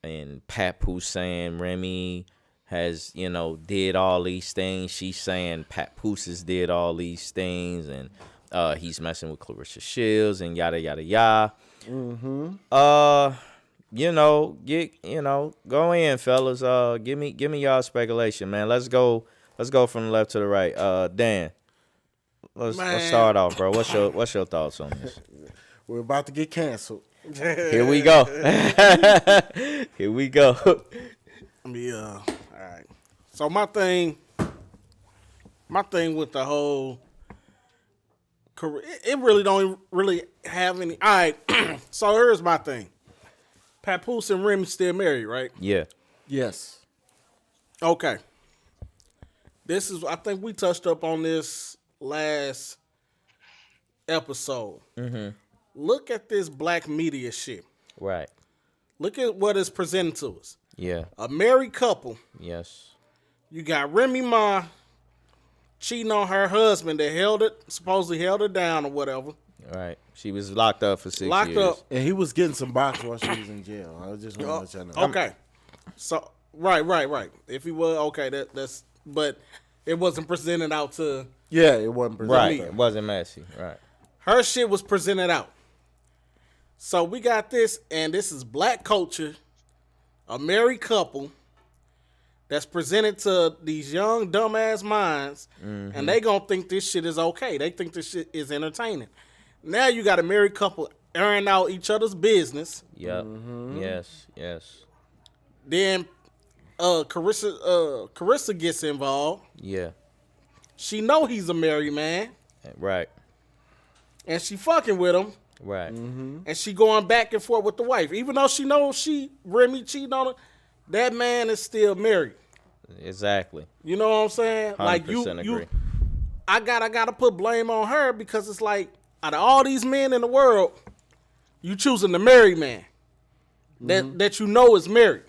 and Papoose saying Remy has, did all these things. She's saying Papoose did all these things, and he's messing with Clarissa Shields and yada yada yada. Mm-hmm. Go in, fellas. Give me y'all speculation, man. Let's go from the left to the right. Dan, let's start off, bro. What's your thoughts on this? We're about to get canceled. Here we go. Here we go. All right. So my thing with the whole career, it really don't really have any. All right. So here's my thing. Papoose and Remy still married, right? Yeah. Yes. Okay. I think we touched up on this last episode. Mm-hmm. Look at this black media shit. Right. Look at what is presented to us. Yeah. A married couple. Yes. You got Remy Ma cheating on her husband that supposedly held her down or whatever. Right. She was locked up for 6 Locked years. up. And he was getting some box while she was in jail. I just want to let y'all know. Okay. So right. If he was okay, that's but it wasn't presented out to Yeah, it wasn't presented. Right. It wasn't messy. Right. her. Shit was presented out. So we got this, and this is black culture, a married couple that's presented to these young dumbass minds, and they gonna think this shit is okay. They think this shit is entertaining. Now you got a married couple airing out each other's business. Yep. Yes. Then Carissa gets involved. Yeah. She know he's a married man, Right. and she fucking with him, Right. and she going back and forth with the wife. Even though she knows Remy cheating on her, that man is still married. Exactly. You know what I'm saying? 100% Like agree. you, I gotta put blame on her because it's like out of all these men in the world, you choosing the married man that you know is married.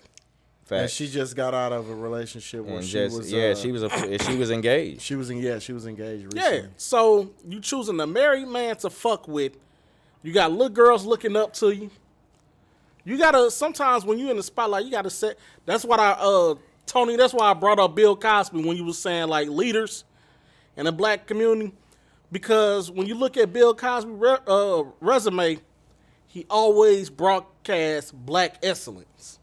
And Fact. she just got out of a relationship where And she just, was. she was engaged. She was engaged recently. Yeah. So you choosing a married man to fuck with. You got little girls looking up to you. You gotta sometimes when you in the spotlight, you gotta set. That's what Tony. That's why I brought up Bill Cosby when you was saying like leaders in the black community, because when you look at Bill Cosby's resume, he always broadcast black excellence.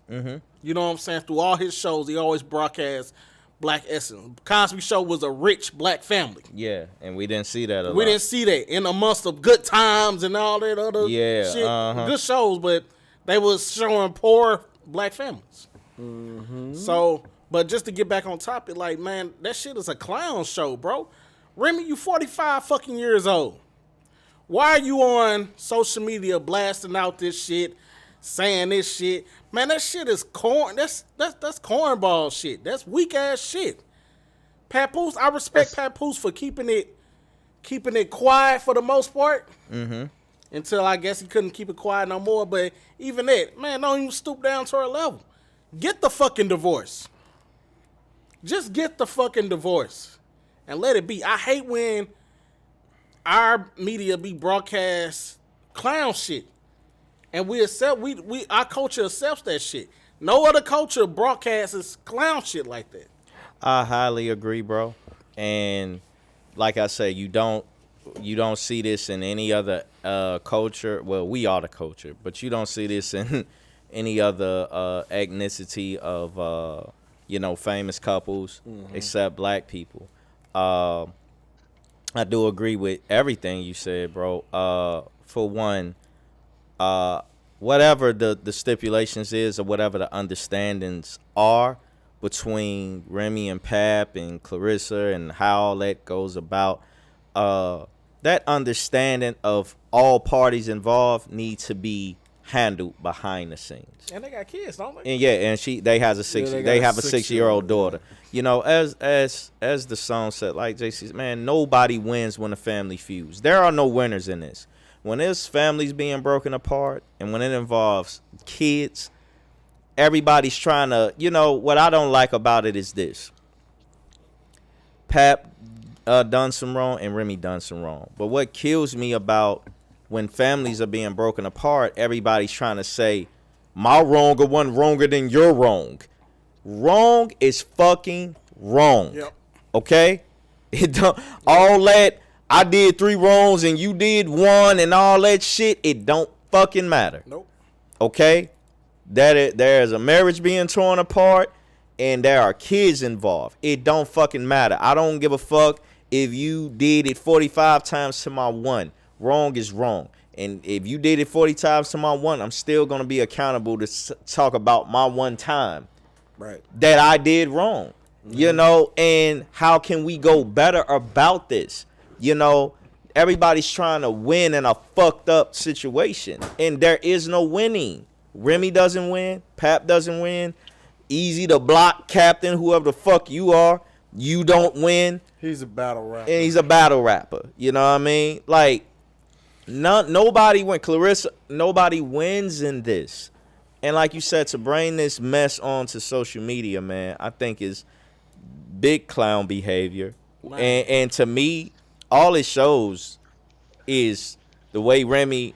You know what I'm saying? Through all his shows, he always broadcast black excellence. Cosby Show was a rich black family. Yeah, and we didn't see that a lot. We didn't see that in amongst of Good Times and all that other Yeah, shit. Good shows, but they was showing poor black families. So, but just to get back on topic, like, man, that shit is a clown show, bro. Remy, you 45 fucking years old. Why are you on social media blasting out this shit, saying this shit? Man, that shit is corn. That's cornball shit. That's weak ass shit. Papoose, I respect Papoose for keeping it quiet for the most part. Until I guess he couldn't keep it quiet no more. But even that, man, don't even stoop down to her level. Get the fucking divorce. Just get the fucking divorce and let it be. I hate when our media be broadcast clown shit. And we accept our culture accepts that shit. No other culture broadcasts clown shit like that. I highly agree, bro. And like I say, you don't see this in any other culture. Well, we are the culture, but you don't see this in any other ethnicity of famous couples except black people. I do agree with everything you said, bro. For one, whatever the stipulations is or whatever the understandings are between Remy and Pap and Clarissa and how all that goes about, that understanding of all parties involved need to be handled behind the scenes. And they got kids, don't they? And they have a 6-year-old daughter. You know, as the song said, like JC, man, nobody wins when a family feuds. There are no winners in this. When there's families being broken apart and when it involves kids, everybody's trying to, what I don't like about it is this. Pap done some wrong and Remy done some wrong. But what kills me about when families are being broken apart, everybody's trying to say, my wrong or one wronger than your wrong. Wrong is fucking wrong. Yep. Okay? It don't, all that, I did 3 wrongs and you did 1 and all that shit, it don't fucking matter. Nope. Okay? There is a marriage being torn apart and there are kids involved. It don't fucking matter. I don't give a fuck if you did it 45 times to my 1. Wrong is wrong. And if you did it 40 times to my 1, I'm still going to be accountable to talk about my 1 time Right. that I did wrong. And how can we go better about this? Everybody's trying to win in a fucked up situation. And there is no winning. Remy doesn't win. Pap doesn't win. Easy to block, Captain, whoever the fuck you are. You don't win. He's a battle rapper. And he's a battle rapper. You know what I mean? Like, nobody wins. Clarissa, nobody wins in this. And like you said, to bring this mess onto social media, man, I think is big clown behavior. And to me, all it shows is The way Remy,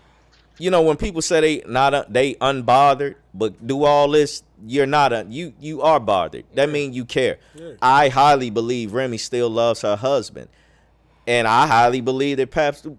you know, when people say they unbothered, but do all this, you're not you are bothered. That means you care. Yeah. I highly believe Remy still loves her husband. And I highly believe that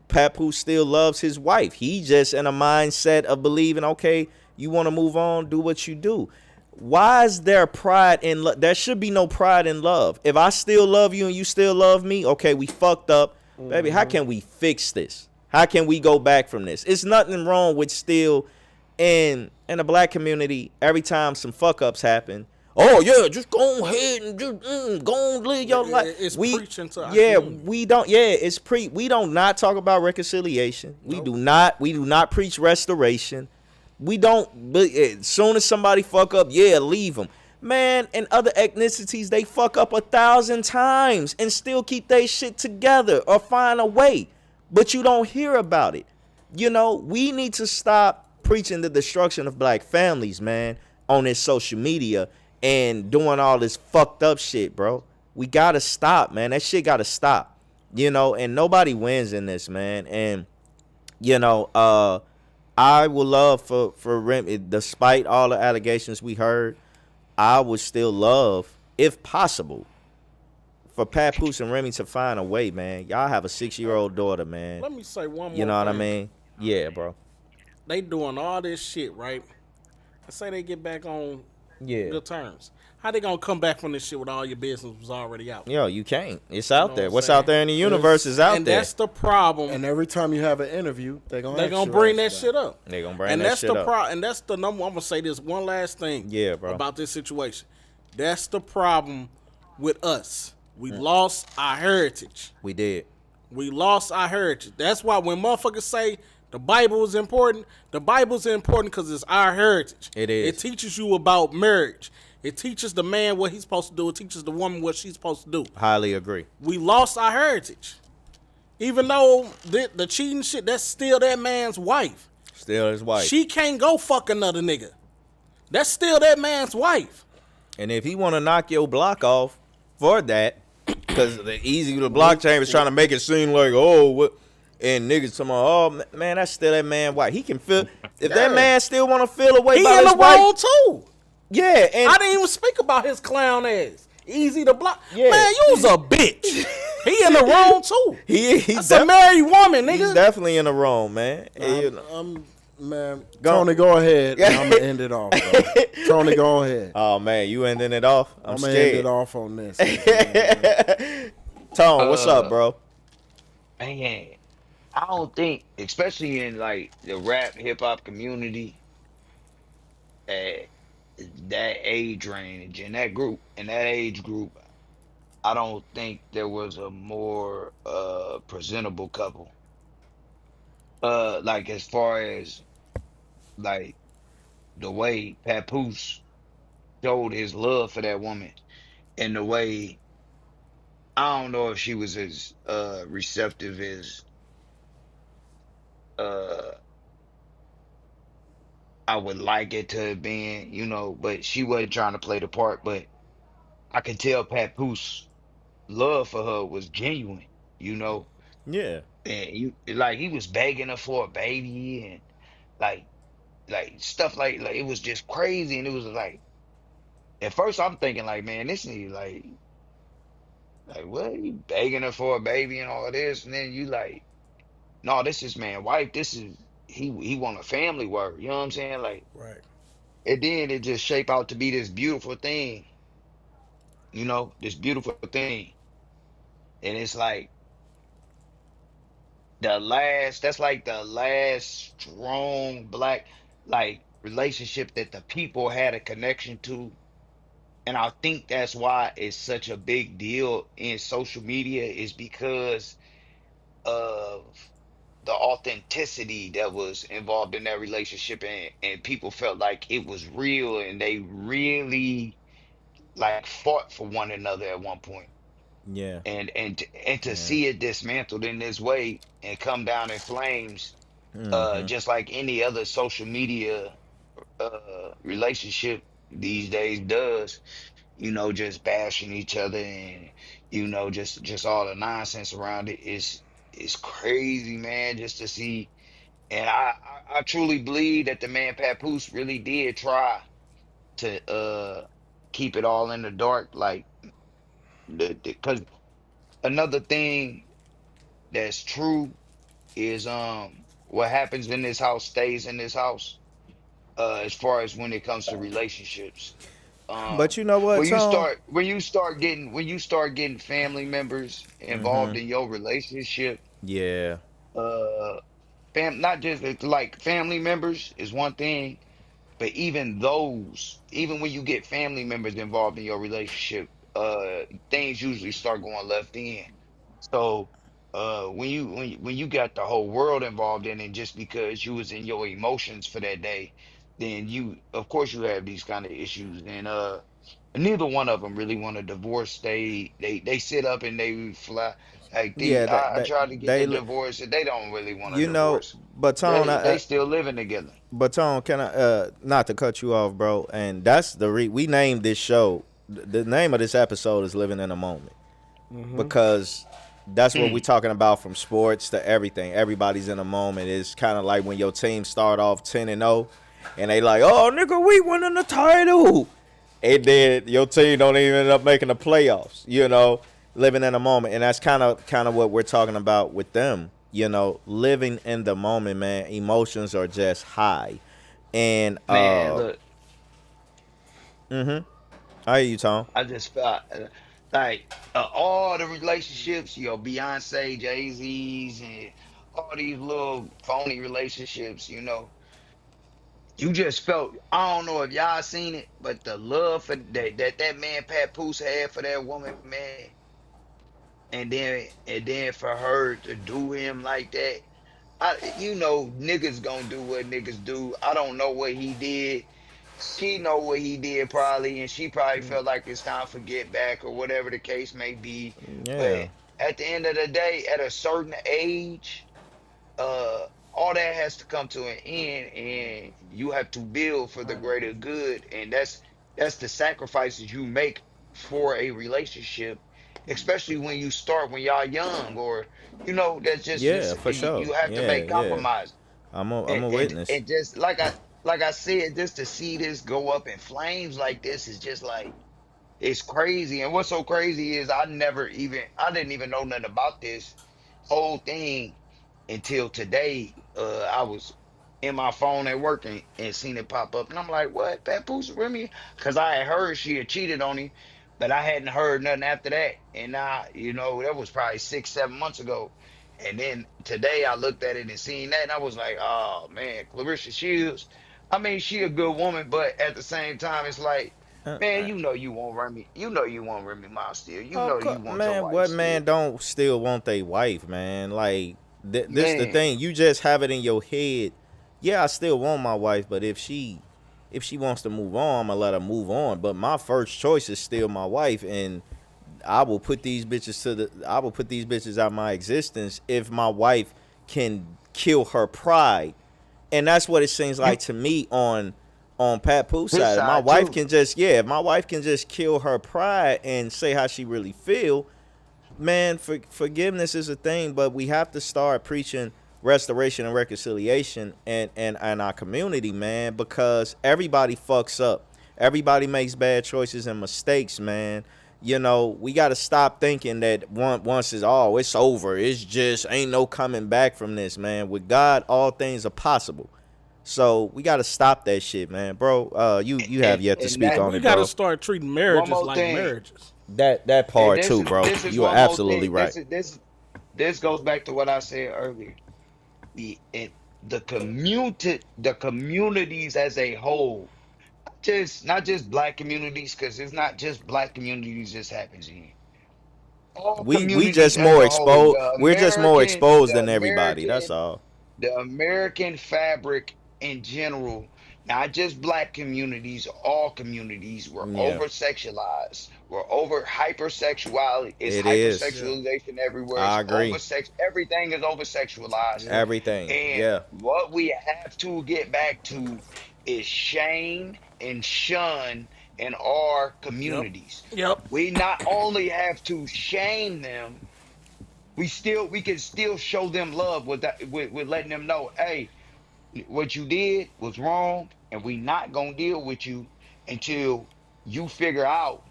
Papoose still loves his wife. He just in a mindset of believing, okay, you want to move on, do what you do. Why is there pride in love? There should be no pride in love. If I still love you and you still love me, okay, we fucked up. Baby, how can we fix this? How can we go back from this? It's nothing wrong with still in the black community, every time some fuck ups happen, oh yeah, just go ahead and just go and live your life. It's preaching to our yeah, community. we don't. Yeah, it's we don't not talk about reconciliation. We do not preach restoration. We don't. But as soon as somebody fuck up, yeah, leave them. Man, in other ethnicities, they fuck up 1,000 times and still keep their shit together or find a way. But you don't hear about it. You know, we need to stop preaching the destruction of black families, man, on this social media and doing all this fucked up shit, bro. We gotta stop, man. That shit gotta stop. You know, and nobody wins in this, man. And, you know, I would love for Remy, despite all the allegations we heard, I would still love, if possible, for Papoose and Remy to find a way, man. Y'all have a 6-year-old daughter, man. Let me say one more You know what I thing. mean? Yeah, bro. They doing all this shit, right? Let's say they get back on Yeah. good terms. How they gonna come back from this shit when all your business was already out? Yo, you can't. It's out know there. what I'm What's saying? out there in the universe is out And there. that's the problem. And every time you have an interview, they're gonna bring that shit up. They gonna bring And that that's shit the up. problem. And that's the number. I'm gonna say this one last thing. Yeah, bro. About this situation. That's the problem with us. We lost our heritage. We did. We lost our heritage. That's why when motherfuckers say the Bible is important, the Bible's important because it's our heritage. It is. It teaches you about marriage. It teaches the man what he's supposed to do. It teaches the woman what she's supposed to do. Highly agree. We lost our heritage. Even though the cheating shit, that's still that man's wife. Still his wife. She can't go fuck another nigga. That's still that man's wife. And if he want to knock your block off for that, because the blockchain is trying to make it seem like, oh, what, and niggas talking about, oh, man, that's still that man's wife. He can feel, if that man still want to feel away He about in his the wife. wrong too. Yeah, and I didn't even speak about his clown ass. Easy to block. Yeah. Man, you was a bitch. He in the wrong too. he's That's a married woman, nigga. He's definitely in the wrong, man. And, you know. Man, Tony, go ahead. And I'm gonna end it off. Bro. Tony, go ahead. Oh man, you ending it off? I'm gonna scared. end it off on this. Tone, what's up, bro? Man, I don't think, especially in like the rap hip hop community, at that age range in that age group, I don't think there was a more presentable couple. Like as far as like the way Papoose showed his love for that woman, and the way I don't know if she was as receptive as uh I would like it to have been, you know, but she wasn't trying to play the part. But I could tell Papoose love for her was genuine, you know. Yeah. And you like he was begging her for a baby and like stuff like it was just crazy. And it was like at first I'm thinking like, man, this nigga like what, you begging her for a baby and all of this, and then you like, no, this is man wife, this is he want a family word, you know what I'm saying? Like, Right. and then it just shape out to be this beautiful thing, you know, this beautiful thing. And it's like that's like the last strong black like relationship that the people had a connection to. And I think that's why it's such a big deal in social media, is because of the authenticity that was involved in that relationship, and people felt like it was real and they really like fought for one another at one point. Yeah. And to see it dismantled in this way and come down in flames, just like any other social media relationship these days does, you know, just bashing each other and you know just all the nonsense around it is crazy, man. Just to see And I truly believe that the man Papoose really did try to keep it all in the dark. Like because another thing that's true is what happens in this house stays in this house. As far as when it comes to relationships. But you know what, Tom? When you start getting family members involved in your relationship, Yeah. uh not just it's like family members is one thing, but even those, even when you get family members involved in your relationship, things usually start going left in. So when you got the whole world involved in it just because you was in your emotions for that day, then you of course you have these kind of issues. And neither one of them really want a divorce. They sit up and they fly like Yeah, I tried to get they a divorce and they don't really want a you know, divorce. but Tom, They still living together. but Tom, can I not to cut you off, bro? And that's we named this show. The name of this episode is "Living in a Moment" because that's what we're talking about, from sports to everything. Everybody's in a moment. It's kind of like when your team start off 10-0, and they like, "Oh, nigga, we winning the title," and then your team don't even end up making the playoffs. You know, living in a moment, and that's kind of what we're talking about with them. You know, living in the moment, man. Emotions are just high, and Man, look, I hear you, Tom. I just felt like all the relationships, Beyonce, Jay-Z's, and all these little phony relationships, you just felt, I don't know if y'all seen it, but the love for that man Pat Poose had for that woman, man, and then for her to do him like that. Niggas gonna do what niggas do. I don't know what he did. She know what he did probably, and she probably felt like it's time for get back or whatever the case may be. Yeah, But at the end of the day, at a certain age, uh, all that has to come to an end, and you have to build for the greater good, and that's the sacrifices you make for a relationship, especially when y'all young, or that's yeah, just for sure. you have to Yeah, make yeah. compromise. I'm and, a and witness. and just like I said, just to see this go up in flames like this is just like it's crazy. And what's so crazy is I didn't even know nothing about this whole thing until today. I was in my phone at work and seen it pop up, and I'm like, "What? Papoose Remy?" Because I had heard she had cheated on him, but I hadn't heard nothing after that. And now, that was probably 6, 7 months ago. And then today I looked at it and seen that, and I was like, "Oh man, Clarissa Shields. I mean, she a good woman, but at the same time, it's like." Man, you won't run me. You won't run me mouth still. You want your Man, wife what still. man don't still want their wife, man? Like this the Man, thing. You just have it in your head. Yeah, I still want my wife, but if she wants to move on, I'm gonna let her move on. But my first choice is still my wife, and I will put these bitches out of my existence if my wife can kill her pride. And that's what it seems you like to me on Pat Pooh's his side. If my side wife too. can just if my wife can just kill her pride and say how she really feel, man, forgiveness is a thing, but we have to start preaching restoration and reconciliation and our community, man, because everybody fucks up. Everybody makes bad choices and mistakes, man. You know, we got to stop thinking that once it's over. It's just ain't no coming back from this, man. With God, all things are possible. So we got to stop that shit, man, bro. You have yet to And speak that on We it, got to bro. start treating one marriages more like thing. marriages. That And part too, bro. this is You are one more absolutely thing. right. This goes back to what I said earlier. The it, the communities as a whole, just not just black communities, because it's not just black communities this happens in. All We communities just as more a whole. exposed. We're just more exposed than everybody. That's all. The American fabric in general, not just black communities, all communities were Yeah, over sexualized. We're over hypersexuality. It's it is. Yeah. hypersexualization everywhere. It's I agree. oversex. Everything is over sexualized. Yeah. Everything. And Yeah. what we have to get back to is shame and shun in our Yep. communities. Yep. We not only have to shame them, we can still show them love with that with letting them know, hey, what you did was wrong, and we not gonna deal with you until you figure out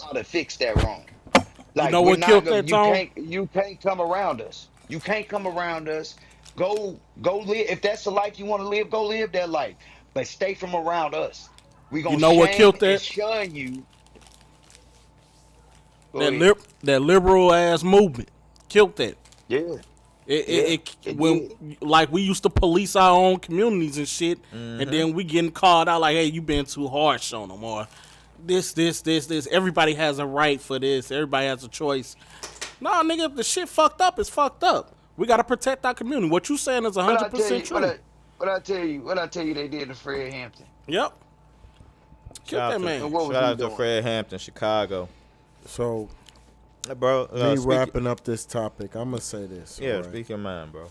how to fix that wrong. You Like know we're what not killed gonna, that tone? you can't come around us. You can't come around us. Go live. If that's the life you want to live, go live that life. But stay from around us. We You gonna know what shame killed and that? shun you. Go That ahead. that liberal ass movement killed that. Yeah, It, yeah, it, it when like we used to police our own communities and shit, and then we getting called out like, hey, you been too harsh on them, or this. Everybody has a right for this. Everybody has a choice. Nah, nigga, if the shit fucked up, it's fucked up. We gotta protect our community. What you saying is What I tell 100% you, true. what I tell you, they did to Fred Hampton. Yep. Kill that man. And what was Shout he out to doing? Fred Hampton, Chicago. So, Bro, me wrapping up this topic, I'm gonna say this. Yeah, alright? speak your mind, bro.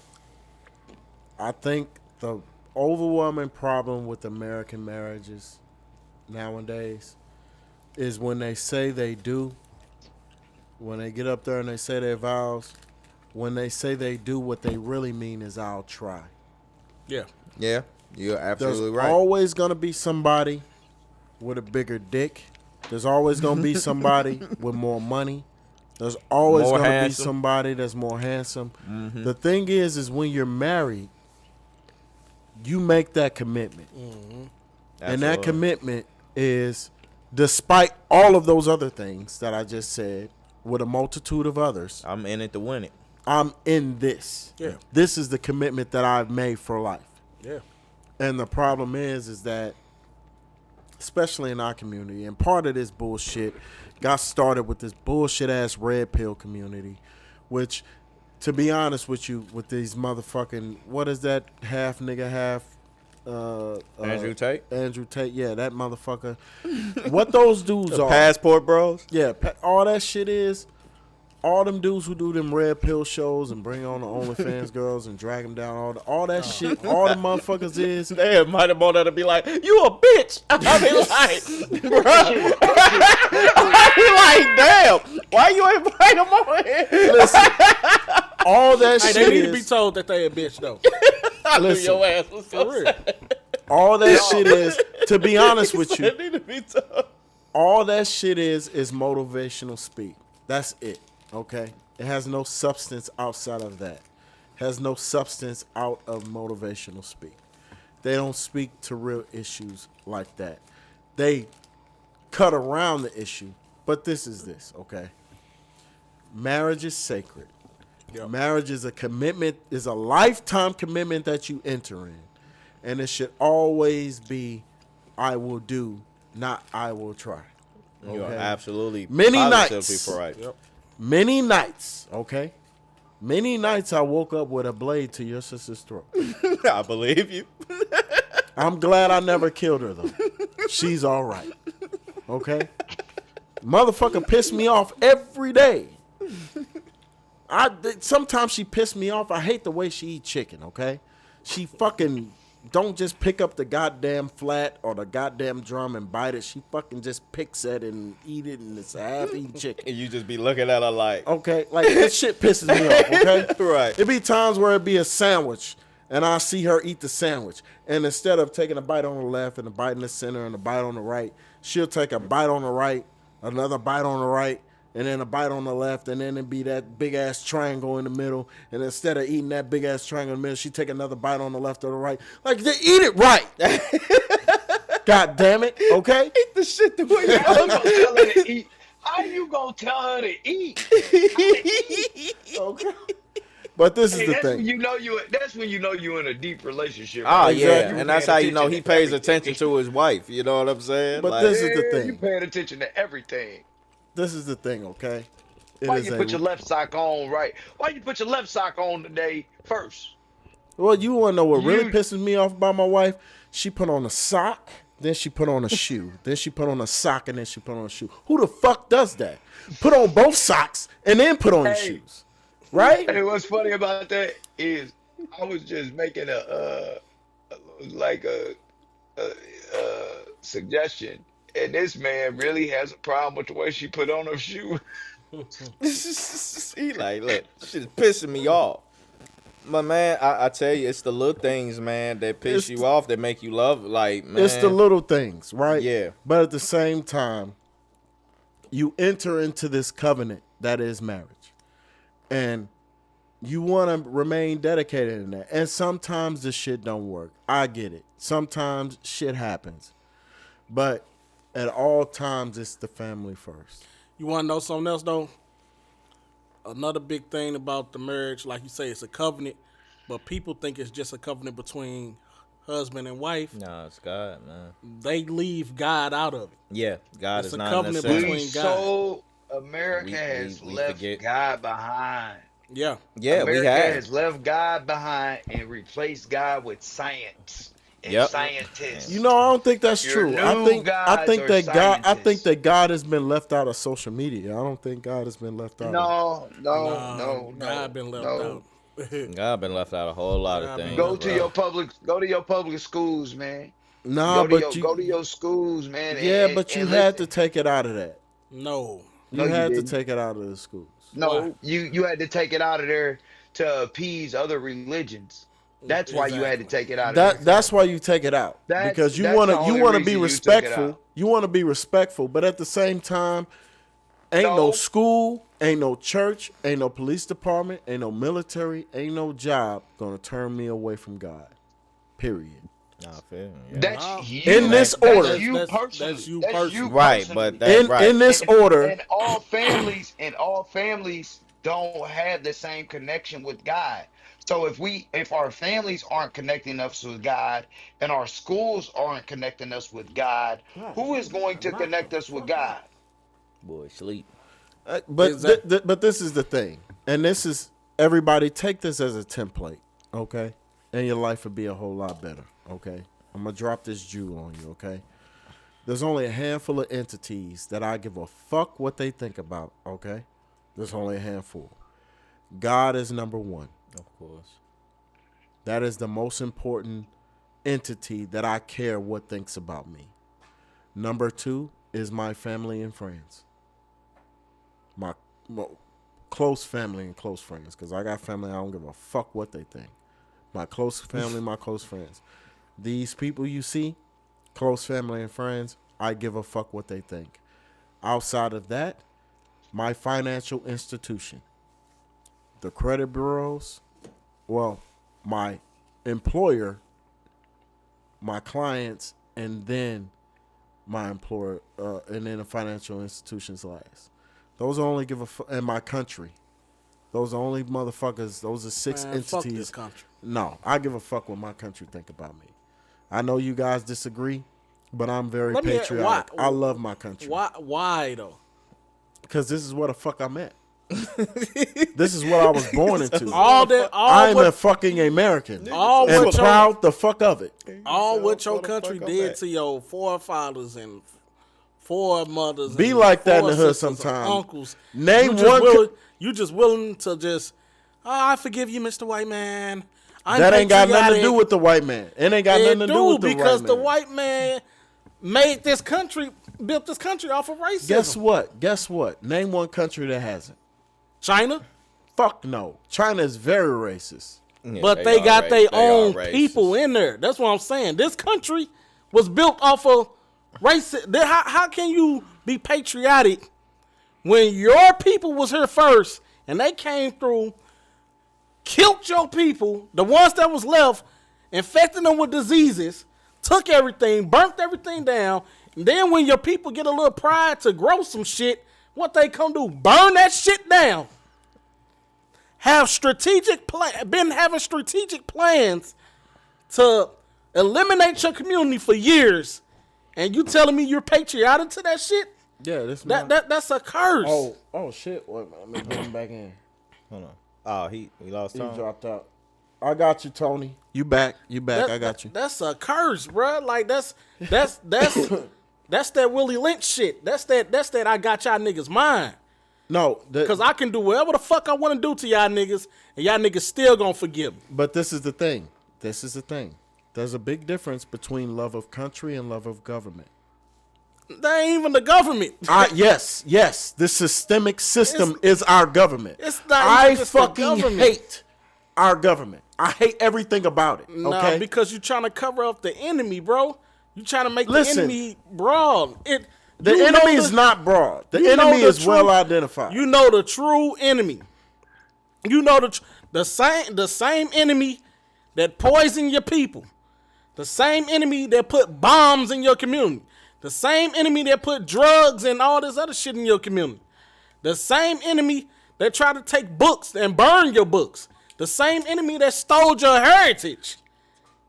I think the overwhelming problem with American marriages nowadays is when they say they do, when they get up there and they say their vows, when they say they do, what they really mean is I'll try. Yeah. Yeah, you're There's absolutely right. always going to be somebody with a bigger dick. There's always going to be somebody with more money. There's always More going to be handsome. somebody that's more handsome. The thing is when you're married, you make that commitment. And that Absolutely. commitment is, despite all of those other things that I just said, with a multitude of others, I'm in it to win it. I'm in this. Yeah. This is the commitment that I've made for life. Yeah. And the problem is that, especially in our community, and part of this bullshit got started with this bullshit ass red pill community, which, to be honest with you, with these motherfucking, what is that half nigga, half Andrew Tate? Andrew Tate, yeah, that motherfucker. What those dudes The are, Passport Bros? yeah, all that shit is, all them dudes who do them red pill shows and bring on the OnlyFans girls and drag them down, all that shit, all the motherfuckers is, They might have wanted to be like, you a bitch. I be like, bro. I be like, damn. Why you invite them on here? listen, all that Hey, shit they need to be is, told that they a bitch though. I knew listen. your ass was For so real. sad. all that shit is, to be honest with you, They need to be told. all that shit is motivational speak. That's it. Okay? It has no substance outside of that. Has no substance out of motivational speak. They don't speak to real issues like that. They cut around the issue, but this is this, okay? Marriage is sacred. Marriage is a commitment, is a lifetime commitment that you enter in. And it should always be, I will do, not I will try. You are Okay? absolutely Many positively nights. right. Many nights, okay? Many nights I woke up with a blade to your sister's throat. I believe you. I'm glad I never killed her, though. She's all right. Okay? Motherfucker pissed me off every day. Sometimes she pissed me off. I hate the way she eat chicken, okay? She fucking don't just pick up the goddamn flat or the goddamn drum and bite it. She fucking just picks it and eat it, and it's a half-eaten chicken. And you just be looking at her like, Okay? Like, this shit pisses me off, okay? Right. It be times where it be a sandwich, and I see her eat the sandwich. And instead of taking a bite on the left and a bite in the center and a bite on the right, she'll take a bite on the right, another bite on the right, and then a bite on the left, and then it'd be that big-ass triangle in the middle. And instead of eating that big-ass triangle in the middle, she'd take another bite on the left or the right. Like, eat it right. God damn it, okay? eat the shit the way How you gonna tell her to eat? How you gonna tell her to eat? Okay. But this Hey, is the that's when thing. you know that's when you know you in a deep relationship. Oh, right? yeah. You And that's paying how you know he attention to pays everything. attention to his wife. You know what I'm saying? But Like, this is the Yeah, thing. You paying attention to everything. This is the thing, okay? It Why is you put your left sock on right? Why you put your left sock on today first? Well, you want to know what really You- pisses me off about my wife? She put on a sock, then she put on a shoe, then she put on a sock, and then she put on a shoe. Who the fuck does that? Put on both socks and then put on your Hey. shoes, right? And what's funny about that is I was just making a suggestion, and this man really has a problem with the way she put on her shoe. he like, look, shit's pissing me off. But man, I tell you, it's the little things, man, that piss you off, that make you love. Like, man, It's the little things, right? Yeah. But at the same time, you enter into this covenant that is marriage, and you want to remain dedicated in that. And sometimes the shit don't work. I get it. Sometimes shit happens, but at all times, it's the family first. You want to know something else, though? Another big thing about the marriage, like you say, it's a covenant, but people think it's just a covenant between husband and wife. no, it's God, man. They leave God out of it. Yeah, God It's is a not covenant necessarily. between God. So America We- has we left forget. God behind. Yeah. Yeah, America we have. has left God behind and replaced God with science and Yep. scientists. You know, I don't think that's Your true. I new think gods are that God. I think scientists. that God has been left out of social media. I don't think God has been left out. of God been left out. God been left out a whole lot of God been things. Go left to bro. your public schools, man. Nah, but Go to your schools, man. yeah, and- but you and had to listen. take it out of that. No. You No, you had to didn't. take it out of the schools. No, Why? you had to take it out of there to appease other religions. That's why you had to take it out of there. That's why you take it out, That's- because you that's want the to only be reason you took it respectful. out. You want to be respectful, but at the same time, ain't no No. school, ain't no church, ain't no police department, ain't no military, ain't no job gonna turn me away from God. Period. Nah, I feel you, yeah. That's you. In this That's order. you That's personally. you That's personally. you Right, personally. but that right. In this order, And all families don't have the same connection with God. So if our families aren't connecting us with God and our schools aren't connecting us with God, who is going to connect us with God? Boy, sleep. but Is that- but this is the thing, and this is everybody take this as a template, okay? And your life would be a whole lot better, okay? I'm gonna drop this jewel on you, okay? There's only a handful of entities that I give a fuck what they think about, okay? There's only a handful. God is number one. Of course. That is the most important entity that I care what thinks about me. Number two is my family and friends. My close family and close friends, because I got family, I don't give a fuck what they think. My close family, my close friends. These people you see, close family and friends, I give a fuck what they think. Outside of that, my financial institution, the credit bureaus, well, my employer, my clients, and then my employer, and then the financial institutions last. Those only give a fuck, and my country. Those are only motherfuckers, those are six Man, fuck entities. this country. No, I give a fuck what my country think about me. I know you guys disagree, but I'm very Let me- patriotic. why- I love my country. Why though? Because this is what the fuck I'm at. This is what I was born into. I'm a fucking American. all and what your- proud the fuck of it. all what your country did to your forefathers and foremothers. Be and like that in the hood foresisters and sometime. Uncles. Name you just one willing, you just willing to just, I forgive you, Mr. White Man. I'm That ain't got nothing to patriotic." do with the white man. It ain't got It nothing to do with the because white the man. white man made this country, built this country off of racism. Guess what? Guess what? Name one country that hasn't. China, Fuck no. China is very racist. Yeah, but they got their they own are racist. people in there. That's what I'm saying. This country was built off of racism. How can you be patriotic when your people was here first and they came through, killed your people, the ones that was left, infected them with diseases, took everything, burnt everything down, and then when your people get a little pride to grow some shit, what they come do? Burn that shit down. Been having strategic plans to eliminate your community for years, and you telling me you're patriotic to that shit? Yeah, this That's a curse. Oh shit. Wait, let me get him back in. Hold on. Oh, he lost He time. dropped out. I got you, Tony. You back. You back. I got you. That's a curse, bro. Like that's that Willie Lynch shit. That's that I got y'all niggas mind. No, Cause I can do whatever the fuck I want to do to y'all niggas, and y'all niggas still gonna forgive me. but this is the thing. This is the thing. There's a big difference between love of country and love of government. They ain't even the government. Yes. The systemic system is our government. It's not I even just the fucking government. hate. our government. I hate everything about it. Okay, Nah, because you're trying to cover up the enemy, bro. You trying to make Listen. the enemy broad. the enemy is not broad. The enemy is well identified. You know the true enemy. You know the same enemy that poison your people. The same enemy that put bombs in your community. The same enemy that put drugs and all this other shit in your community. The same enemy that tried to take books and burn your books. The same enemy that stole your heritage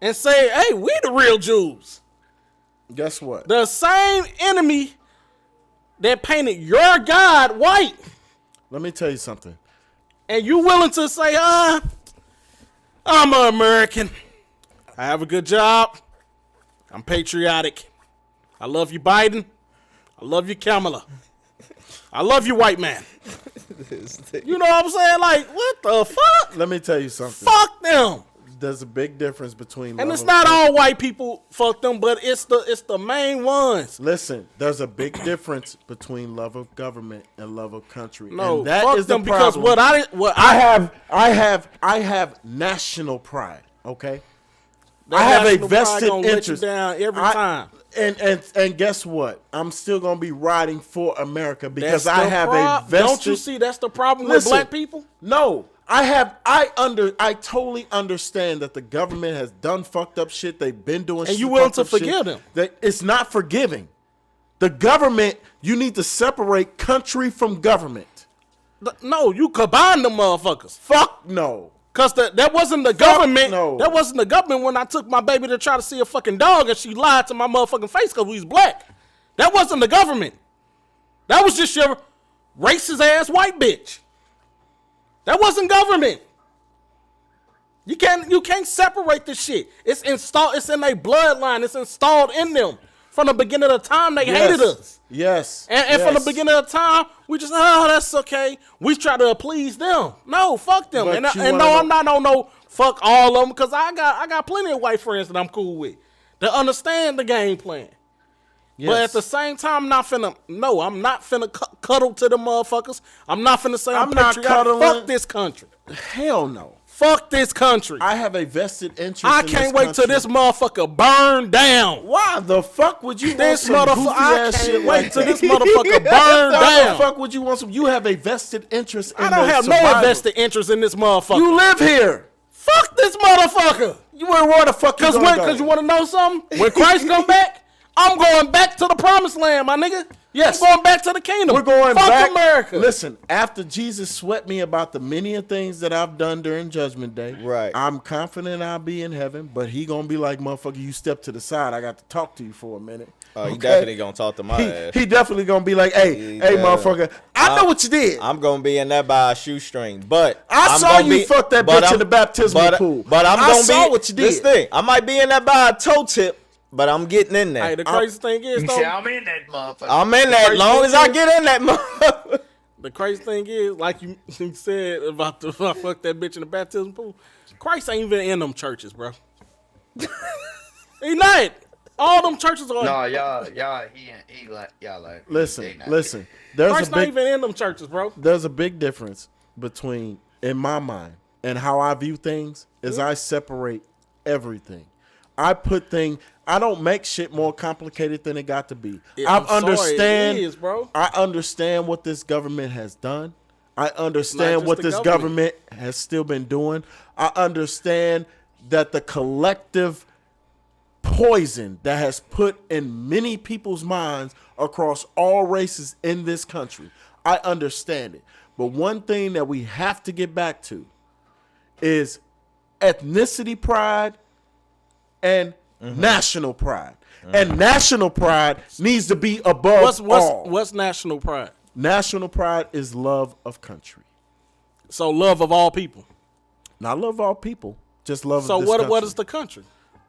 and say, hey, we the real Jews. Guess what? The same enemy that painted your God white. Let me tell you something. And you willing to say, I'm an American. I have a good job. I'm patriotic. I love you, Biden. I love you, Kamala. I love you, white man. You know what I'm saying? Like, what the fuck? Let me tell you something. Fuck them. There's a big difference between And love it's of not country. all white people fuck them, but it's the main ones. Listen, there's a big difference between love of government and love of country. No, and that fuck is the them because problem. what I have national pride. Okay, I have a national pride vested gonna let you interest. down every time. And guess what? I'm still gonna be riding for America because That's I the have a prob- vested. Don't you see that's the problem Listen, with black people? No, I totally understand that the government has done fucked up shit. They've been doing And you willing to fucked up shit. forgive them. That it's not forgiving. The government, you need to separate country from government. No, you combine them motherfuckers. Fuck no. Cause that wasn't the government. no. That wasn't the government when I took my baby to try to see a fucking dog and she lied to my motherfucking face because we was black. That wasn't the government. That was just your racist ass white bitch. That wasn't government. You can't separate this shit. It's installed. It's in their bloodline. It's installed in them from the beginning of the time they hated us. Yes. And from the beginning of the time, we just, that's okay. We try to please them. No, fuck them. But And you no, wanna I'm not on no fuck all of them because I got plenty of white friends that I'm cool with that understand the game plan. Yes. But at the same time, I'm not finna cuddle to the motherfuckers. I'm not finna say I'm not patriotic. cuddling. Fuck this country. Hell no. Fuck this country. I have a vested interest I in can't this wait till country. this motherfucker burn down. Why the fuck would you want This some motherfucker, goofy I ass can't shit wait like till that? this motherfucker burn Why down. the fuck would you want some? You have a vested interest in I don't the have survival. no invested interest in this motherfucker. You live here. Fuck this motherfucker. Where the fuck you Cause gonna go? cause you want to know something? When Christ come back, I'm going back to the promised land, my nigga. Yes. I'm going back to the kingdom. We're going Fuck back. America. Listen, after Jesus sweat me about the many things that I've done during Judgment Day, Right. I'm confident I'll be in heaven, but he gonna be like, motherfucker, you step to the side. I got to talk to you for a minute. Oh, you Okay? definitely gonna talk to my ass. He definitely gonna be like, hey, Yeah. motherfucker, I know what you did. I'm gonna be in that by a shoestring, but I I'm saw gonna you fuck that but bitch I'm- in the baptismal but- pool. But I'm I gonna saw be what you did. This thing, I might be in that by a toe tip, but I'm getting in there. Hey, the crazy thing is, You though, say I'm in that motherfucker. I'm in there as long as I get in that motherfucker. the crazy thing is, like you said about the fuck that bitch in the baptism pool, Christ ain't even in them churches, bro. He not. All them churches are. No, y'all, he like y'all like. they Listen. not- There's Christ a not big even in them churches, bro. there's a big difference between, in my mind, and how I view things is I separate everything. I don't make shit more complicated than it got to be. I'm sorry, it is, bro. I understand what this government has done. I understand just what the this government. government has still been doing. I understand that the collective poison that has put in many people's minds across all races in this country. I understand it. But one thing that we have to get back to is ethnicity pride and national pride. And national pride needs to be above all. What's national pride? National pride is love of country. So love of all people. Not love of all people, just love So of this country. what is the country?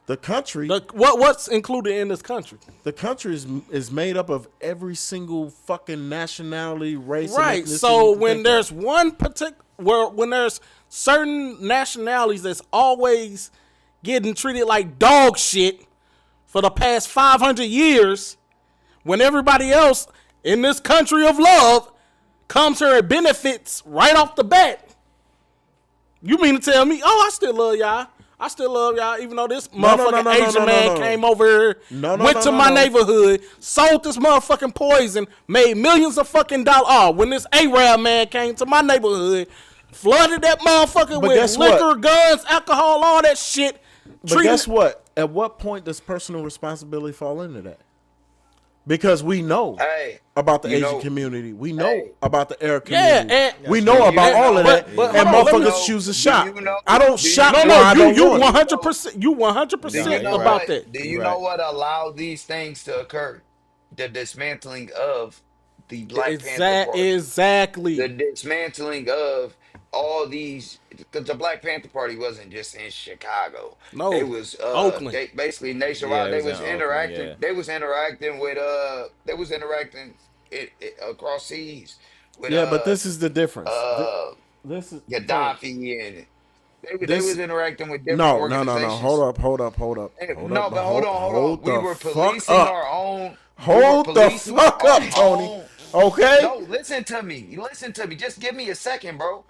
The country? What's included in this country? The country is made up of every single fucking nationality, race, and Right. ethnicity So you can when think there's of. one particular, when there's certain nationalities that's always getting treated like dog shit for the past 500 years, when everybody else in this country of love comes here and benefits right off the bat, You mean to tell me, I still love y'all. I still love y'all, even though this No, motherfucking Asian man came over here, No, went to my neighborhood, sold this motherfucking poison, made millions of fucking dollars. Oh, when this Arab man came to my neighborhood, flooded that motherfucker But with guess liquor, what? guns, alcohol, all that shit. But guess what? At what point does personal responsibility fall into that? Because we know Hey, about the you Asian know- community. We know Hey. about the Arab Yeah, community. and we know about all of that. but and hold on, let me- motherfuckers choose to shop. you know- I don't do you shop know- where I you don't you want it. 100%, you 100% Do you know about what? that. Do you You're know right. what allowed these things to occur? The dismantling of the Black Panther Party. The Exactly. dismantling of all these, because the Black Panther Party wasn't just in Chicago. No, They was Oakland. they basically Yeah, nationwide. it They was was in Oakland, interacting. yeah. They was interacting with they was interacting across seas with Yeah, but this is the difference. uh This is Gaddafi, and they This- was interacting with different no. organizations. Hold up. Hold No, up. but hold on. We the were fuck policing up. our own. Hold the fuck up, Tony. Okay. No, listen to me. Listen to me. Just give me a second, bro.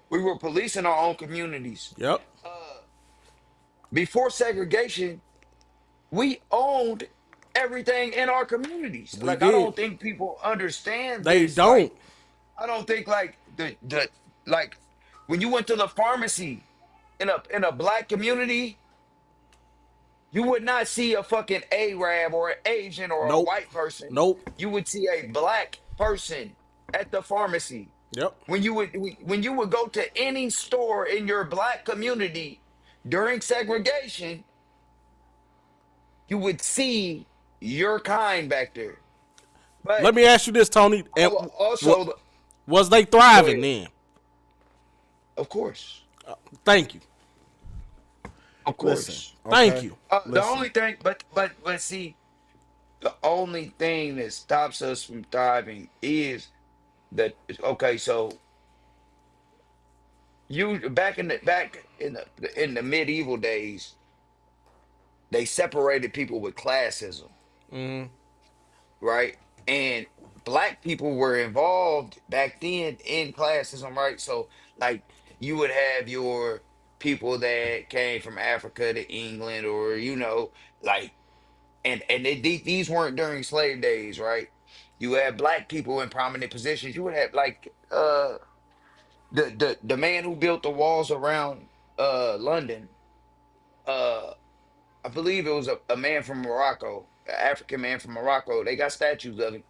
We were policing our own communities. Yep. Before segregation, we owned everything in our communities. We Like, did. I don't think people understand They this. don't. Like, I don't think like the like when you went to the pharmacy in a black community, you would not see a fucking Arab or an Asian or a Nope. white person. Nope. You would see a black person at the pharmacy. Yep. When you would go to any store in your black community during segregation, you would see your kind back there. But Let me ask you this, Tony. And also, was they thriving Go ahead. then? of course, Thank you. of course. Listen. Thank okay? you. The Listen. only thing, but see, the only thing that stops us from thriving is that. Okay, so you back in the medieval days, they separated people with classism, right? And black people were involved back then in classism, right? So like you would have your people that came from Africa to England, or like, and these weren't during slave days, right? You had black people in prominent positions. You would have like the man who built the walls around London. Uh, I believe it was a man from Morocco, an African man from Morocco. They got statues of him,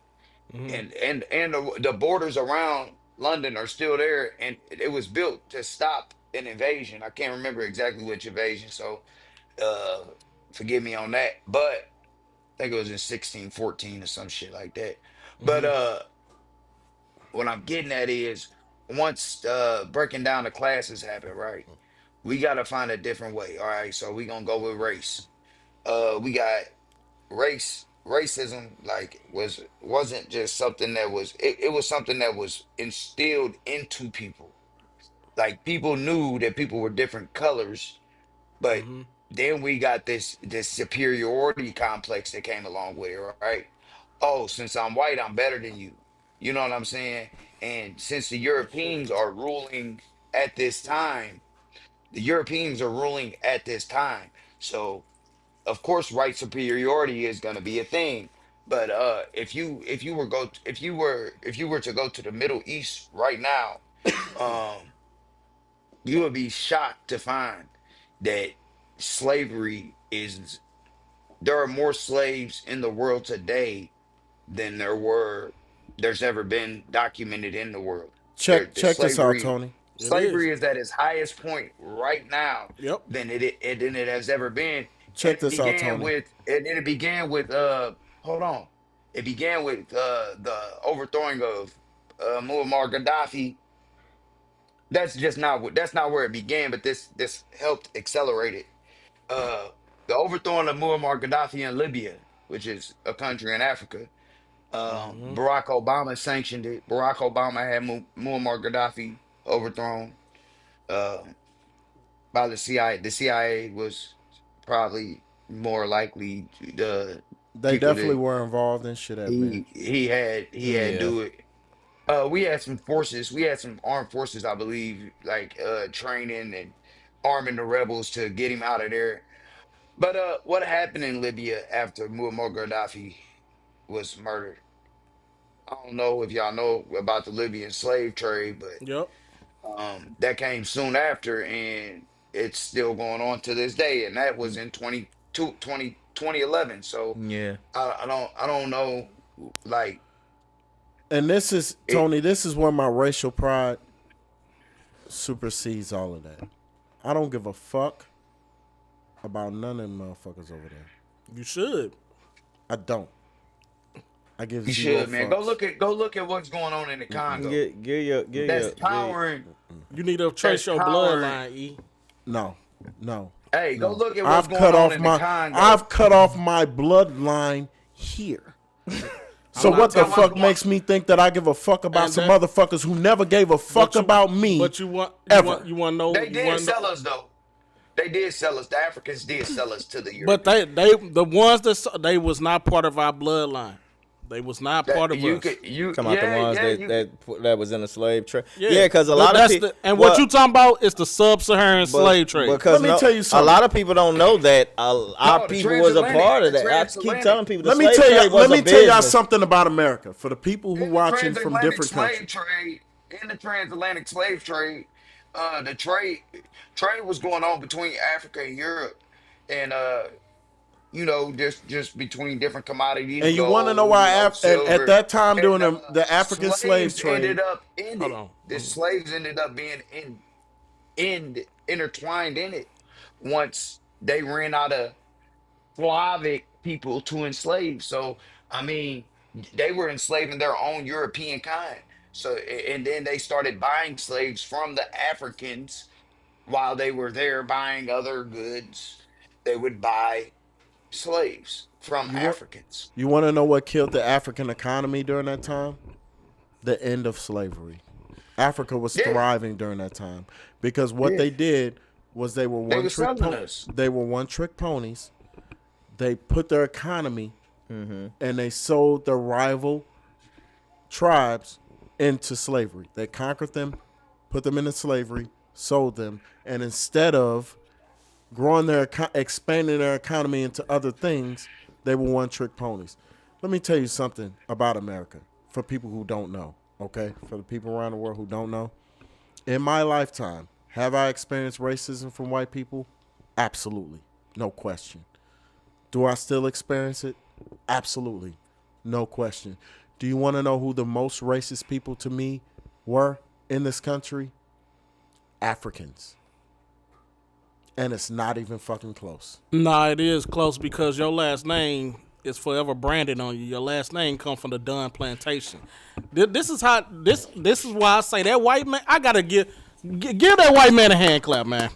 and the borders around London are still there, and it was built to stop an invasion. I can't remember exactly which invasion, so uh, forgive me on that. But I think it was in 1614 or some shit like that. But what I'm getting at is once breaking down the classes happen, right? We gotta find a different way. All right, so we gonna go with race. We got racism like wasn't just something that was it was something that was instilled into people. Like people knew that people were different colors, but then we got this superiority complex that came along with it, right? Oh, since I'm white, I'm better than you. You know what I'm saying? And since at this time, the Europeans are ruling at this time. So of course white superiority is going to be a thing. But if you were to go to the Middle East right now, um you would be shocked to find that slavery is there are more slaves in the world today than there's ever been documented in the world. Check The this out, Tony. It is. slavery is at its highest point right now Yep. than it has ever been. Check this out, Tony. It began with hold on. It began with the overthrowing of Muammar Gaddafi. That's not where it began, but this helped accelerate it. Uh, the overthrowing of Muammar Gaddafi in Libya, which is a country in Africa. Barack Obama sanctioned it. Barack Obama had Muammar Gaddafi overthrown uh, by the CIA. The CIA was probably more likely the They people definitely that were involved in shit, man. he had Yeah. do it. We had some forces. We had some armed forces, I believe, like training and arming the rebels to get him out of there. But what happened in Libya after Muammar Gaddafi was murdered? I don't know if y'all know about the Libyan slave trade, but Yep. that came soon after, and it's still going on to this day. And that was in 2011. So Yeah. I don't know, like And this is it. Tony. This is where my racial pride supersedes all of that. I don't give a fuck about none of them motherfuckers over there. You should. I don't. I give You zero should, man. fucks. Go look at what's going on in the Congo. That's Get powering. You need to trace That's your powering. bloodline, E. No, no. Hey, go No. look at what's I've going cut on off in the my Congo. I've cut off my bloodline here. So not what the talking fuck about- makes me think that I give a fuck about And some that- motherfuckers who never gave a fuck about me? But you want ever. you want to know. They you did wanna sell know, us though. They did sell us. The Africans did sell us to the Europeans. But the ones they was not part of our bloodline. They was not part of us. You Talking about the ones you, that was in the slave trade. Yeah, because a lot of That's people. and what you talking about is the sub-Saharan slave trade. Because Let me tell you a something. lot of people don't know that our the people was a part of transatlantic- that. I keep transatlantic. telling people the Let me slave tell trade you. was Let me a tell y'all business. something about America for the people who In the watching from transatlantic different slave countries. in the transatlantic slave trade, the trade was going on between Africa and Europe, and just between different commodities, And you want to know gold, why? And at silver, that time during and the African slave slaves ended trade, up in Hold it. on. The slaves ended up being intertwined in it once they ran out of Slavic people to enslave. So I mean, they were enslaving their own European kind. So and then they started buying slaves from the Africans while they were there buying other goods. They would buy slaves from you want Africans. you want to know what killed the African economy during that time? The end of slavery. Africa was Yeah. thriving during that time because what Yeah. they did was they were They were selling us. They were one trick ponies. They put their economy and they sold their rival tribes into slavery. They conquered them, put them into slavery, sold them, and instead of growing expanding their economy into other things, they were one trick ponies. Let me tell you something about America for people who don't know, okay? For the people around the world who don't know. In my lifetime, have I experienced racism from white people? Absolutely. No question. Do I still experience it? Absolutely. No question. Do you want to know who the most racist people to me were in this country? Africans. And it's not even fucking close. Nah, it is close because your last name is forever branded on you. Your last name come from the Dunn plantation. This is how this is why I say that white man. I gotta give that white man a hand clap, man.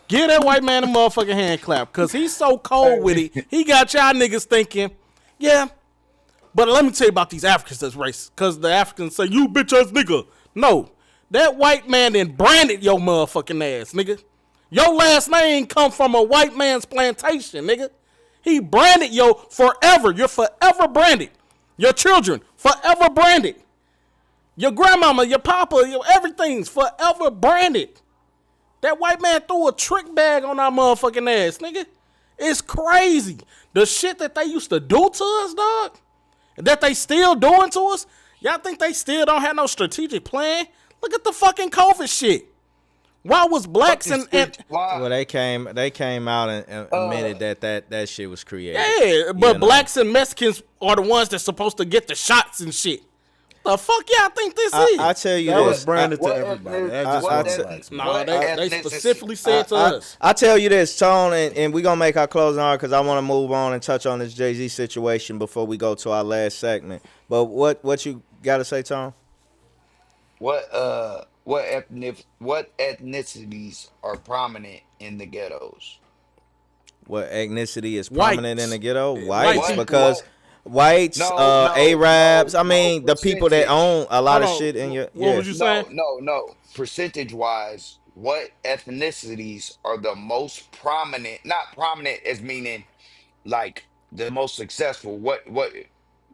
Give that white man a motherfucking hand clap because he's so cold with it. He got y'all niggas thinking, yeah. But let me tell you about these Africans that's racist because the Africans say you bitch ass nigga. No, that white man then branded your motherfucking ass, nigga. Your last name come from a white man's plantation, nigga. He branded yo forever. You're forever branded. Your children forever branded. Your grandmama, your papa, everything's forever branded. That white man threw a trick bag on our motherfucking ass, nigga. It's crazy. The shit that they used to do to us, dog, that they still doing to us. Y'all think they still don't have no strategic plan? Look at the fucking COVID shit. Why was blacks and Well, they came out and admitted that shit was created. yeah, but blacks and Mexicans are the ones that's supposed to get the shots and shit. The fuck y'all think this is? I tell you That was this. branded to What everybody. ethnic- That just what wasn't ethnic- blacks. Nah, what they ethnicity- specifically said to us. I tell you this, Tone, and we're going to make our closing argument because I want to move on and touch on this Jay-Z situation before we go to our last segment. But what you got to say, Tone? what ethnicities are prominent in the ghettos? What ethnicity is Whites. prominent in the ghetto? White Whites, people. because whites, Arabs, I mean, the people that percentage. own a lot of Hold on. shit in your... What was you saying? No. Percentage wise, what ethnicities are the most prominent? Not prominent as meaning like the most successful. What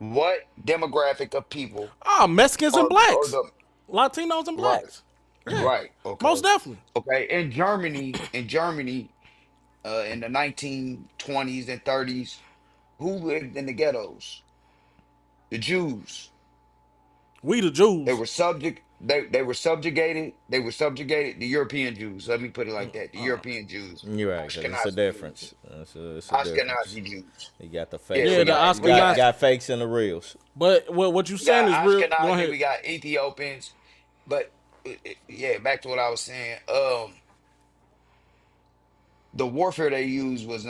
what demographic of people Mexicans and are blacks, the Latinos and right, blacks. Yeah, right, most okay, definitely. okay. In Germany, in the 1920s and 30s, who lived in the ghettos? The Jews. We the They Jews. were subject. They were subjugated. They were subjugated. The European Jews. Let me put it like that. The European Jews, You're right, because it's a Ashkenazi Jews, difference. It's a difference. Ashkenazi Jews. You got the Yeah, fakes Yeah, and the we Ashkenazi. got got fakes and the reals. But what you we saying got is real. Go Ashkenazi. ahead. We got Ethiopians. But yeah, back to what I was saying. The warfare they used was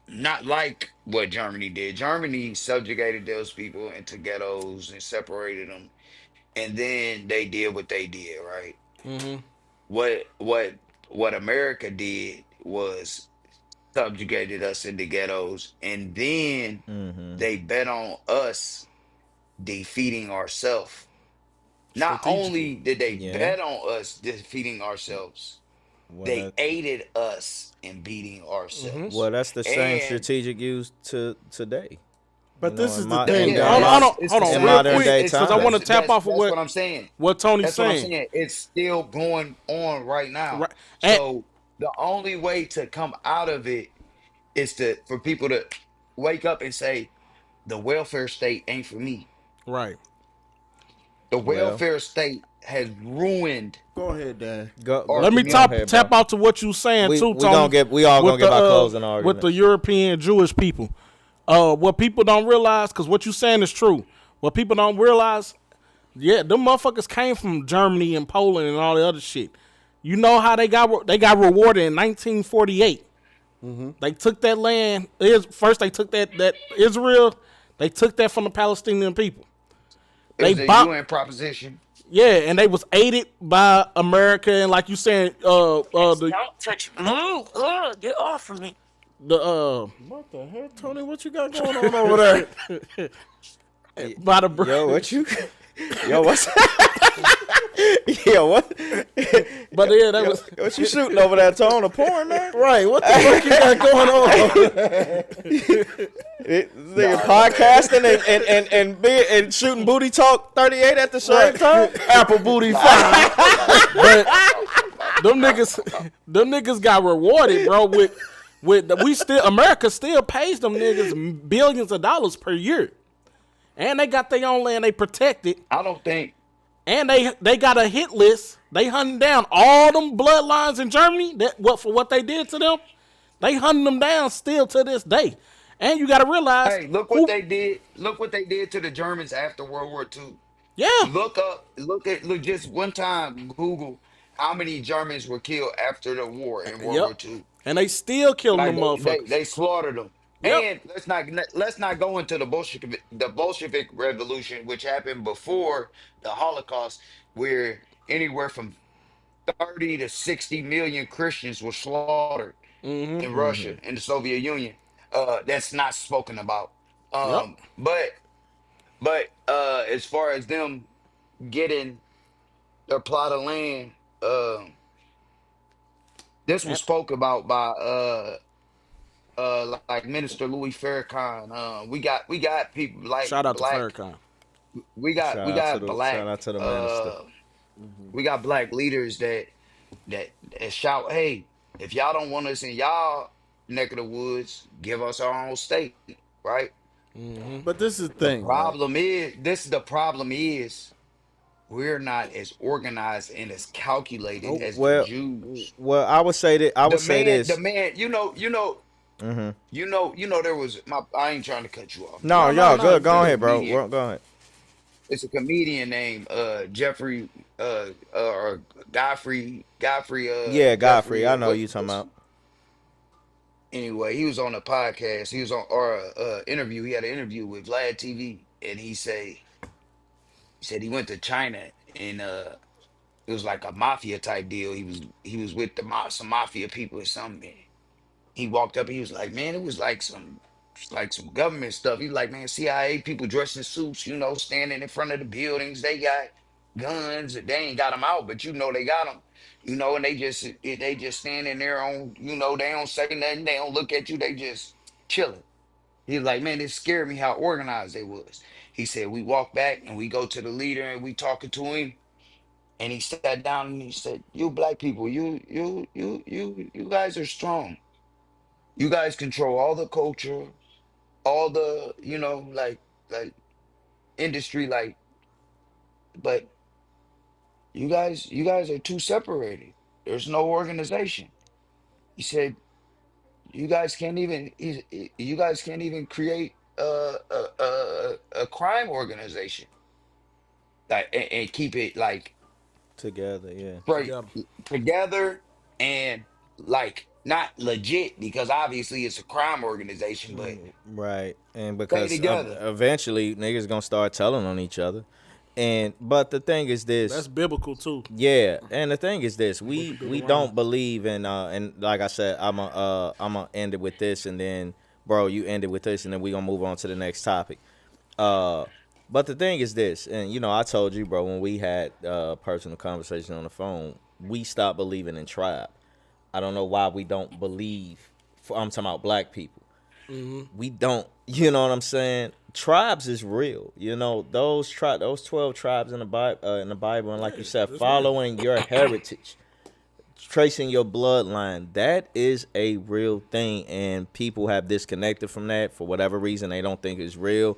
not like what Germany did. Germany subjugated those people into ghettos and separated them, and then they did what they did, right? Mm-hmm. What America did was subjugated us into ghettos, and then Mm-hmm. they bet on us defeating ourselves. Not Strategically. only did they Yeah. bet on us defeating ourselves, Well, they that aided us in beating Mm-hmm. ourselves. well, that's the same And strategic used to today. But this In is the my thing, in, yeah, in Hold on, guys. my it's hold the on, in real same. modern quick, day because I want to times. tap off of That's what I'm saying. what Tony's That's what I'm saying. saying. It's still going on right now. Right. And, So the only way to come out of it is for people to wake up and say, the welfare state ain't for me. right. The Well, welfare state has ruined Go ahead, Dan. our Let me go tap community. ahead, bro. tap out to what you saying too, Tony. We all gonna With get the our closing with the arguments. European Jewish people. What people don't realize, because what you saying is true. What people don't realize, yeah, them motherfuckers came from Germany and Poland and all the other shit. You know how they got rewarded in 1948. They took that land. First, they took that Israel. They took that from the Palestinian people. It They was a bought, UN proposition. yeah, and they was aided by America and like you saying, the Don't touch me. Get off of me. the What the hell, Tony? What you got going on over there? by the Yo, what you? Yo, what's? Yo, what? but yeah, that was What you shooting over that tone of porn, man? Right. What the fuck you got going on? This nigga podcasting and shooting booty talk 38 at the same time. Apple booty 5. but them niggas got rewarded, bro. We still America still pays them niggas billions of dollars per year, and they got their own land they protected, I don't think and they got a hit list. They hunting down all them bloodlines in Germany for what they did to them. They hunting them down still to this day, and you got to realize hey, look what who, they did. Look what they did to the Germans after World War II. yeah, Look just one time, Google how many Germans were killed after the war in World yep, War II. and they still killing Like them motherfuckers. they slaughtered them. Yep, And let's not go into the Bolshevik Revolution, which happened before the Holocaust, where anywhere from 30 to 60 million Christians were slaughtered in Russia and the Soviet Union. That's not spoken about. yep, But as far as them getting their plot of land, this was and spoke about by like Minister Louis Farrakhan. We got people like shout out to black. Farrakhan. Shout out to the minister. Uh we got black leaders that shout, hey, if y'all don't want us in y'all neck of the woods, give us our own state, right? But this is the The thing, right? problem is we're not as organized and as calculated Nope. as the Well, Jews. I would say that. I would The say man, the this. man, there was I ain't trying to cut you off. No, No, y'all no. good. Go There's a ahead, bro. comedian. Go ahead. It's a comedian named Jeffrey or Yeah, Jeffrey Godfrey. I know what you talking about. anyway, he was on a podcast. He was on or interview. He had an interview with Vlad TV, and he said he went to China and it was like a mafia type deal. He was with some mafia people or something. He walked up. He was like, man, it was like some government stuff. He's like, man, CIA people dressed in suits, standing in front of the buildings. They got guns. They ain't got them out, but they got them. And they just standing there on. They don't say nothing. They don't look at you. They just chilling. He was like, man, it scared me how organized they was. He said, we walk back and we go to the leader and we talking to him. And he sat down and he said, you black people, you guys are strong. You guys control all the culture, all the, like industry, like, but you guys are too separated. There's no organization. He said, you guys can't even create a crime organization, like, and keep it like Together, yeah. straight Together. together, and like not legit, because obviously it's a crime organization, but Right, and stay because together. eventually niggas gonna start telling on each other, but the thing is this, That's biblical too. yeah, and the thing is this, we do we wrong. don't believe in and like I said, I'm gonna end it with this, and then bro, you end it with this, and then we gonna move on to the next topic. But the thing is this, and I told you, bro, when we had personal conversation on the phone, we stopped believing in tribe. I don't know why we don't believe. I'm talking about black people. We don't. You know what I'm saying? Tribes is real. Those 12 tribes in the Bible, and like you said, following your heritage, tracing your bloodline, that is a real thing, and people have disconnected from that for whatever reason. They don't think it's real.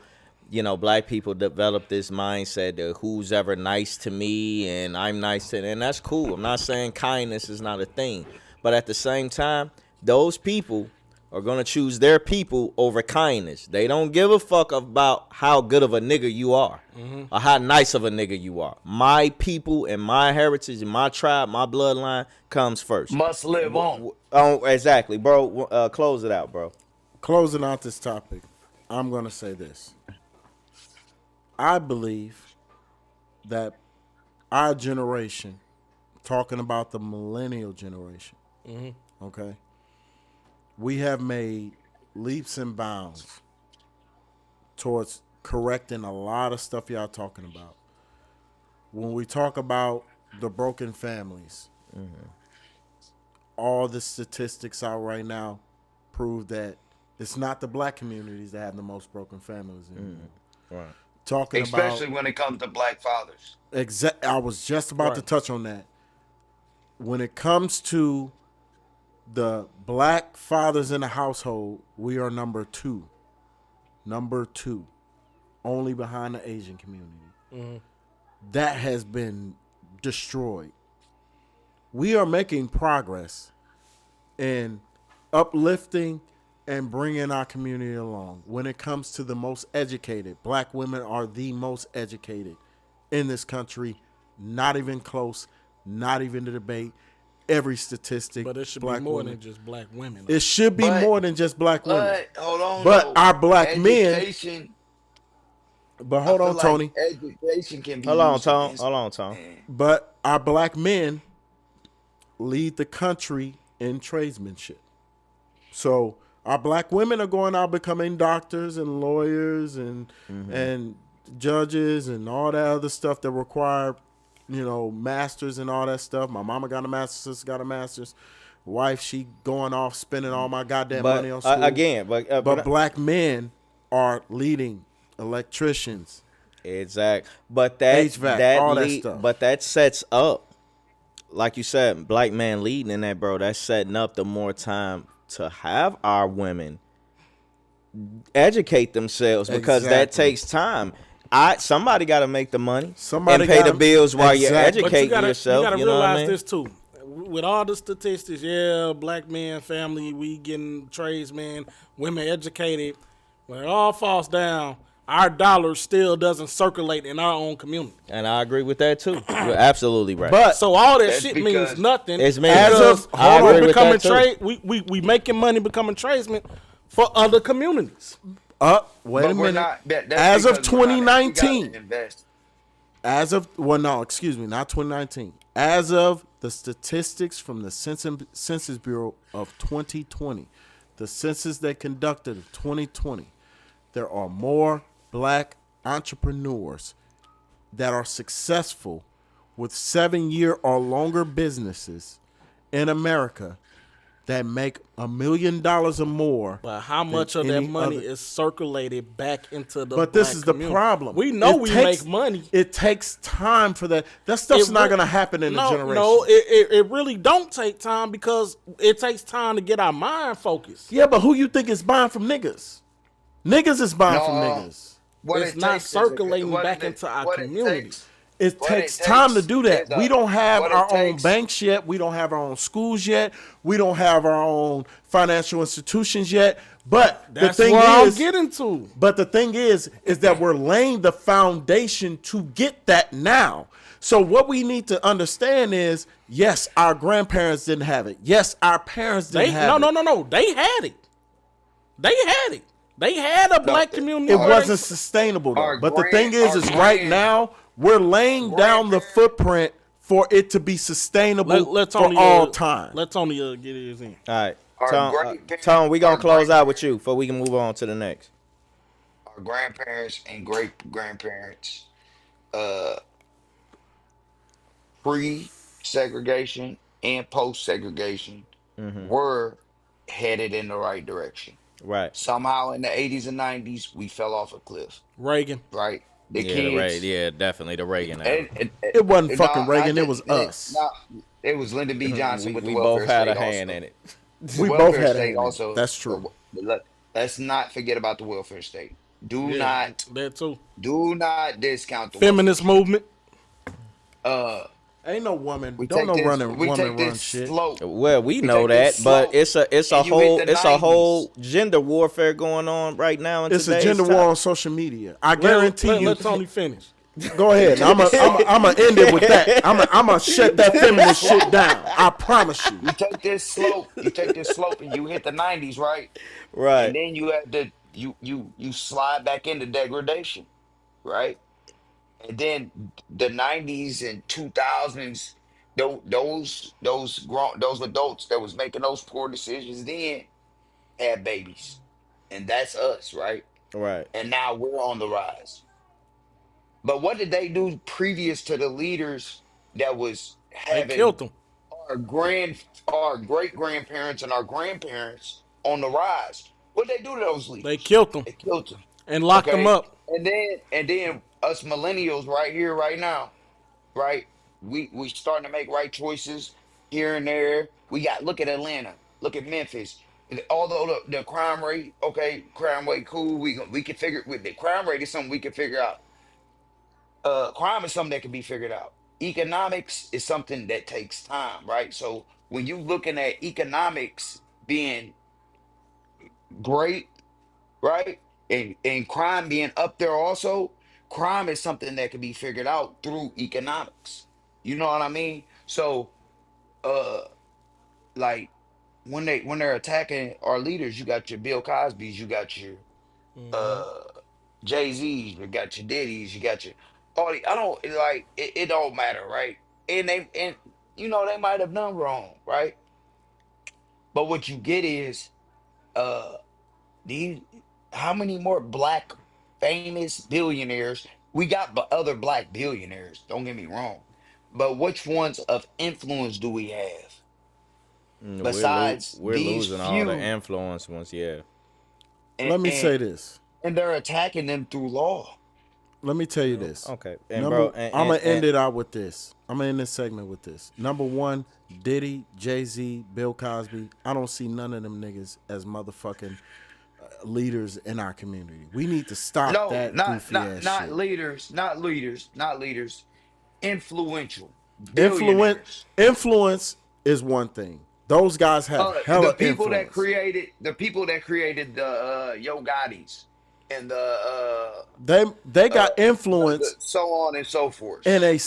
Black people develop this mindset that who's ever nice to me and I'm nice to them, and that's cool. I'm not saying kindness is not a thing, but at the same time, those people are gonna choose their people over kindness. They don't give a fuck about how good of a nigga you are or how nice of a nigga you are. My people and my heritage and my tribe, my bloodline comes first. Must live on. Oh, exactly, bro. Close it out, bro. Closing out this topic, I'm going to say this. I believe that our generation, talking about the millennial generation, okay, we have made leaps and bounds towards correcting a lot of stuff y'all talking about. When we talk about the broken families, all the statistics out right now prove that it's not the black communities that have the most broken families anymore. Right. Talking Especially about when it comes to black fathers. I was just about to touch on that. When it comes to the black fathers in the household, we are number two. Number two. Only behind the Asian community. That has been destroyed. We are making progress in uplifting and bringing our community along. When it comes to the most educated, black women are the most educated in this country. Not even close. Not even a debate. Every statistic. But it should black be more women. than just black women. It should be more than just black women. But hold on, But though. our black men. Education, But hold I on, feel Tony. like education can be Hold on, used Tom. against Hold on, Tom. men. But our black men lead the country in tradesmanship. So our black women are going out becoming doctors and lawyers and judges and all that other stuff that require, masters and all that stuff. My mama got a master's, sister got a master's. Wife, she going off spending all my goddamn money on school. But black men are leading electricians. Exact. But that HVAC, all that stuff. But that sets up, like you said, black man leading in that, bro. That's setting up the more time to have our women educate themselves, because that takes time. Somebody got to make the money. Somebody and pay the gotta- bills while Exactly. you're But you educating gotta, yourself. You gotta You know what realize I mean? this too. With all the statistics, black men, family, we getting tradesmen, women educated. When it all falls down, our dollar still doesn't circulate in our own community. And I agree with that too. You're absolutely right. But So all that That's shit because means nothing. It's me. As because of- I we're agree with becoming that too. we making money becoming tradesmen for other communities. wait But a we're minute. not. That's As of because we're not- we gotta 2019, invest. not 2019. As of the statistics from the Census Bureau of 2020, the census they conducted of 2020, there are more black entrepreneurs that are successful with 7-year or longer businesses in America that make $1 million or more. But how much of that any money other- is circulated back into the But this black is community? the problem. We know It we takes- make money. It takes time for that. That stuff's not going to happen in a generation. No, it really don't take time because it takes time to get our mind focused. Yeah, but who you think is buying from niggas? Niggas is buying from niggas. What It's it not takes is circulating what back it- into our what it community. takes- It what takes it time to takes do that. is We don't have what it our own takes- banks yet. We don't have our own schools yet. We don't have our own financial institutions yet. But That's the thing what is, I'm getting to. But the thing is that we're laying the foundation to get that now. So what we need to understand is, yes, our grandparents didn't have it. Yes, our parents didn't have it. No. They had it. They had a black community. It where wasn't sustainable though. our But the thing is our right grand- now we're laying down the footprint for it to be sustainable let for Tony, all time. Let Tony get his in. All right, Our Tom, we gonna our close great- out with you before we can move on to the next. Our grandparents and great grandparents, uh, pre-segregation and post-segregation, were headed in the right direction. Right. Somehow in the 80s and 90s, we fell off a cliff, Reagan. right? The Yeah, kids. definitely the Reagan era. It wasn't fucking not Reagan, it just- was us. It was Lyndon B. Johnson with the we welfare both had state a hand also. in it. We Welfare both had a state hand in it. also. That's true. Let's not forget about the welfare state. Do Yeah, that too. not discount the Feminist movement. Ain't no woman. We Don't take no this, woman we take run this shit. slope. Well, we know take that, this but slope, it's a and you hit the 90s. whole gender warfare going on right now. In It's a today's gender time. war on social media. I guarantee you. Let Tony finish. Go ahead. I'm gonna end it with that. I'm gonna shut that feminist shit down. I promise you. You take this slope, and you hit the 90s, right? Right. And then you have to you slide back into degradation, right? And then the 90s and 2000s, those adults that was making those poor decisions then had babies, and that's us, right? Right. And now we're on the rise. But what did they do previous to the leaders that was They having killed them. our great grandparents and our grandparents on the rise? What did they do to those leaders? They killed them They killed them. and locked them up. And then us millennials right here, right now, right? We starting to make right choices here and there. Look at Atlanta, look at Memphis. Although the crime rate, okay, crime rate cool. We can figure with the crime rate is something we can figure out. Crime is something that can be figured out. Economics is something that takes time, right? So when you looking at economics being great, right? And crime being up there also, crime is something that can be figured out through economics. You know what I mean? So like when they're attacking our leaders, you got your Bill Cosby's, you got your Jay-Z's, you got your Diddy's, you got your I don't like it don't matter, right? And they might have done wrong, right? But what you get is uh these how many more black famous billionaires we got, but other black billionaires, don't get me wrong, but which ones of influence do we have besides we're these losing few? all the influence ones. Yeah. Let me say this. And they're attacking them through law. Let me tell you this. Okay. And Number, bro, and, I'm gonna and- end it out with this. I'm gonna end this segment with this. Number one, Diddy, Jay-Z, Bill Cosby. I don't see none of them niggas as motherfucking leaders in our community. We need to stop No, that not goofy ass shit. not leaders. Influential. Influence is one thing. Those guys have hella The people influence. that created the Yo Gotti's and the They got influence so on and so forth. in a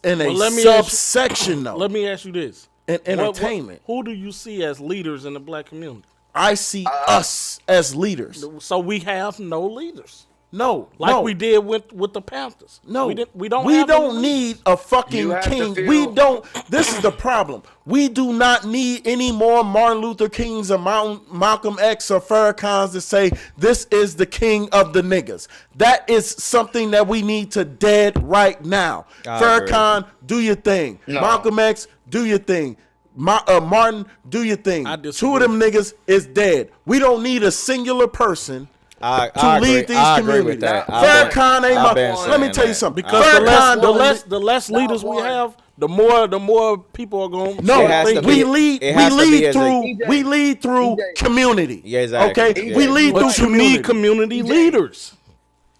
Well, let me ask you- subsection though. Let me ask you this: in What- entertainment. who do you see as leaders in the black community? I see us as leaders. So we have no leaders, No, like no. we did with the Panthers. No, we don't. have any leaders. need a fucking You have to king. feel- We don't. This is the problem. We do not need any more Martin Luther Kings or Malcolm X or Farrakhan's to say this is the king of the niggas. That is something that we need to dead right now. I agree. Farrakhan, do your thing. No. Malcolm X, do your thing. Martin, do your thing. I 2 disagree. of them niggas is dead. We don't need a singular person I to agree. lead these I agree communities. with that. I've Farrakhan ain't I've been my. Let me saying tell you that. something. Because the less leaders we One. have, the more people are going. No, It has to we be- lead. it We has to be lead as a- through. EJ, We lead through EJ. community. Yeah, exactly. Okay, Yeah. we lead But through you need community. community leaders.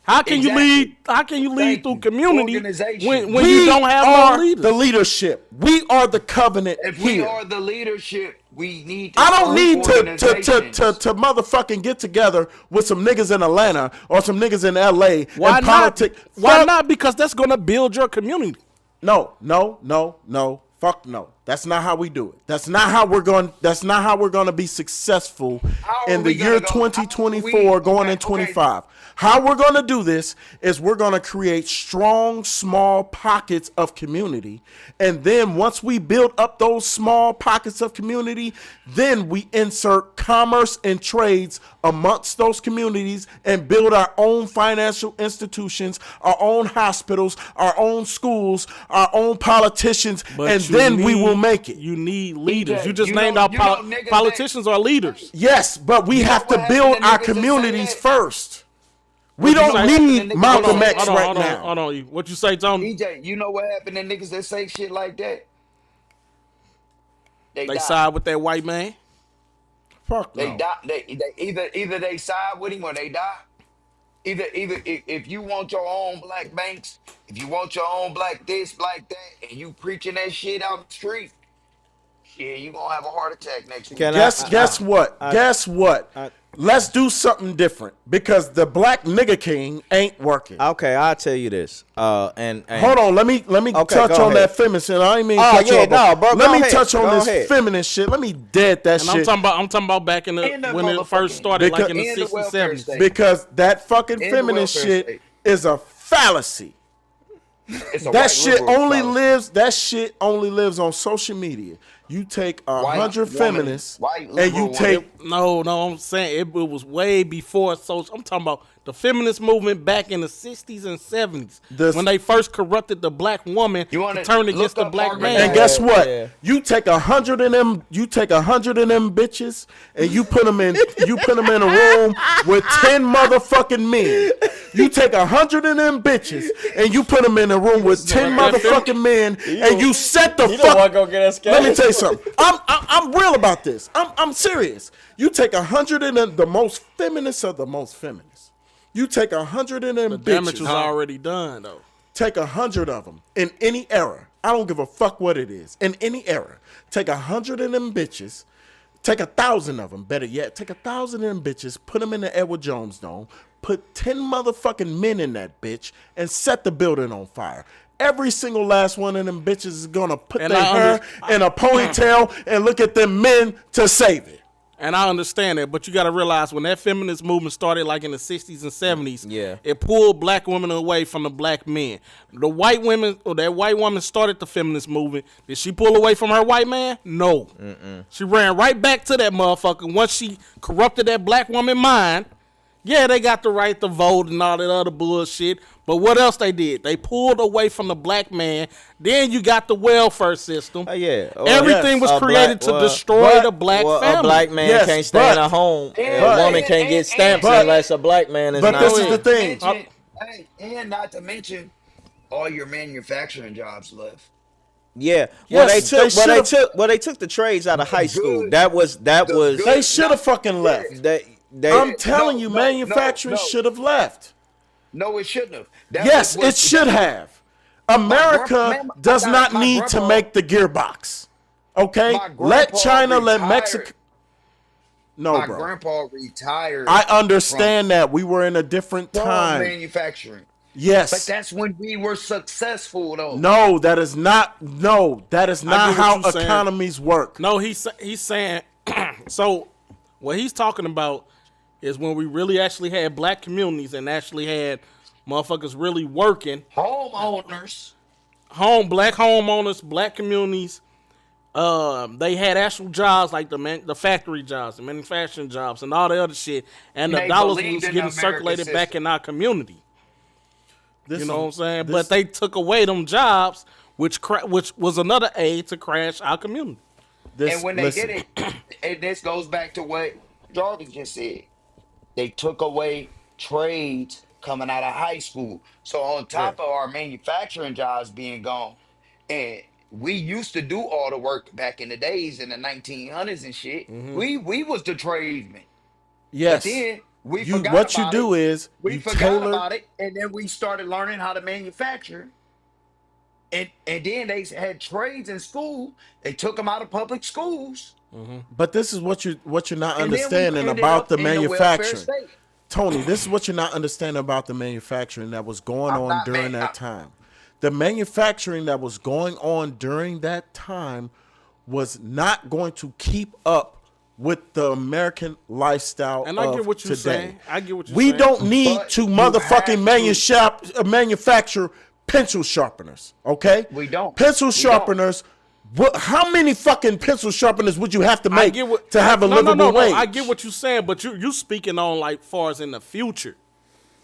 How can Exactly. you lead? How can you lead Thank through you. community Organization. when We you don't have are no leaders? the leadership. We are the covenant If we here. are the leadership, we need to I don't start need to organizations. motherfucking get together with some niggas in Atlanta or some niggas in LA Why and not? politic. Why Fuck- not? Because that's going to build your community. No. Fuck no. That's not how we do it. That's not how we're going to be successful How are in the we year gonna go- how are 2024 we- going okay, in 25. How we're going to do this is we're going to create strong, small pockets of community. And then once we build up those small pockets of community, then we insert commerce and trades amongst those communities and build our own financial institutions, our own hospitals, our own schools, our own politicians, and you then we need- will make it. You need leaders. EJ, You just you named know- out you know niggas politicians are leaders. Yes, but we You know have to what build happened to our niggas that say communities that? first. We You know don't what happened to need niggas that Malcolm say X that? right now. Hold on. What you say, Tony? EJ, you know what happened to niggas that say shit like that? They They die. side with that white man. Fuck They no. die. They either they side with him or they die. Either if you want your own black banks, if you want your own black this, black that, and you preaching that shit out the street, shit, you gonna have a heart attack next week. Guess what? Guess what? Let's do something different because the black nigga king ain't working. Okay, I'll tell you this. And Hold on, let me Okay, touch go on ahead. that feminist. And I ain't mean Oh, cut you yeah, off, no, bro, Let go me ahead, touch on go this ahead. feminist shit. Let me dead that And shit. I'm talking about back in And the when it first motherfucking- started, like in the And the 60s, welfare 70s. state. because that fucking And the feminist welfare shit state. is a fallacy. It's a That white shit liberal only fallacy. lives. That shit only lives on social media. You take White 100 woman, feminists white and liberal you woman. take No, I'm saying it was way before social. I'm talking about the feminist movement back in the 60s and 70s when they first corrupted the black woman You to wanna turn look against the up black Margaret man. And Yeah, guess what? yeah. You take 100 of them. You take 100 of them bitches, and you put them in. You put them in a room with 10 motherfucking men. You take 100 of them bitches, and you put them in a room with 10 motherfucking men, and you set the fuck. go get us. Let me tell you something. I'm real about this. I'm serious. You take 100 of the most feminists of the most feminists. You take 100 of them The damage bitches. was already done, though. Take 100 of them in any era. I don't give a fuck what it is. In any era. Take 100 of them bitches. Take 1,000 of them. Better yet, take 1,000 of them bitches. Put them in the Edward Jones Dome. Put 10 motherfucking men in that bitch and set the building on fire. Every single last one of them bitches is gonna put And their I hair in a ponytail and look at them men to save it. And I understand that, but you got to realize when that feminist movement started, like in the 60s and 70s, Yeah. it pulled black women away from the black men. The white women, or that white woman started the feminist movement. Did she pull away from her white man? No. She ran right back to that motherfucker once she corrupted that black woman mind. Yeah, they got the right to vote and all that other bullshit. But what else they did? They pulled away from the black man. Then you got the welfare system. Yeah. Well, Everything yes, was a created black- to destroy but- the black Well, family. a black man Yes, can't stay in but- a home, and but- a woman can't get stamps but- unless a black man is But not this is in. the thing. Hey, and not to mention all your manufacturing jobs left. Yeah. Yes, Well, they took the trades out of high school. good- That was good- They should have fucking left. they I'm telling you, no, manufacturing no. should have left. No, it shouldn't have. That Yes, was what- it should have. America man, does I not got my need to grandpa- make the gearbox. Okay? My Let grandpa China, let retired. Mexico. No, My bro. grandpa retired. I understand that. We were in a different from time. manufacturing. But Yes. that's when we were successful, though. No, that is not what how you're saying. economies work. No, he's saying. So, what he's talking about is when we really actually had black communities and actually had motherfuckers really working, Homeowners. black homeowners, black communities. They had actual jobs like the factory jobs, the manufacturing jobs, and all the other shit, and the They dollars believed was in the getting American circulated back system. in our community. This You know what I'm saying? this- But they took away them jobs, which was another aid to crash our community. And when they listen. did it, and this goes back to what Jarvis just said. They took away trades coming out of high school. So on Yeah. top of our manufacturing jobs being gone, and we used to do all the work back in the days in the 1900s and shit. We was the tradesmen. But Yes. then we You forgot what you about it. do is We you forgot tailor. about it, and then we started learning how to manufacture. And then they had trades in school. They took them out of public schools, But this is what you're not and then we understanding ended about up the in the welfare manufacturing. state. Tony, this is what you're not understanding about the manufacturing that was going I'm on not during man. that time. The manufacturing that was going on during that time was not going to keep up with the American lifestyle And of I get what you're today. saying. I get what you're We saying. don't need But to you motherfucking have to- manufacture pencil sharpeners, okay? We don't. Pencil We don't. sharpeners. How many fucking pencil sharpeners would you have to I make get what, to have a no, livable no, wage? I get what you're saying, but you speaking on like far as in the future.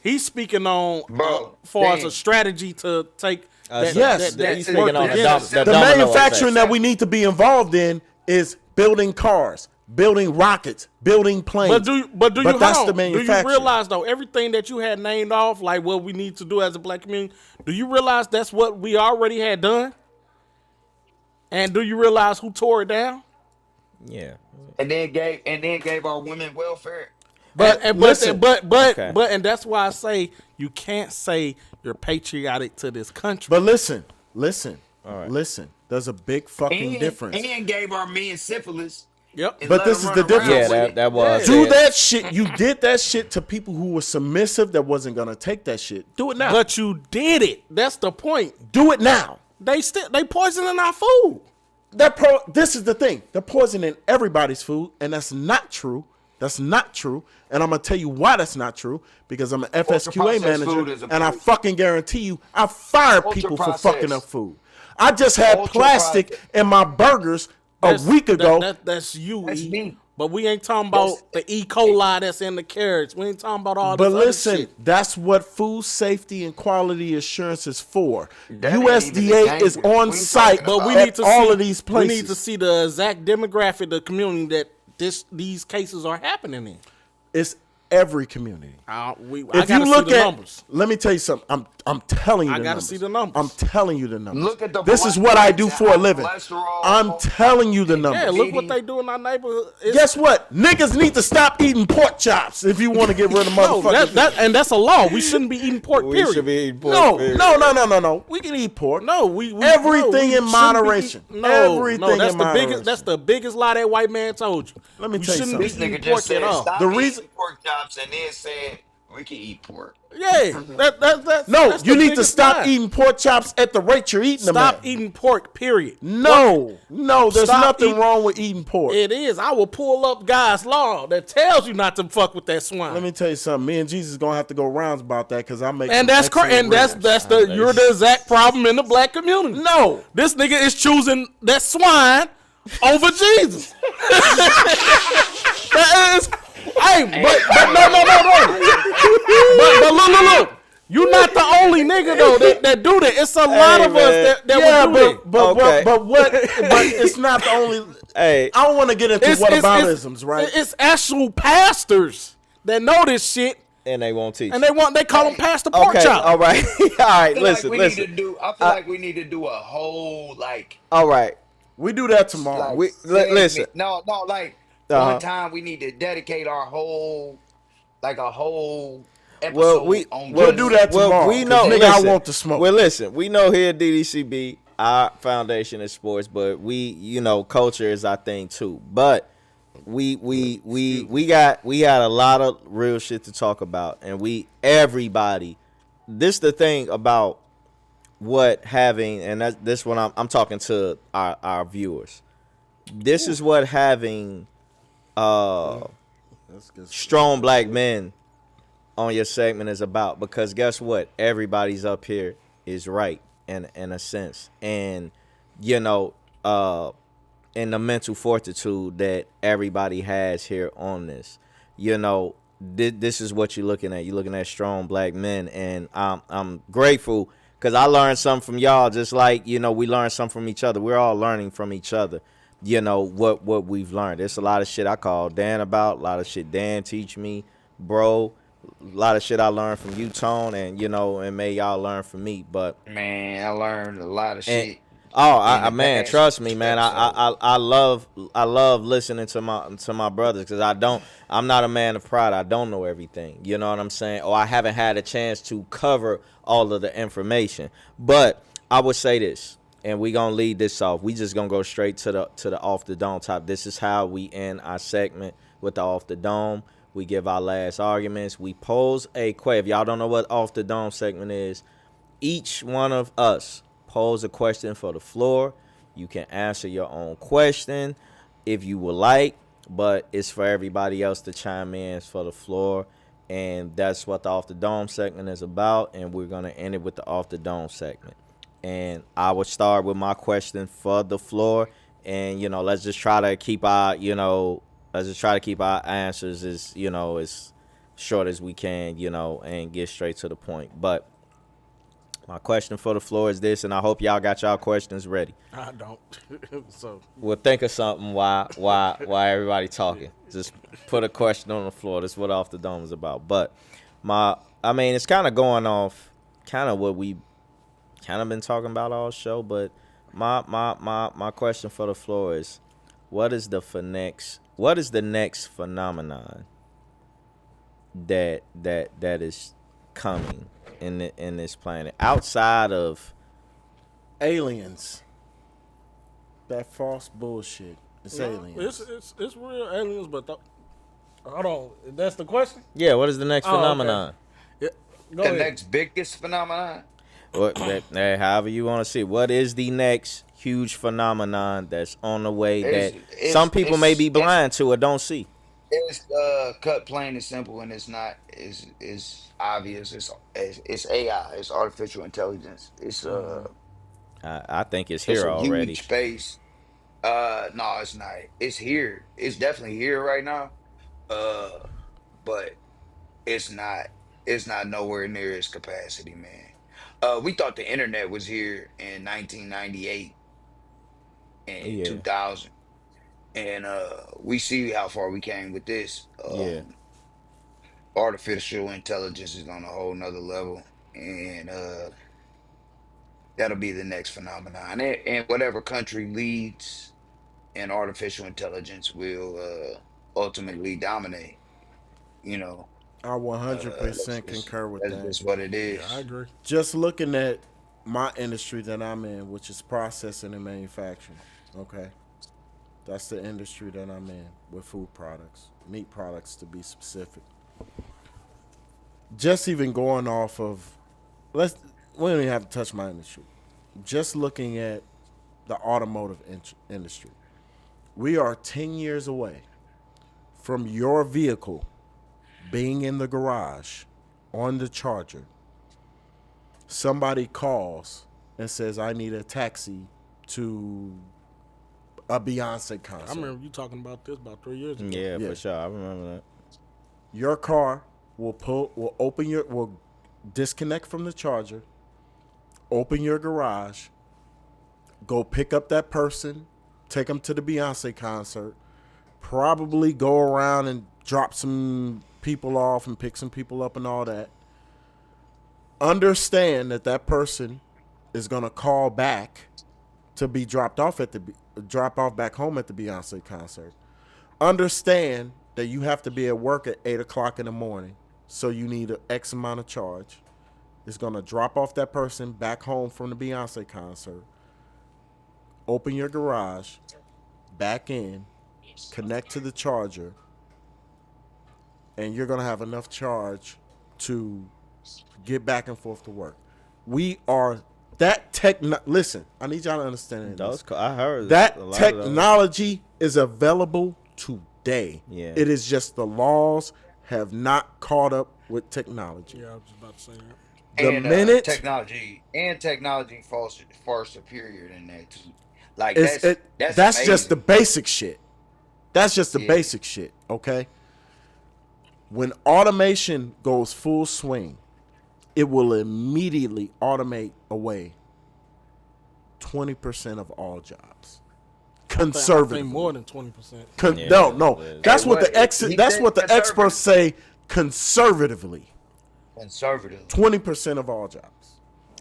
He's speaking on Bro, far as damn. a strategy to take. Yes. He's That's speaking on it. the, Yes. the The domino manufacturing effect. that we need to be involved in is building cars, building rockets, building planes. But do you that's hold the on. Do you manufacturing. realize though everything that you had named off, like what we need to do as a black community? Do you realize that's what we already had done? And do you realize who tore it down? Yeah. And then gave our women welfare. But listen. Okay. and that's why I say you can't say you're patriotic to this country. But listen. right. Listen. There's a big fucking difference. And gave our men syphilis. Yep. and But let this them is run the around difference. with Yeah, it. that was. Do it. that shit. You did that shit to people who were submissive that wasn't gonna take that shit. Do it now. But you did it. That's the point. do it now. They poisoning our food. This is the thing. They're poisoning everybody's food, and that's not true. That's not true. And I'm gonna tell you why that's not true. Because I'm an FSQA Ultra-processed food manager, is and I approved. fucking guarantee you, I fire people for Ultra-processed. fucking up food. I just had plastic Ultra-processed. in my burgers a That's- week ago. That's you. That's E. me. But we ain't talking about the E. coli that's in the carrots. We ain't talking about all this But other listen, shit. that's what food safety and quality assurance is for. That ain't even USDA the is danger. on We site, talking But we about- need to all see, of these places. We need to see the exact demographic of the community that these cases are happening in. It's every community. I If gotta you look see the at, numbers. let me tell you something. I'm telling you I the gotta numbers. see the numbers. I'm telling you the numbers. Look at the This is black what I rates do and for a high living. cholesterol. I'm telling you the numbers. Yeah, look what they do in our neighborhood. It's- Guess what? Niggas need to stop eating pork chops if you want to get rid of no, motherfuckers. and that's a law. We shouldn't be eating pork. We Period. should be eating pork. no, period. no. We can eat pork. No, we Everything no, we in shouldn't be moderation. eat- No, Everything no, that's in the moderation. biggest. That's the biggest lie that white man told you. Let me we tell you shouldn't something. be This eating nigga pork just at said all. stop The eating reason- pork chops and then said we can eat pork. Yeah, that's No, that's you the need to biggest stop lie. eating pork chops at the rate you're eating them Stop at. eating pork. Period. No, there's Stop nothing eating- wrong with eating pork. It is. I will pull up God's law that tells you not to fuck with that swine. Let me tell you something. Me and Jesus gonna have to go rounds about that because I make and some that's excellent and that's the you're the exact problem in the black community. No. This nigga is choosing that swine over Jesus. That is, hey, but no. But look. You're not the only nigga though that do that. It's a lot of us that yeah, would do that. but it's not the only. Hey, I don't want to get into whataboutisms, right? It's actual pastors that know this shit, and they won't teach. and they call them Pastor Pork Okay, Chop. all right, all right. I feel Listen, like listen. I feel like we need to do a whole like All right. We do that tomorrow. like We- segment. listen. No, like Uh-huh. one time we need to dedicate our whole episode Well, we on We'll just- do that tomorrow. we know. 'cause nigga, Listen, I want the smoke. Well, listen, we know here at DDCB, our foundation is sports, but culture is our thing too. But we got a lot of real shit to talk about, and everybody. This the thing about what having, and this one I'm talking to our viewers. This is what having strong black men on your segment is about, because guess what? Everybody's up here is right in a sense, and in the mental fortitude that everybody has here on this, this is what you're looking at. You're looking at strong black men, and I'm grateful because I learned something from y'all, just like we learned something from each other. We're all learning from each other, what we've learned. There's a lot of shit I call Dan about, a lot of shit Dan teach me, bro. A lot of shit I learned from you, Tone, and and may y'all learn from me. But Man, I learned a lot of and shit in I the man, past trust me, man. episode. I love listening to my brothers because I'm not a man of pride. I don't know everything. You know what I'm saying? Or I haven't had a chance to cover all of the information. But I would say this, and we gonna lead this off. We just gonna go straight to the off the dome top. This is how we end our segment with the off the dome. We give our last arguments. We pose a question. If y'all don't know what off the dome segment is, each one of us pose a question for the floor. You can answer your own question if you would like, but it's for everybody else to chime in for the floor. And that's what the off the dome segment is about. And we're going to end it with the off the dome segment. And I would start with my question for the floor. And, let's just try to keep our, answers as short as we can, and get straight to the point. But my question for the floor is this, and I hope y'all got y'all questions ready. I don't. So We'll think of something while everybody talking. Just put a question on the floor. That's what Off the Dome is about. But it's kind of going off kind of what we kind of been talking about all show. But my question for the floor is, what is the next phenomenon that is coming in this planet outside of Aliens. That false bullshit. It's aliens. it's real aliens, but hold on. That's the question. what is the next phenomenon? Yeah, go The ahead. next biggest phenomenon. However you want to see. What is the next huge phenomenon that's on the way It's, that some people may be it's blind to or don't see? It's cut plain and simple, and it's not. It's obvious. It's AI. It's artificial intelligence. It's I think it's it's here a already. huge space. No, it's not. It's here. It's definitely here right now. Uh, but it's not. It's not nowhere near its capacity, man. We thought the internet was here in 1998 and Yeah, 2000, and we see how far we came with this. yeah. Artificial intelligence is on a whole nother level, and that'll be the next phenomenon. And whatever country leads in artificial intelligence will ultimately dominate. You know, I that's 100% just concur with that's that. just what it Yeah, I is. agree. Just looking at my industry that I'm in, which is processing and manufacturing. Okay. That's the industry that I'm in with food products, meat products to be specific. Just even going off of, we don't even have to touch my industry. Just looking at the automotive industry, we are 10 years away from your vehicle being in the garage on the charger. Somebody calls and says, I need a taxi to a Beyonce concert. I remember you talking about this about 3 years ago. Yeah, Yeah. for sure. I remember that. Your car will disconnect from the charger, open your garage, go pick up that person, take them to the Beyonce concert, probably go around and drop some people off and pick some people up and all that. Understand that person is gonna call back to be dropped off back home at the Beyonce concert. Understand that you have to be at work at 8 o'clock in the morning, so you need an X amount of charge. It's gonna drop off that person back home from the Beyonce concert. Open your garage, back in, connect to the charger, and you're gonna have enough charge to get back and forth to work. We are that listen, I need y'all to understand this. I heard That a lot of those. technology is available today. Yeah. It is just the laws have not caught up with technology. Yeah, I was just about to say that. The And minute technology far superior than that too. Like it's that's that's just the amazing. basic shit. That's just the Yeah. basic shit, okay? When automation goes full swing, it will immediately automate away 20% of all jobs. conservatively. I think more than 20%. No. That's Hey, what what- that's he what the said experts say. Conservatively, Conservative. 20% of all jobs.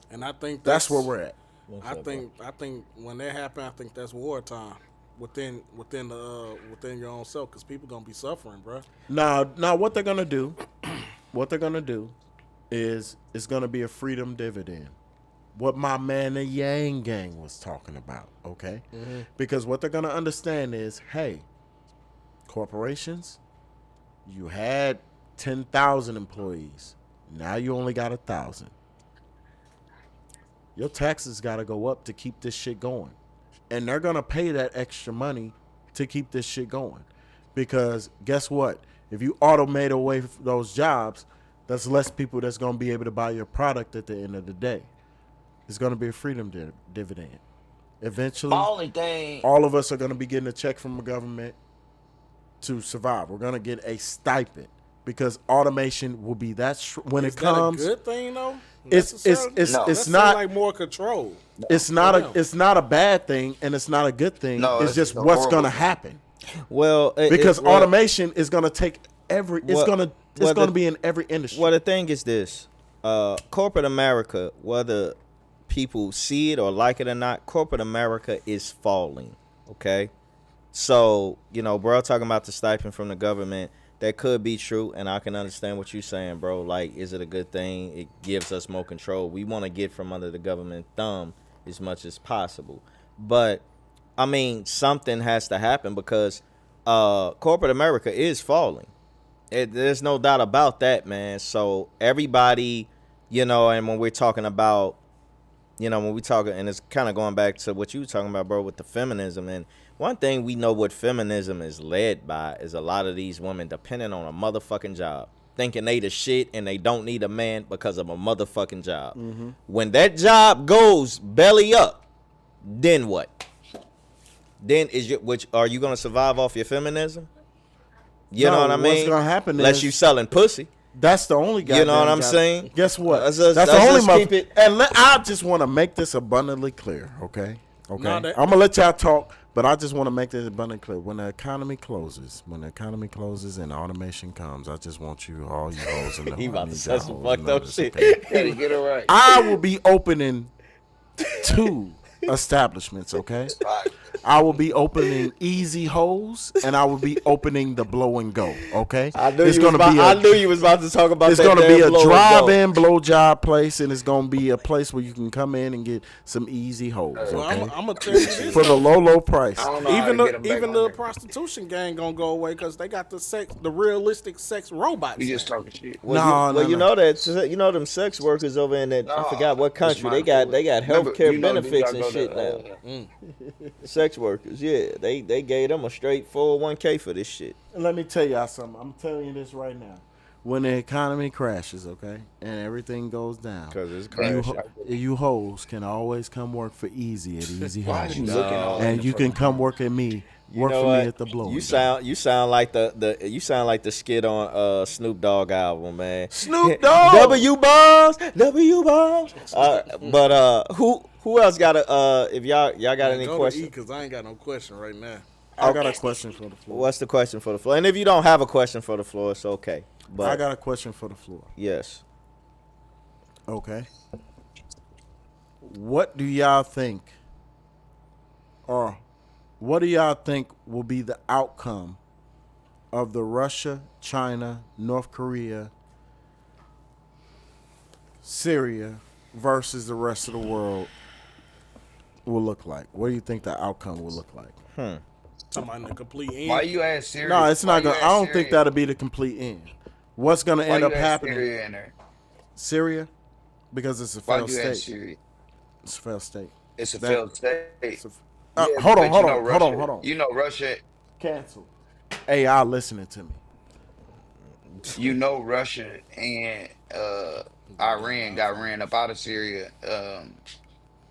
And I think That's where we're at. I think when that happens, I think that's wartime within your own self, because people gonna be suffering, bro. Now, what they're gonna do? What they're gonna do is it's gonna be a freedom dividend. What my man the Yang Gang was talking about, okay? Because what they're gonna understand is, hey, corporations, you had 10,000 employees. Now you only got 1,000. Your taxes got to go up to keep this shit going. And they're going to pay that extra money to keep this shit going. Because guess what? If you automate away those jobs, that's less people that's going to be able to buy your product at the end of the day. It's going to be a freedom dividend. Eventually, My only thing, all of us are going to be getting a check from the government to survive. We're going to get a stipend because automation will be when Is it comes. that a good thing though? It's That it's seem not like more control. it's not a bad thing and it's not a good thing. No, it's it's just a what's horrible going to thing. happen Well, because automation is going to take it's Well, going to be in every industry. Well, the thing is this: corporate America, whether people see it or like it or not, corporate America is falling. Okay, so bro, talking about the stipend from the government. That could be true, and I can understand what you're saying, bro. Like, is it a good thing? It gives us more control. We want to get from under the government thumb as much as possible. But, I mean, something has to happen because corporate America is falling. There's no doubt about that, man. So, everybody, and when we're talking about, and it's kind of going back to what you were talking about, bro, with the feminism. And one thing we know what feminism is led by is a lot of these women depending on a motherfucking job, thinking they the shit and they don't need a man because of a motherfucking job. Mm-hmm. When that job goes belly up, then what? Then are you gonna survive off your feminism? You know what I mean? What's gonna happen unless you selling pussy. That's the only guy. You know what I'm saying? Guess what? Let's That's the only keep it. And I just want to make this abundantly clear, okay? Okay. I'm gonna let y'all talk, but I just want to make this abundantly clear. When the economy closes and automation comes, I just want all you hoes in the He hood. about to say some fucked up shit. Gotta get it right. I will be opening 2 establishments, okay? I will be opening Easy Hoes and I will be opening the Blow and Go, okay? I knew you was about to talk about it's that. It's going to be a blow drive-in blowjob place, and it's going to be a place where you can come in and get some easy hoes, okay? Well, I'm going to tell you this. For the low price. I don't know how to get 'em back Even on the there. prostitution gang going to go away because they got the realistic sex robots. You just talking shit. No. You know them sex workers over in that, I forgot what country, they got healthcare benefits and shit now. Sex workers, yeah, they gave them a straight 401k for this shit. Let me tell y'all something. I'm telling you this right now. When the economy crashes, okay, and everything goes down, Because it's crashing. you hoes can always come work for Easy at Easy Why Homes, is you looking all in and the you can fucking come work at me. Work know for what? me at the Blow. You sound like the skit on Snoop Dogg album, man. Snoop Dogg. W bombs. But who else got if y'all got any questions? Because I ain't got no question right now. I got a question for the floor. What's the question for the floor? And if you don't have a question for the floor, it's okay. But I got a question for the floor. yes. Okay. What do y'all think, or what do y'all think will be the outcome of the Russia, China, North Korea, Syria versus the rest of the world will look like? What do you think the outcome will look like? Talking about the complete end. Why you ask Syria? No, it's not Why gonna. you I ask don't think Syria? that'll be the complete end. What's gonna Why end you up ask happening? Syria in there? Syria, because it's a Why failed you ask state. Syria? It's a failed state. It's a That- failed state. It's a, Yeah, hold but on, you hold know on, Russia, hold on. You know Russia. Cancel. AI listening to me. You know Russia and Iran got ran up out of Syria.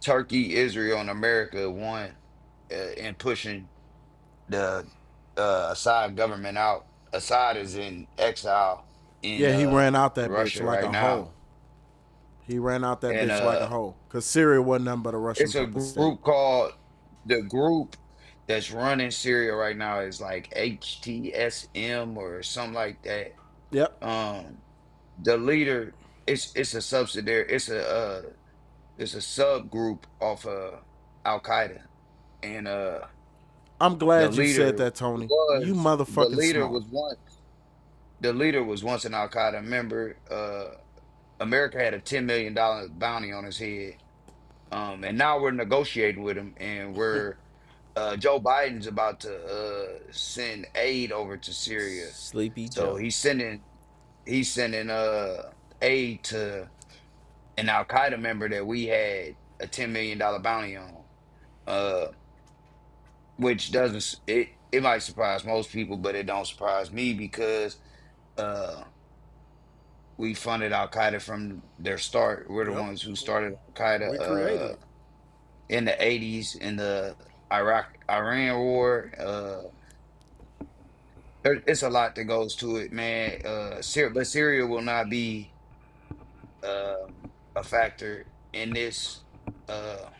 Turkey, Israel, and America won in pushing the Assad government out. Assad is in exile. Yeah, he ran out that Russia bitch like right a now. hoe. He ran out that And, bitch like a hoe. Because Syria wasn't nothing but a Russian It's a puppet state. group called the group that's running Syria right now is like HTSM or something like that. Yep. Um, the leader, it's a subsidiary, it's a subgroup of Al Qaeda, and I'm the glad you said leader that, Tony. You was the motherfucking leader smart. was once the leader was once an Al Qaeda member. America had a $10 million bounty on his head. And now we're negotiating with him, and we're Joe Biden's about to send aid over to Syria. Sleepy So Joe. he's sending aid to an Al Qaeda member that we had a $10 million bounty on. Uh, which doesn't it might surprise most people, but it don't surprise me because uh we funded Al Qaeda from their start. We're the Yep. ones who started Al We Qaeda created it. in the 80s in the Iraq Iran war. It's a lot that goes to it, man. But Syria will not be a factor in this. Uh,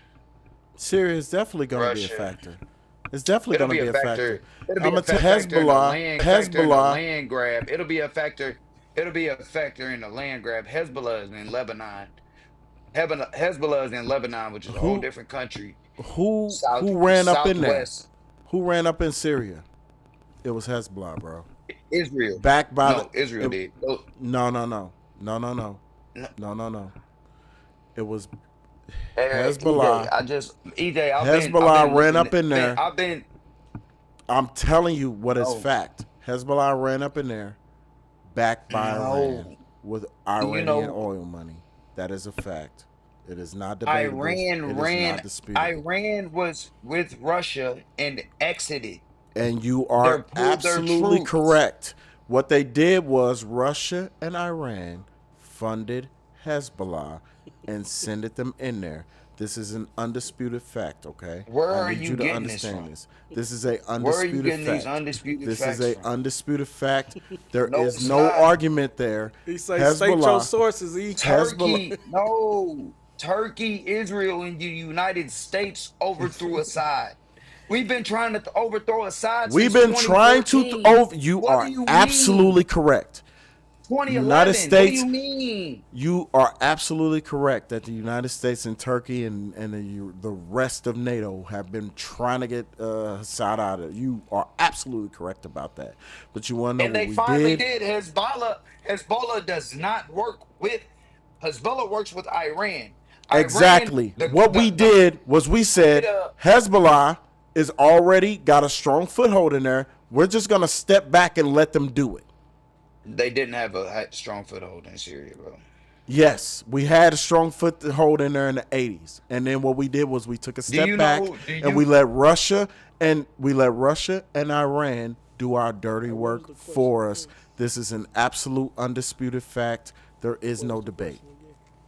Syria is definitely going to be a Russia. factor. It's definitely It'll going to be be a a factor. factor. It'll be I'm a going to factor in the Hezbollah. land grab. It'll be a factor. It'll be a factor in the land grab. Hezbollah is in Lebanon. Hezbollah is in Lebanon, which is a whole Who different country. who ran up in there? Southwest Who ran up in Syria? It was Hezbollah, bro. Israel. Backed by No, Israel did. No. No. No. It was EJ, Hezbollah. I've been Ran looking up in there. Man, I've been I'm telling you what is no, fact. Hezbollah ran up in there, backed by Iran no. with Do you Iranian know oil money. That is a fact. It is not debatable. Iran It is ran not disputable. Iran was with Russia and exited. And you They are pulled their absolutely troops. correct. What they did was Russia and Iran funded Hezbollah and sent them in there. This is an undisputed fact, okay? Where I are need you you to getting this understand from? this. This is a Where are you undisputed getting these fact. undisputed This is facts a from? undisputed fact. There No, is it's no not. argument there. He say state your Hezbollah, sources. He Turkey, no. Turkey, Israel, and the United States overthrew Assad. We've been trying to overthrow Assad we've since been trying to 2014. over. You What do are you absolutely mean? correct. United 2011. What do States. you mean? You are absolutely correct that the United States and Turkey and the rest of NATO have been trying to get Assad out of. You are absolutely correct about that. But you want to know And what they we finally did? did. Hezbollah does not work with. Hezbollah works with Iran. Iran, Exactly. What we did was we said Hezbollah is already got a strong foothold in there. We're just gonna step back and let them do it. they didn't have a strong foothold in Syria, bro. Yes, we had a strong foothold in there in the 80s. And then what we did was we took a Do step you back know? Do and we you? let Russia and Iran do our dirty work for us. This is an absolute undisputed fact. There is no debate.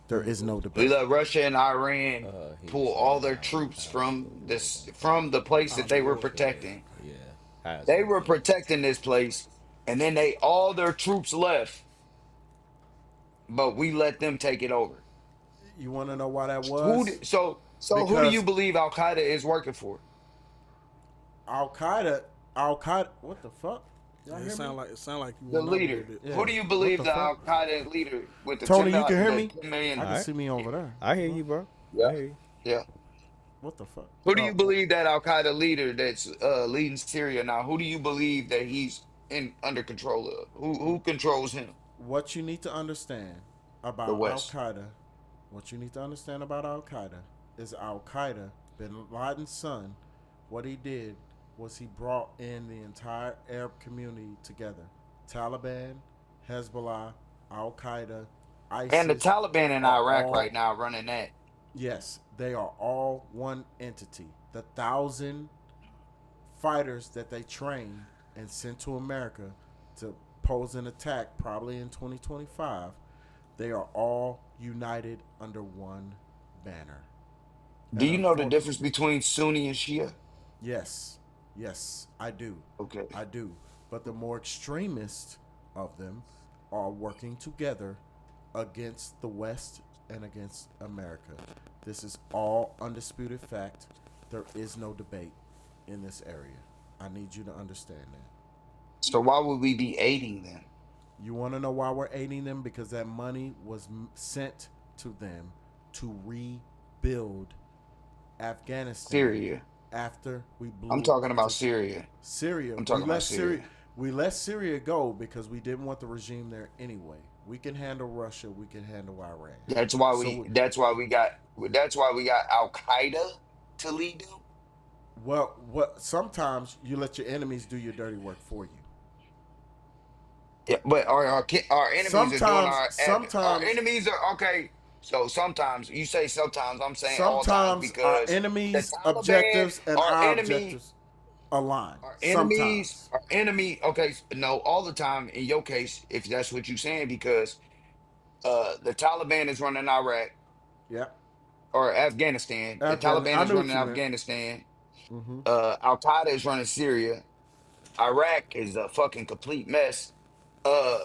There is no We debate. let Russia and Iran pull all their troops from the place that they were protecting. Yeah. They were protecting this place, and then all their troops left, but we let them take it over. You want to know why that Who was? d- so so who do you Because believe Al Qaeda is working for? Al Qaeda, what the fuck? Y'all hear me? it sound like you The went out a little leader. bit. Yeah. Who do you What believe the the Al fuck? Qaeda leader with the Tony, 10 you can hear the me? 10 million? I can Alright. see me over there. I hear you, bro. I Yeah, hear you. yeah. What the fuck? Who do Oh, you believe that Al Qaeda leader that's leading Syria now? Who do you believe that he's in under control of? Who controls him? what you need to understand The about Al West. Qaeda, is Al Qaeda, Bin Laden's son, what he did was he brought in the entire Arab community together. Taliban, Hezbollah, Al Qaeda, And the ISIS Taliban in are Iraq all, right now running that. yes, they are all one entity. The 1,000 fighters that they trained and sent to America to pose an attack probably in 2025, they are all united under one banner. Do And you know the difference between Sunni and Shia? yes, yes, I do. Okay. I do. But the more extremists of them are working together against the West and against America. This is all undisputed fact. There is no debate. in this area. I need you to understand that. So why would we be aiding them? You want to know why we're aiding them? Because that money was sent to them to rebuild Afghanistan Syria. after we blew. I'm talking about Syria. Syria. I'm talking about Syria. We let Syria go because we didn't want the regime there anyway. We can handle Russia. We can handle Iran. That's why we got Al Qaeda to lead them. Well, what sometimes you let your enemies do your dirty work for you. Yeah, but our enemies are doing our sometimes enemies are okay. So sometimes you say sometimes, I'm saying all times sometimes our because the enemies' Taliban, objectives and our enemy, objectives align. our enemies, Sometimes. our enemy. Okay, no, all the time in your case, if that's what you're saying, because the Taliban is running Iraq Yep. or Afghanistan. The Taliban I is knew what running you meant. Afghanistan. Mm-hmm. Al Qaeda is running Syria. Iraq is a fucking complete mess. Uh,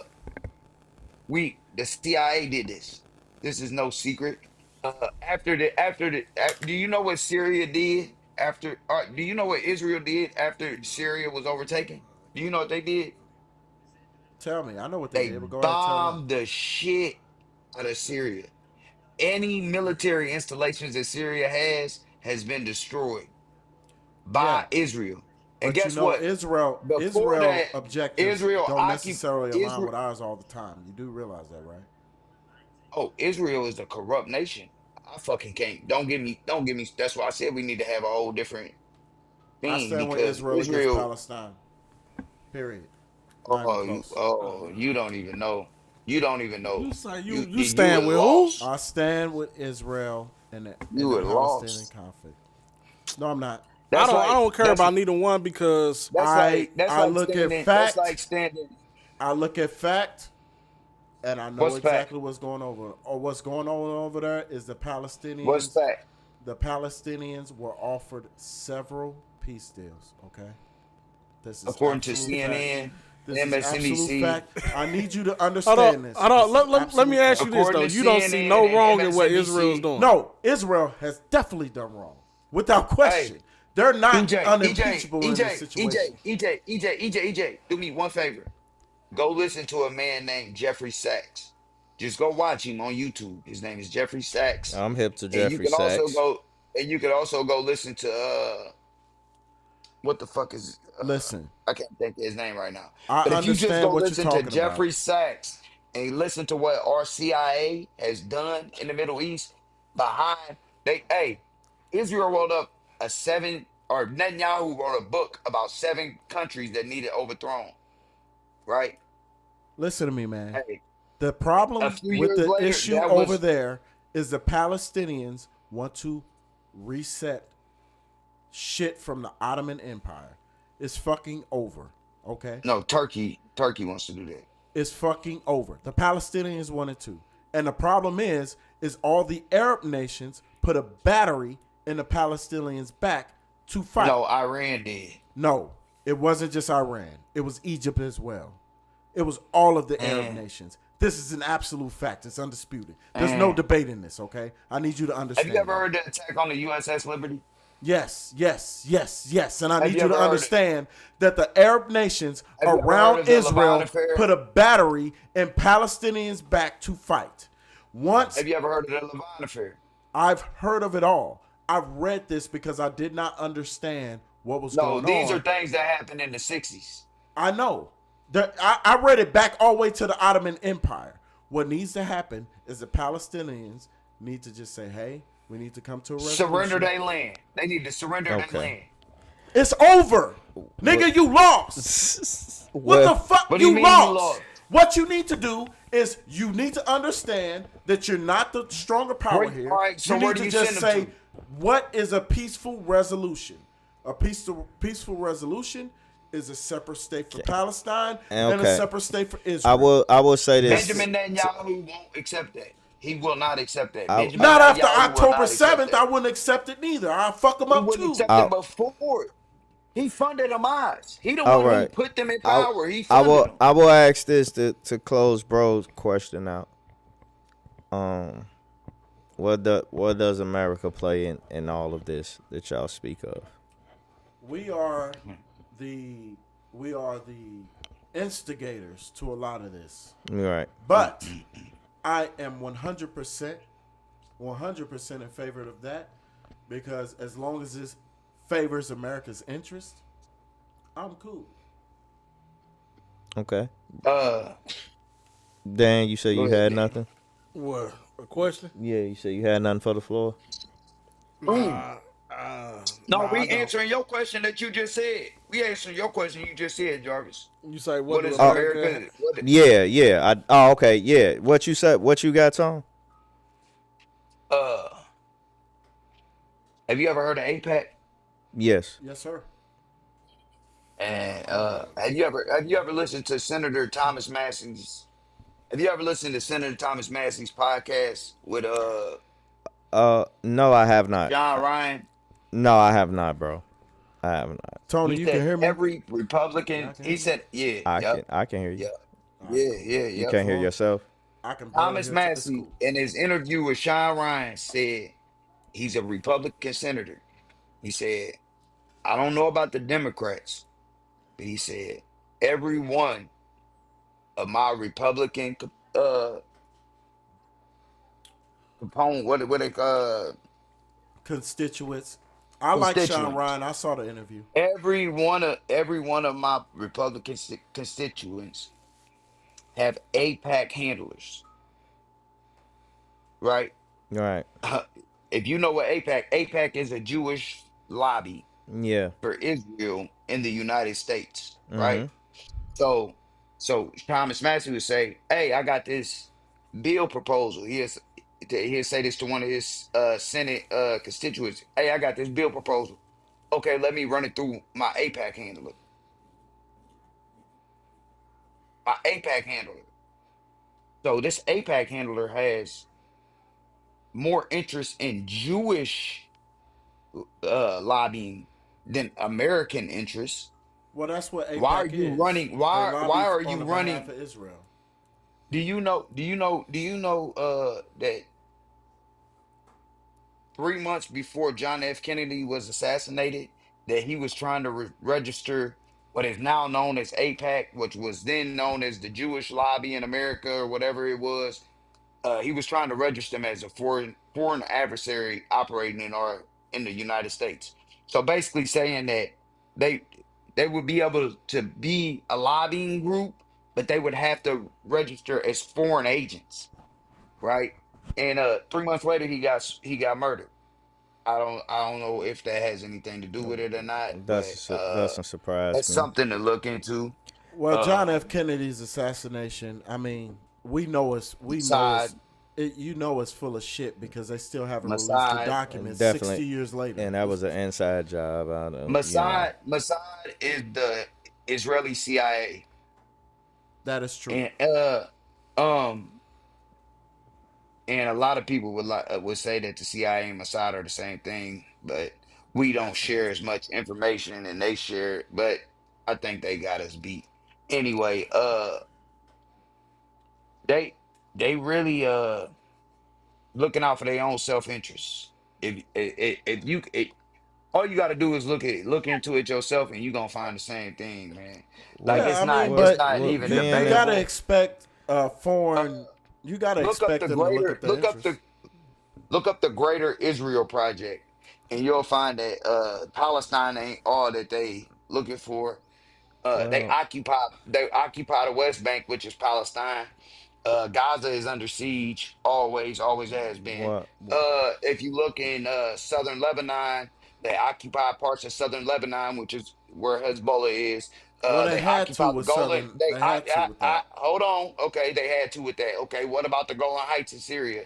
the CIA did this. This is no secret. Do you know what Syria did after? Do you know what Israel did after Syria was overtaken? Do you know what they did? Tell me. I know what they They did, but go ahead and tell me. bombed the shit out of Syria. Any military installations that Syria has been destroyed by Yeah. Israel. And But you guess know, what? Before Israel that, objectives Israel don't necessarily align Israel. with ours all the time. You do realize that, right? Oh, Israel is a corrupt nation. I fucking can't. Don't give me. That's why I said we need to have a whole different I thing stand with because Israel against Israel. Palestine. Period. Not even Oh, close. you don't even know. You don't even know. You say you You were stand with who? lost. I stand with Israel in You the were Palestinian lost. conflict. No, I'm not. I That's don't care that's about neither one because that's I like look at standing. That's fact. like standing. I look at fact, and I know What's fact? exactly what's going over. Or what's going on over there is the What's Palestinians. fact? The Palestinians were offered several peace deals. Okay, this is According to absolute fact. CNN, This is absolute MSNBC. fact. I need you to hold understand on, this. hold on. This is Let me absolute ask fact. you this though. According to You don't see CNN no and wrong in what MSNBC. Israel's doing. No, Israel has definitely done wrong, without question. Hey, They're not EJ, unimpeachable in this EJ, situation. EJ, do me one favor. Go listen to a man named Jeffrey Sachs. Just go watch him on YouTube. His name is Jeffrey Sachs. I'm hip to And you Jeffrey can also Sachs. go and you can also go listen to what the fuck is Listen, I can't think of his name right now. I But if you just understand go what you're listen to talking about. Jeffrey Sachs and listen to what our CIA has done in the Middle East behind Israel wrote up Netanyahu wrote a book about 7 countries that needed overthrown. Right? Listen to me, man. Hey, The a problem few with years the later, issue that over was there is the Palestinians want to reset shit from the Ottoman Empire. It's fucking over. Okay? no Turkey. Turkey wants to do that. It's fucking over. The Palestinians wanted to. And the problem is all the Arab nations put a battery in the Palestinians' back to fight. No, Iran did. No, it wasn't just Iran. It was Egypt as well. It was all of the Arab And nations. This is an absolute fact. It's undisputed. There's no debating this, okay? I need you to understand. have you ever that. heard the attack on the USS Liberty? Yes. And I Have need you you to ever heard understand that the Arab nations Have you ever heard around of the Levant Israel affair? put a battery in Palestinians' back to fight. Once Have you ever heard of the Levant affair? I've heard of it all. I've read this because I did not understand what was No, going these on. are things that happened in the 60s. I know. I read it back all the way to the Ottoman Empire. What needs to happen is the Palestinians need to just say, hey, we need to come to a resolution. Surrender their land. They need to surrender Okay. their land. It's over. Nigga, you lost. What the fuck? What do you mean you lost? What you need to do is you need to understand that you're not the stronger power here. All right, so you where need do to you just send them say, to? what is a peaceful resolution? A peaceful resolution is a separate state for Palestine and a Okay. separate state for Israel. I will say this. Benjamin Netanyahu won't accept that. He will not accept that. I- Benjamin Not after Netanyahu will October not accept 7th, that. I wouldn't accept it neither. I'll fuck them He up wouldn't too. accept it before. He funded Hamas. He the All one who right. put them in I- power. He I funded them. will ask this to close bro's question out. What does America play in all of this that y'all speak of? we are the we are the instigators to a lot of this. Right. But I am 100% in favor of that because as long as this favors America's interest, I'm cool. Okay. Uh, Dan, you said Go you ahead, had Dan. nothing? What? A question? Yeah, you said you had nothing for the floor? Boom. No, Nah, I we don't. answering your question that you just said. We answering your question you just said, Jarvis. You say what What do is America? America? What? Yeah, yeah. Okay, yeah. What you said, what you got, Tom? Uh, have you ever heard of APAC? Yes. Yes, sir. And I've heard of it. have you ever listened to Senator Thomas Massey's? Have you ever listened to Senator Thomas Massey's podcast with No, I have not. John Ryan? No, I have not, bro. I have not. Tony, He you can said hear me? every Yeah, I Republican. can He hear me. said, yeah, I yep, can hear you. yep, All right, yeah, cool. yeah, You yep. can't hear Well, yourself? I can barely Thomas hear. It's Massey, cool. in his interview with Sean Ryan, said he's a Republican senator. He said, I don't know about the Democrats, but he said every one of my Republican component, what they Constituents. I like Sean constituents. Ryan. I saw the interview. Every one of my Republican constituents have APAC handlers, right? Right. If you know what APAC is a Jewish lobby Yeah. for Israel in the United States, right? Mm-hmm. So, so Thomas Massey would say, "Hey, I got this bill proposal." He'll say this to one of his Senate constituents. "Hey, I got this bill proposal. Okay, let me run it through my APAC handler. My APAC handler." So this APAC handler has more interest in Jewish lobbying than American interests. Well, that's what Why are APAC you is. running? They Why lobby are on you the behalf running? of Israel. Do you know that 3 months before John F. Kennedy was assassinated, that he was trying to register what is now known as APAC, which was then known as the Jewish Lobby in America or whatever it was. He was trying to register them as a foreign adversary operating in the United States. So basically saying that they they would be able to be a lobbying group, but they would have to register as foreign agents, right? And 3 months later, he got murdered. I don't know if that has anything to do with it or not, but Doesn't surprise that's me. something to look into. Well, John F. Um, Kennedy's assassination. I mean, we know it's Mossad, it's full of shit because they still haven't released the Mossad, documents Definitely. 60 years later. And that was an inside job. I don't, Mossad is the Israeli CIA, That is true. and um, and a lot of people would say that the CIA and Mossad are the same thing, but we don't share as Absolutely. much information and they share. But I think they got us beat anyway. They they really looking out for their own self interest. If you all you got to do is look into it yourself, and you're gonna find the same thing, man. Like What? Yeah, it's I not mean, it's What? but not What? even Being you that. gotta debatable. expect Uh, foreign. You gotta look up expect the them to look greater at the interest. look up the Greater Israel Project, and you'll find that Palestine ain't all that they looking for. They Well, occupy the West Bank, which is Palestine. Gaza is under siege, always has been. what? If you look in southern Lebanon, they occupy parts of southern Lebanon, which is where Hezbollah is. Well, they They had to occupy the with Golan. Southern. They had to with I that. hold on. Okay, they had to with that. Okay, what about the Golan Heights in Syria?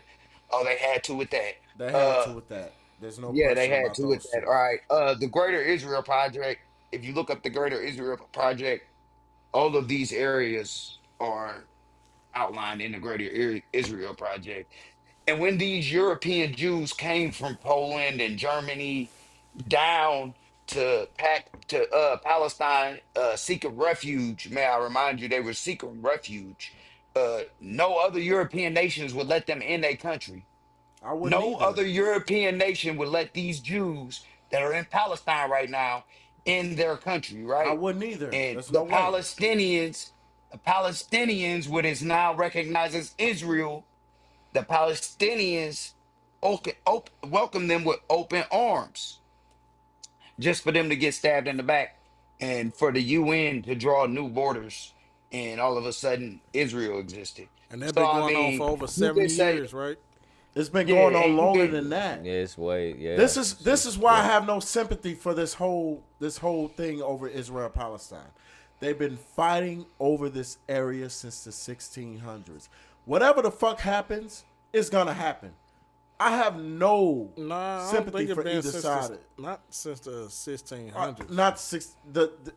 Oh, they had to with that. They had Uh, to with that. There's no yeah, they question had about to with those that. two. All right. The Greater Israel Project. If you look up the Greater Israel Project, all of these areas are outlined in the Greater Israel Project. And when these European Jews came from Poland and Germany down to Palestine, seeking refuge, may I remind you, they were seeking refuge. No other European nations would let them in their country. I wouldn't No either. other European nation would let these Jews that are in Palestine right now in their country, I right? wouldn't either. And There's no way. The Palestinians, what is now recognized as Israel, the Palestinians welcome them with open arms, just for them to get stabbed in the back, and for the UN to draw new borders, and all of a sudden Israel existed. And that So been I going on mean, for over you 70 can say, years, right? It's been yeah, going on and you longer can, than that. Yeah, it's way. Yeah. This is why I have no sympathy for this whole thing over Israel Palestine. They've been fighting over this area since the 1600s. Whatever the fuck happens, it's gonna happen. I have no Nah, I don't sympathy think it's for been either since side. not since the 1600s. Not six.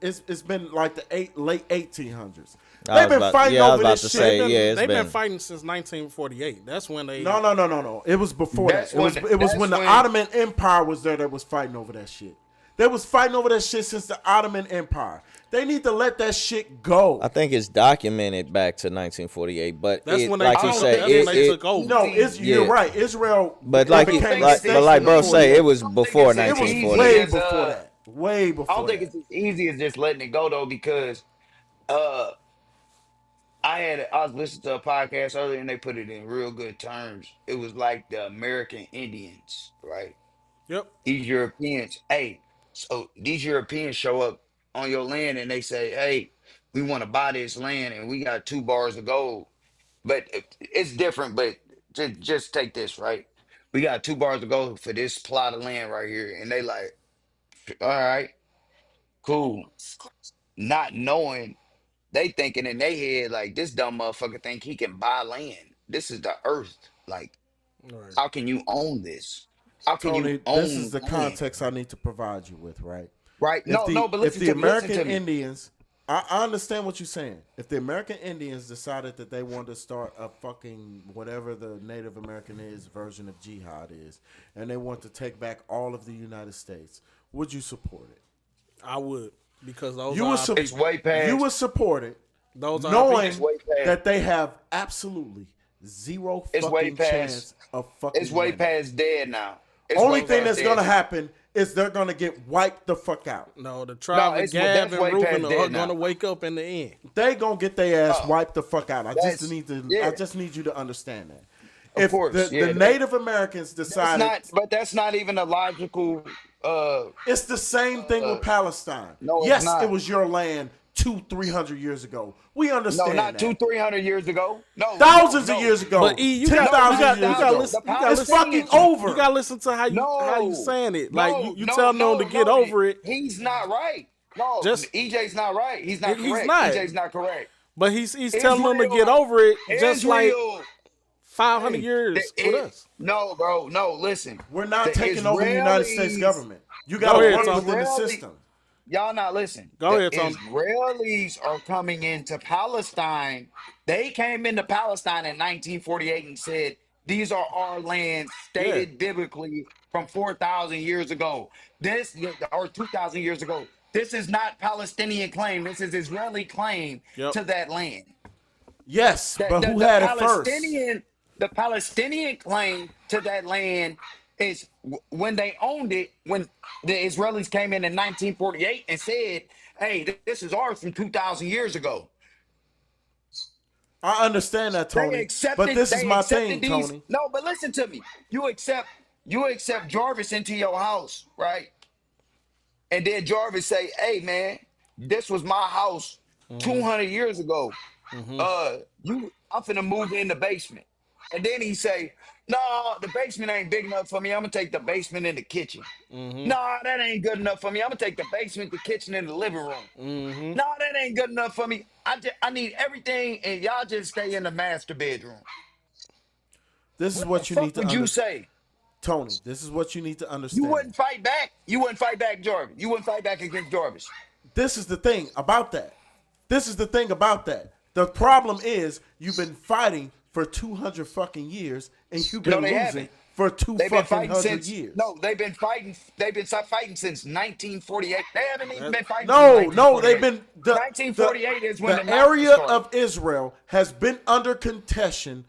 It's been like the late 1800s. I They've was been about- fighting yeah, I was over about this to shit. say, yeah, it's They've been been- fighting since 1948. That's when they. No. It was before That's that. It was that's when the when- Ottoman Empire was there that was fighting over that shit. They was fighting over that shit since the Ottoman Empire. They need to let that shit go. I think it's documented back to 1948, but That's it, when they. like I you don't say, think that's when they it, took over. No, you're Yeah. right. Israel, but like it you, became a like, state but like bro in say, it was 48. before It was It was 1948. way as, before that. Way before. I don't think that. it's as easy as just letting it go though, because uh I was listening to a podcast earlier and they put it in real good terms. It was like the American Indians, right? Yep. These Europeans, hey, so these Europeans show up on your land and they say, hey, we want to buy this land and we got 2 bars of gold. But it's different, but just take this, right? We got 2 bars of gold for this plot of land right here. And they like, all right, cool. Not knowing, they thinking in their head, like, this dumb motherfucker think he can buy land. This is the earth. Like, Right. how can you own this? How can you Tony, this is own the land? context I need to provide you with, right? Right? If But if listen the to American listen to me. Indians, I understand what you're saying. If the American Indians decided that they wanted to start a fucking whatever the Native American is version of jihad is, and they want to take back all of the United States, would you support it? I would, because those You are would, our su- It's way past. you would support it, those are knowing It's way past. that they have absolutely zero It's way fucking past. chance of fucking It's way winning. past dead now. It's Only way thing past that's gonna dead. happen is they're gonna get wiped the fuck out. No, the tribe of it's- Gab that's and way Reuben past are dead going to now. wake up in the end. They gonna get their ass wiped the fuck out. I That's- just need to. yeah. I just need you to understand that. Of If course, the, yeah, the that- Native Americans That's decided, not, but that's not even a logical. it's the same thing with Palestine. no, it's yes, not. it was your land 200-300 years ago. We No, understand not that. 200-300 years ago. No, Thousands no, of years ago. But E, you 10,000 got years to ago. listen. You The got It's listen. fucking over. You got to listen to how you saying it. Like you telling them to get over it, He's not right. No, Just- EJ's not right. He's not He's correct. not. EJ's not correct. but he's telling them to Israel- get over it, just like Israel- 500 Hey, years the- with it- us. No, bro. No, listen. We're not The taking over the United States Israelis- government. You Go got to ahead, work Tom. within the Israeli- system. Y'all not listen. Go The ahead, Tom. Israelis are coming into Palestine. They came into Palestine in 1948 and said, these are our lands stated biblically from 4,000 years ago. This, or 2,000 years ago. This is not Palestinian claim. This is Israeli claim Yep. to that land. Yes, but who The had it first? The Palestinian claim to that land is when they owned it, when the Israelis came in 1948 and said, hey, this is ours from 2,000 years ago. I understand that, They Tony. accepted, But this is they my accepted thing, these. Tony. No, but listen to me. You accept Jarvis into your house, right? And then Jarvis say, hey man, this was my house 200 years ago. I'm finna move in the basement. And then he say, no, the basement ain't big enough for me. I'm gonna take the basement in the kitchen. No, that ain't good enough for me. I'm gonna take the basement, the kitchen, and the living room. No, that ain't good enough for me. I need everything, and y'all just stay in the master bedroom. This is what you Fuck need to would you understand. say? Tony, this is what you need to You understand. wouldn't fight back. You wouldn't fight back, Jarvis. You wouldn't fight back against Jarvis. This is the thing about that. This is the thing about that. The problem is you've been fighting for 200 fucking years and you've been No, they losing haven't. for two They've been fucking fighting hundred since years. no, they've been fighting. They've been fighting since 1948. They haven't even been fighting. No, since no, they've 1948. been 1948 is when the area Nazis started. of Israel has been under contention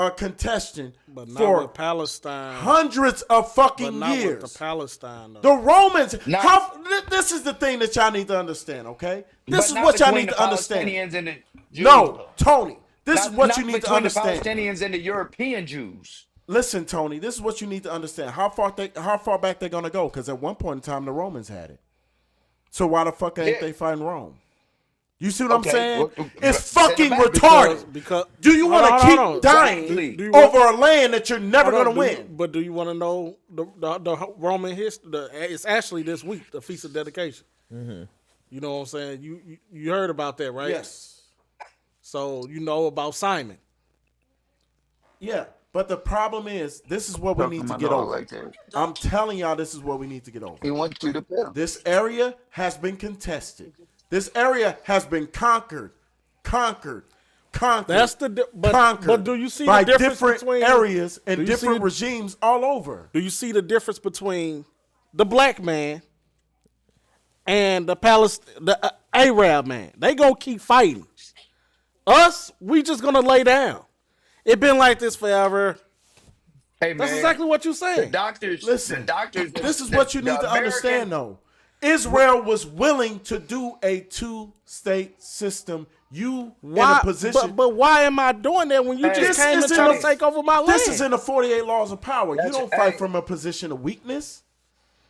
contesting But not for with Palestine. hundreds of But fucking not years. with the Palestine. Though. The Romans, Not- this is the thing that y'all need to understand, okay? This But is not what y'all between need the to understand. Palestinians and the Jews, No, though. Tony, this is what Not you need to between understand. the Palestinians and the European Jews. Listen, Tony, this is what you need to understand. How far back they're gonna go? Because at one point in time, the Romans had it. So why the fuck ain't Yeah. they fighting Rome? You see what I'm Okay, saying? well, It's send fucking them back retarded. Because Do you want to Hold keep on. dying Exactly. Do you want- over a land that you're never Hold on, gonna do you- win? But do you want to know the Roman history? It's actually this week, the Feast of Dedication. Mm-hmm. You know what I'm saying? You heard about that, right? Yes. So you know about Simon. Yeah, but the problem is, this is what we need to get over. Like that. I'm telling y'all, this is what we need to get over. He wants you to pet him. This area has been contested. This area has been conquered. That's the but conquered but do you see by the difference different between areas and do you see different the- regimes all over? Do you see the difference between the black man and the Arab man? They gonna keep fighting. Us, we just gonna lay down. It been like this forever. Hey, That's man, exactly what you're the saying. doctors. Listen, the doctors. This is what you need to understand, though. Israel was willing to do a two-state system. You Why, in a position. but why am I doing that when you Hey, just came and trying to take over my land? This is in the 48 laws of power. You That's- don't fight hey. from a position of weakness.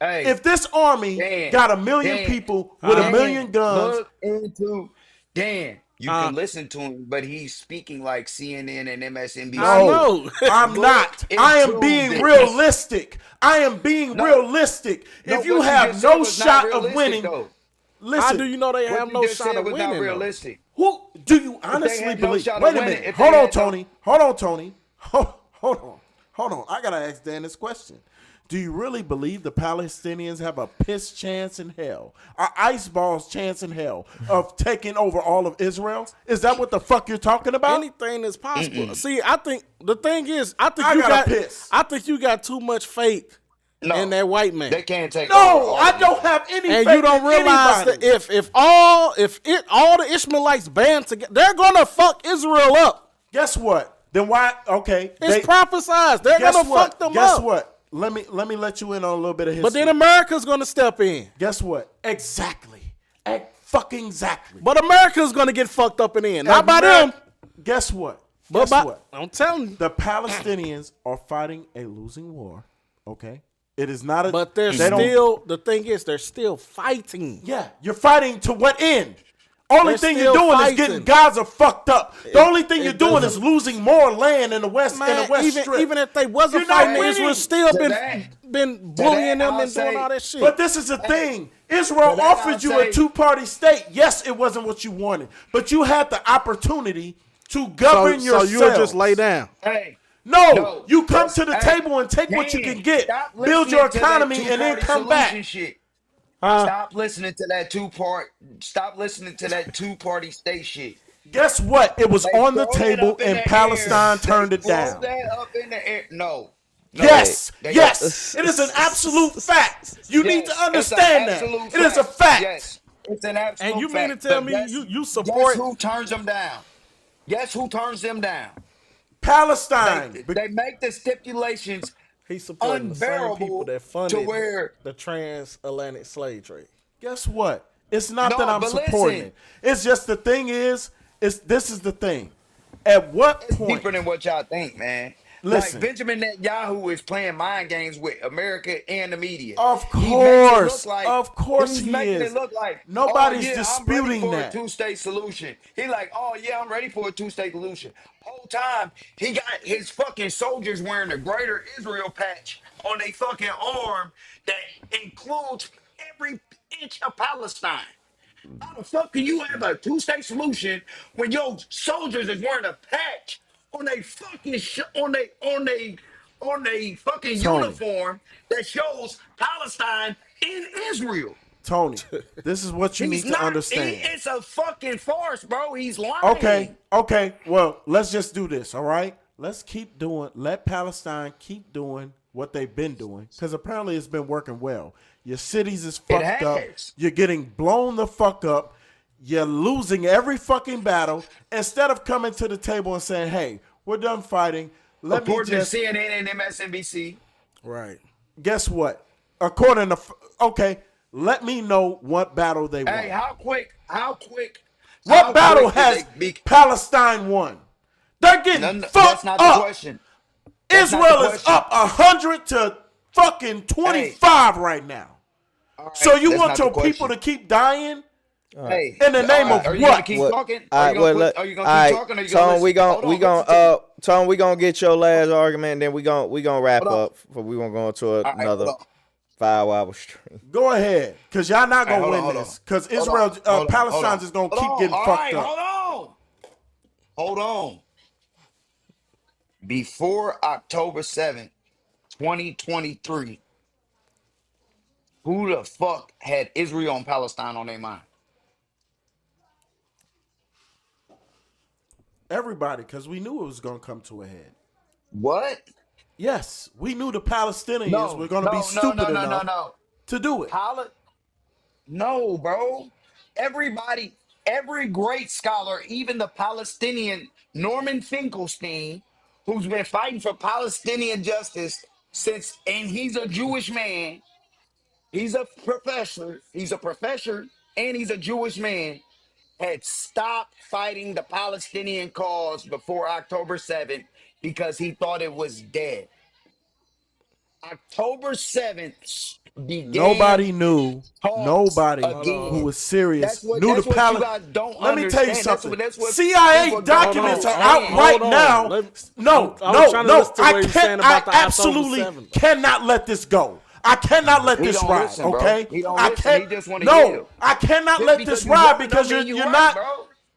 Hey, If this army Dan, got 1 million Dan, people with Dan, 1 million guns, Look into Dan. You can listen to him, but he's speaking like CNN and MSNBC. I know. I'm Look not. I am into being this. realistic. I am being No. realistic. No, If you what have just said no was not shot of realistic, winning, though. listen. How do you know they What have you no just shot said of was winning? not though? realistic. Who do you honestly had no believe? shot of Wait a winning, minute. if Hold they on, had no- Tony. Hold on, Tony. Hold on. I gotta ask Dan this question. Do you really believe the Palestinians have a piss chance in hell, an ice ball's chance in hell of taking over all of Israel? Is that what the fuck you're talking about? Anything is possible. See, I think the thing is, I think I you gotta got piss. I think you got too much faith No, in that white man. They can't take No, over all I of don't it. have any And faith you don't in realize anybody. that if all the Ishmaelites band together, they're gonna fuck Israel up. Guess what? Then why? Okay, It's prophesized. They're guess gonna what? fuck them Guess up. what? Let me let you in on a little bit of history. But then America's gonna step in. Guess what? Exactly. Fucking exactly. But America's gonna get fucked up in the end. Not by them. Guess what? But Guess by, what? I'm telling you. The Palestinians are fighting a losing war. Okay, it is not a. But they're they don't- still. The thing is, they're still fighting. Yeah, you're fighting to what end? Only They're thing you're still doing is fighting. getting Gaza fucked up. The only thing it you're doing is doesn't- losing more land in the West in Man, the West even, Strip. even if they wasn't You're not fighting, winning. Israel still Today- been bullying them I'll and doing say- all that shit. But this is the thing. Israel that offered I'll you a say- two-party state. Yes, it wasn't what you wanted, but you had the opportunity to govern so yourself. you'll just lay down. Hey, No, you come to the hey, table and take what you Dan, can get, stop build your listening to that economy, and then two-party come back. solution shit. Stop listening to that Stop listening to that two-party state shit. Guess what? It was They on the throw that table, up in and the Palestine air. turned They it throw down. that up in the air. No. Yes, They- yes, it is an absolute fact. You need Yes, to understand it's that. an absolute It is a fact. Yes, it's an absolute And you mean to fact. tell But me guess- you support? Guess who turns them down? Guess who turns them down? Palestine. They make the stipulations He's supporting the same unbearable people that to funded where the transatlantic slave trade. Guess what? It's not No, that I'm but supporting listen. it. It's just the thing is, this is the thing. At what it's point? deeper than what y'all think, man. Listen. Like Benjamin Netanyahu is playing mind games with America and the media. Of He makes it course. look like- Of course he's he making is. it look like Nobody's I'm ready disputing for that. a two-state solution. He like, oh yeah, I'm ready for a two-state solution. Whole time he got his fucking soldiers wearing the Greater Israel patch on their fucking arm that includes every inch of Palestine. How the fuck can you have a two-state solution when your soldiers is wearing a patch on a fucking on a fucking Tony. uniform that shows Palestine in Israel? Tony, this is what you need to understand. It's a fucking farce, bro. He's lying. Okay. Well, let's just do this, all right? Let Palestine keep doing what they've been doing, because apparently it's been working well. Your cities is fucked up. has. You're getting blown the fuck up. You're losing every fucking battle. Instead of coming to the table and saying, hey, We're done fighting. Let me According to just CNN and MSNBC. Right. guess what? According to okay, let me know what battle they won. Hey, how quick? What battle did has they be? Palestine won? They're getting No, that's fucked not the up. question. That's not the Israel is question. up 100 to fucking 25 right now. All right, So you that's want not your the question. people to keep dying? Hey, In the name of are you what? gonna keep talking? Are you gonna keep talking? Or you gonna Tone, we listen? gonna Tone, we gonna get your last argument, and then we gonna wrap Hold on. up. For we gonna go into All right, another hold on. 5-hour stream. Go ahead, because y'all not going to All right, win hold on, this. Because hold on. Israel, Hold on, Palestine's is going to keep getting All fucked right, up. Hold on. Before October 7th, 2023, who the fuck had Israel and Palestine on their mind? Everybody, because we knew it was going to come to a head. What? Yes, we knew the Palestinians were going to be stupid enough to do it. No, bro. Everybody, every great scholar, even the Palestinian Norman Finkelstein, who's been fighting for Palestinian justice since, and he's a Jewish man. He's a professor. And he's a Jewish man. Had stopped fighting the Palestinian cause before October 7th because he thought it was dead. October 7th began Nobody knew. talks Nobody again. who was serious That's what knew the you Palestinians. guys don't Let me tell you understand. something. That's what CIA people don't documents are understand. out right Hold on. now. I was trying to listen to what he was saying I about the October absolutely 7th. cannot let this go. I cannot let He this don't ride. listen, bro. Okay, He don't I listen. can't. He just wanna No, yell. I cannot Just let because this you ride yelling because don't mean you're you not. right,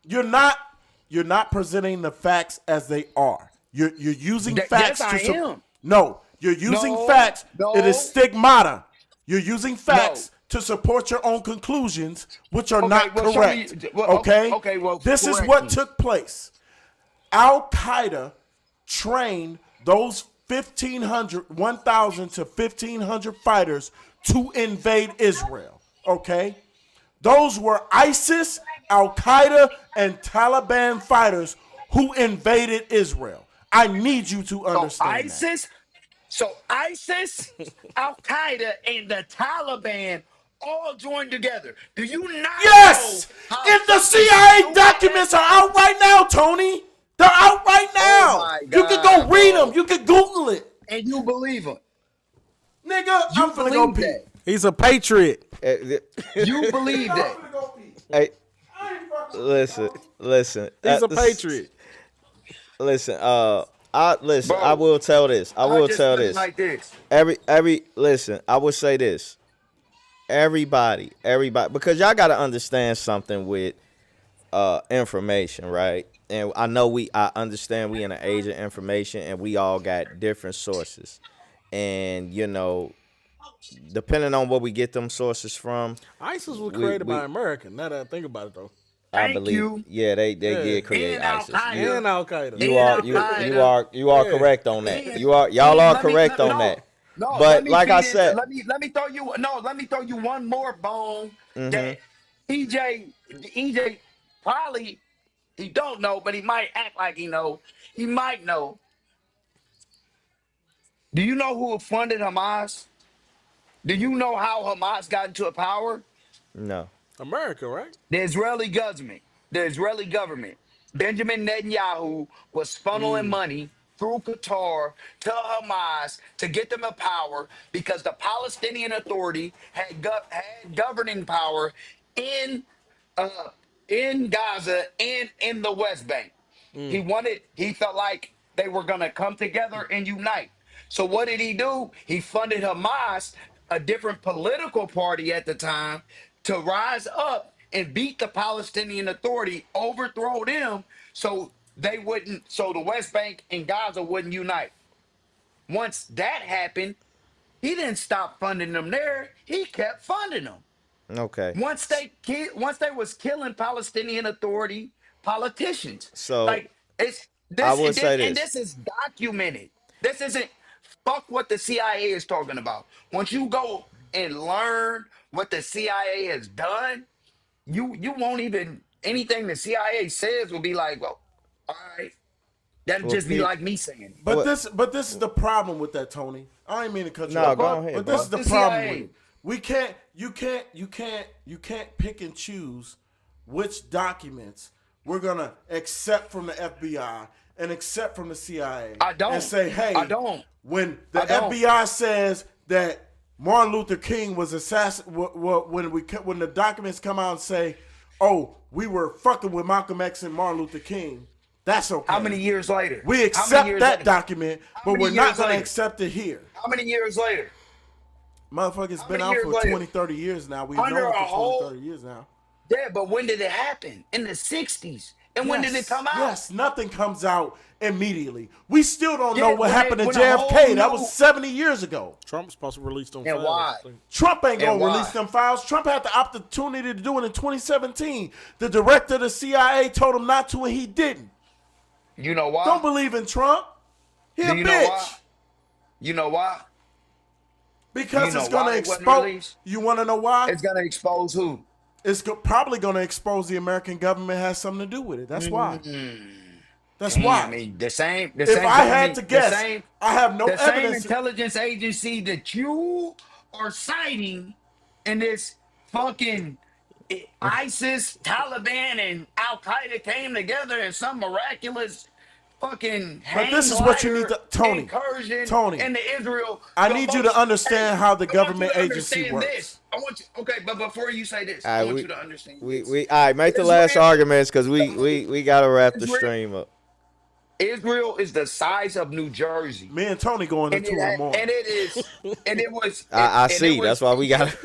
bro. You're not presenting the facts as they are. You're using Yes, facts I to am. No, you're using No, facts. no. It is stigmata. You're using facts No. to support your own conclusions, which are Okay, not well, show me- correct. well, okay? okay, well, This is correct what me. took place. Al Qaeda trained those 1,000 to 1,500 fighters to invade Israel. Okay? Those were ISIS, Al Qaeda, and Taliban fighters who invaded Israel. I need you to understand that. ISIS, Al Qaeda, and the Taliban all joined together. Do you not Yes! know how And the fucking CIA stupid documents that are out right now, Tony. They're out right now. Oh my You can go God, read bro. them. You can Google it. And you believe him? Nigga, You I'm finna go believe pee. that? He's a patriot. You believe I'm that? finna go pee. Hey, I ain't fucking- listen. He's a patriot. Listen. I Bro, will tell this. I will just tell put it this. like this. Listen. I will say this. Everybody, because y'all gotta understand something with information, right? And I understand we in an age of information, and we all got different sources, and depending on where we get them sources from, ISIS was we- created we- by American. Now that I think about it, though. I Thank believe, you. yeah, they did create And Al ISIS. Qaeda. And Al Qaeda. You And are Al you Qaeda. you are Yeah. correct on that. And- Y'all are let me- correct on no, that. No, But let me like I feed it- said, let me throw you one more bone that EJ probably he don't know, but he might act like he know. He might know. Do you know who funded Hamas? Do you know how Hamas got into power? no. America, right? The Israeli government. The Israeli government. Benjamin Netanyahu was funneling money through Qatar to Hamas to get them a power because the Palestinian Authority had governing power in uh, in Gaza and in the West Bank. He felt like they were gonna come together and unite. So what did he do? He funded Hamas, a different political party at the time, to rise up and beat the Palestinian Authority, overthrow them so the West Bank and Gaza wouldn't unite. Once that happened, he didn't stop funding them there. He kept funding them. Okay. Once they was killing Palestinian Authority politicians. So Like it's I this will and say this and this. this is documented. This isn't fuck what the CIA is talking about. Once you go and learn what the CIA has done, you won't even anything the CIA says will be like, well, all right. That'd Well, just be Pete- like me saying it. But What? this is the problem with that, Tony. I ain't mean to cut you No, off. go ahead, But bro. this is the The problem CIA. with it. We can't. You can't pick and choose which documents we're gonna accept from the FBI and accept from the CIA. I don't. And say, hey, I don't. When the I don't. FBI says that Martin Luther King was assassinated, when the documents come out and say, oh, we were fucking with Malcolm X and Martin Luther King, that's okay. How many years later? We How many accept years that later? document, but many we're not years going to later? accept it here. How many years later? Motherfucker, it's been many out years for later? 20, 30 years now. We've Under known it a for whole- 20, 30 years now. Yeah, but when did it happen? In the 60s. And when did it come out? Yes, nothing comes out immediately. We still don't Yeah, know what when happened they- to when a JFK. whole That new- was 70 years ago. Trump's supposed to release them And files. why? Trump ain't And gonna why? release them files. Trump had the opportunity to do it in 2017. The director of the CIA told him not to, and he didn't. You know why? Don't believe in Trump. He a Do you know bitch. why? You know why? Because You know it's gonna why it wasn't expose. released? You want to know why? It's gonna expose who? It's probably going to expose the American government has something to do with it. That's why. That's Damn, why. I mean, the same. If I had to guess, I have no the same evidence. intelligence agency that you are citing in this fucking ISIS, Taliban, and Al Qaeda came together in some miraculous fucking. But this is what you need to, Tony. Incursion Tony, into Israel. I need you to understand how the government I want you to agency understand works. this. I want you. Okay, but before you say this, All I right, want you to understand. this. We all right. Make the Israel- last arguments because we gotta wrap the Israel- stream up. Israel is the size of New Jersey. Me and Tony going And into it, it more. and it is, and it was. I and see. it was- That's why we gotta.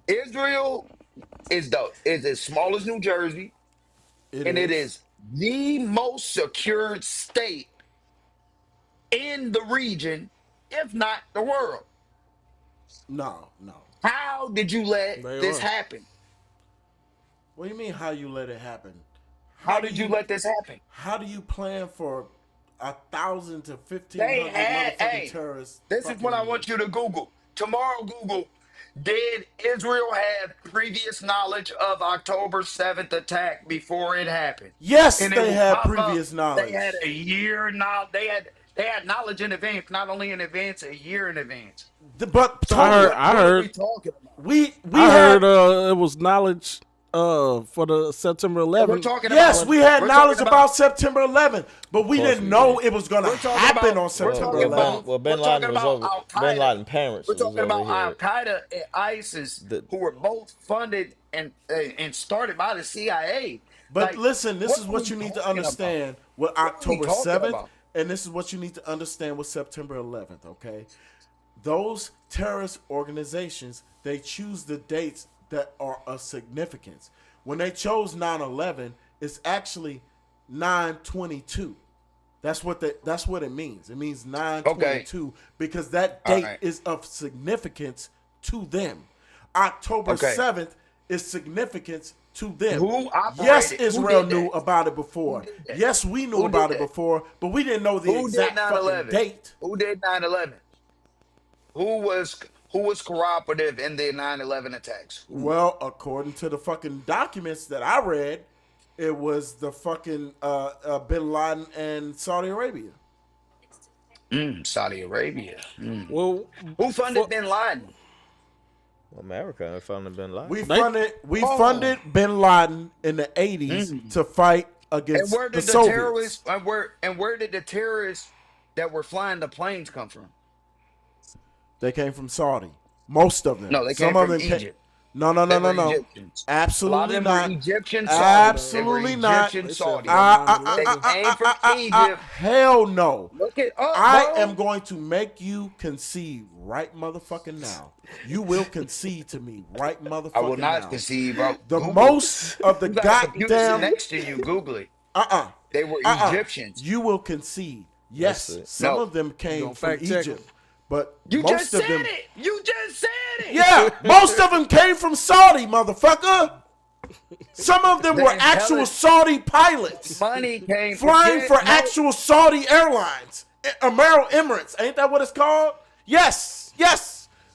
Israel is as small as New Jersey, and it is the most secured state in the region, if not the world. No. How did you let They this are. happen? What do you mean? How you let it happen? How did you let this happen? How do you plan for 1,000 to 1,500 They had. motherfucking Hey, terrorists? this is what I want you to Google tomorrow. Google. Did Israel have previous knowledge of October 7th attack before it happened? Yes, And it they will had pop up. previous knowledge. They had a year now. They had knowledge in advance, not only in advance, a year in advance. But I Tony, heard. What are we talking about? we I had heard it was knowledge for the September We're 11th. talking yes, about. we had we're knowledge talking about September 11th, but we Of course didn't we know did. it was going to We're talking happen about- on we're September talking 11th. about- Well, Bin we're Laden talking was about over. Al-Qaeda. Bin Laden parents We're was talking over about here. Al Qaeda and ISIS, who were both funded and started by the CIA. But Like, listen, this is are what we you need to talking understand with are we October talking 7th, about? and this is what you need to understand with September 11th, okay? Those terrorist organizations, they choose the dates that are of significance. When they chose 9/11, it's actually 9/22. That's what it means. It means 9/22 because that All date right. is of significance to them. October Okay. 7th is significance to them. Who operated? Yes, Who Israel did knew that? about it before. Who did that? Yes, we knew Who did about it that? before, but we didn't know the Who did exact fucking 9/11? date. Who did 9/11? Who was cooperative in the 9/11 attacks? Well, according to the fucking documents that I read, it was the fucking Bin Laden and Saudi Arabia. Saudi Arabia. Well, Who funded Bin Laden? America funded Bin Laden. We They- funded Bin Laden in the 80s to fight And against where the did the Soviets. terrorists? And where did the terrorists that were flying the planes come from? They came from Saudi. Most of them. No, they came Some of from them Egypt. No. They were Egyptians. A lot of Absolutely them not. were Egyptian Saudis. Absolutely They were not. Egyptian Saudis. They came from Egypt. Hell no. Look it up, I bro. am going to make you concede right motherfucking now. You will concede to me right motherfucking I will not now. concede, bro. The Google. most of the You got a computer sitting goddamn next to you. Google it. They were Egyptians. You will concede. Yes, That's it. some No. of them came gonna from fact check 'em. Egypt, but You most just of said them. it. You just said it. Yeah, most of them came from Saudi, motherfucker. Some of them The were actual intelligence- Saudi pilots Money came flying for No, actual Saudi Airlines, Emirates. Ain't that what it's called? Yes.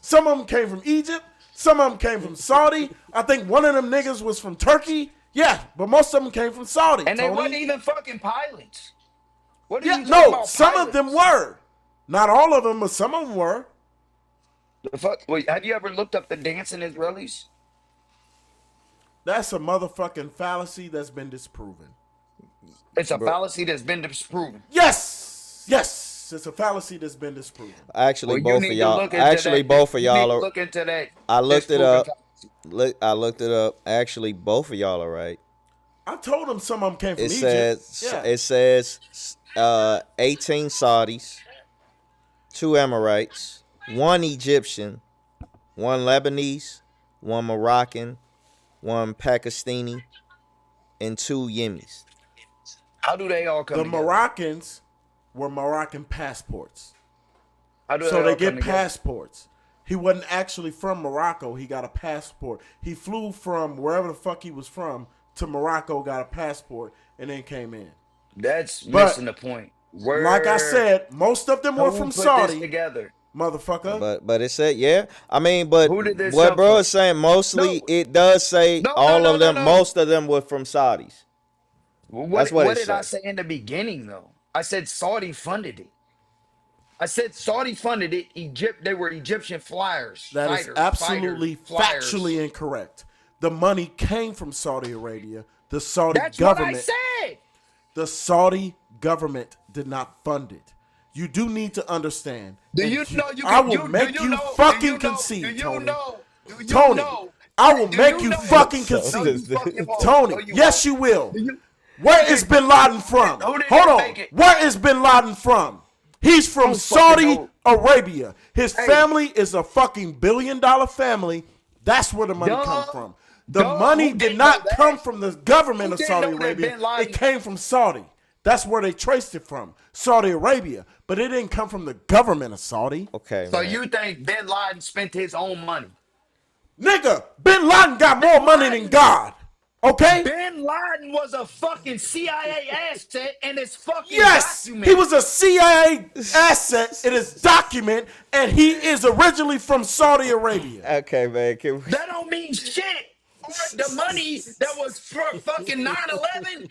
Some of them came from Egypt. Some of them came from Saudi. I think one of them niggas was from Turkey. Yeah, but most of them came from Saudi. And they Tony. wasn't even fucking pilots. What are Yeah, you talking no, about? some of them were. Not all of them, but some of them were. The fuck? Wait, have you ever looked up the dancing Israelis? That's a motherfucking fallacy that's been disproven. It's a Bro. fallacy that's been disproven. Yes, it's a fallacy that's been disproven. Actually, Well, you both of need to y'all. look into Actually, that. both of You need y'all to are. look into that. I looked it disproven up. fallacy. I looked it up. Actually, both of y'all are right. I told them some of them came from It Egypt. says it says 18 Saudis, 2 Emirates, 1 Egyptian, 1 Lebanese, 1 Moroccan, 1 Pakistani, and 2 Yemenis. How do they all come The together? Moroccans were Moroccan passports. How do So all they come get together? passports. He wasn't actually from Morocco. He got a passport. He flew from wherever the fuck he was from to Morocco, got a passport, and then came in. That's But, missing the point. Where, Like I said, most of them were who from put this Saudi, together? motherfucker. But it said, yeah. I mean, but Who did this what come bro from? is saying, mostly No. it does say No, all no, of no, them. no. Most of them were from Saudis. That's what it did I said. say in the beginning though? I said Saudi funded it. I said Saudi funded it. They were Egyptian flyers, That is absolutely flyers. factually incorrect. The money came from Saudi Arabia. The Saudi That's government. what I said. The Saudi government did not fund it. You do need to understand. Do and you know you I can? will make do you know, fucking do you know, concede, do you Tony. Know, do you Tony, know, I will do make you know- fucking So- concede. No, you fucking won't. Tony, No, you yes won't. you will. Do you- Where is Bin Laden from? Who didn't Hold on. make it? Where is Bin Laden from? He's from Don't Saudi fucking Arabia. His Hey. family is a fucking $1 billion family. That's where the money Duh. comes from. The Duh. money Who did didn't not know that? come from the government Who of didn't Saudi know that Arabia. Bin Laden- It came from Saudi. That's where they traced it from, Saudi Arabia. But it didn't come from the government of Saudi. Okay, So man. you think Bin Laden spent his own money? Nigga, Bin Laden got more money than God. Okay? Bin Laden was a fucking CIA asset, and it's fucking Yes, documented. he was a CIA asset. It is documented, and he is originally from Saudi Arabia. Okay, man. Can we- That don't mean shit. The money that was for fucking 9/11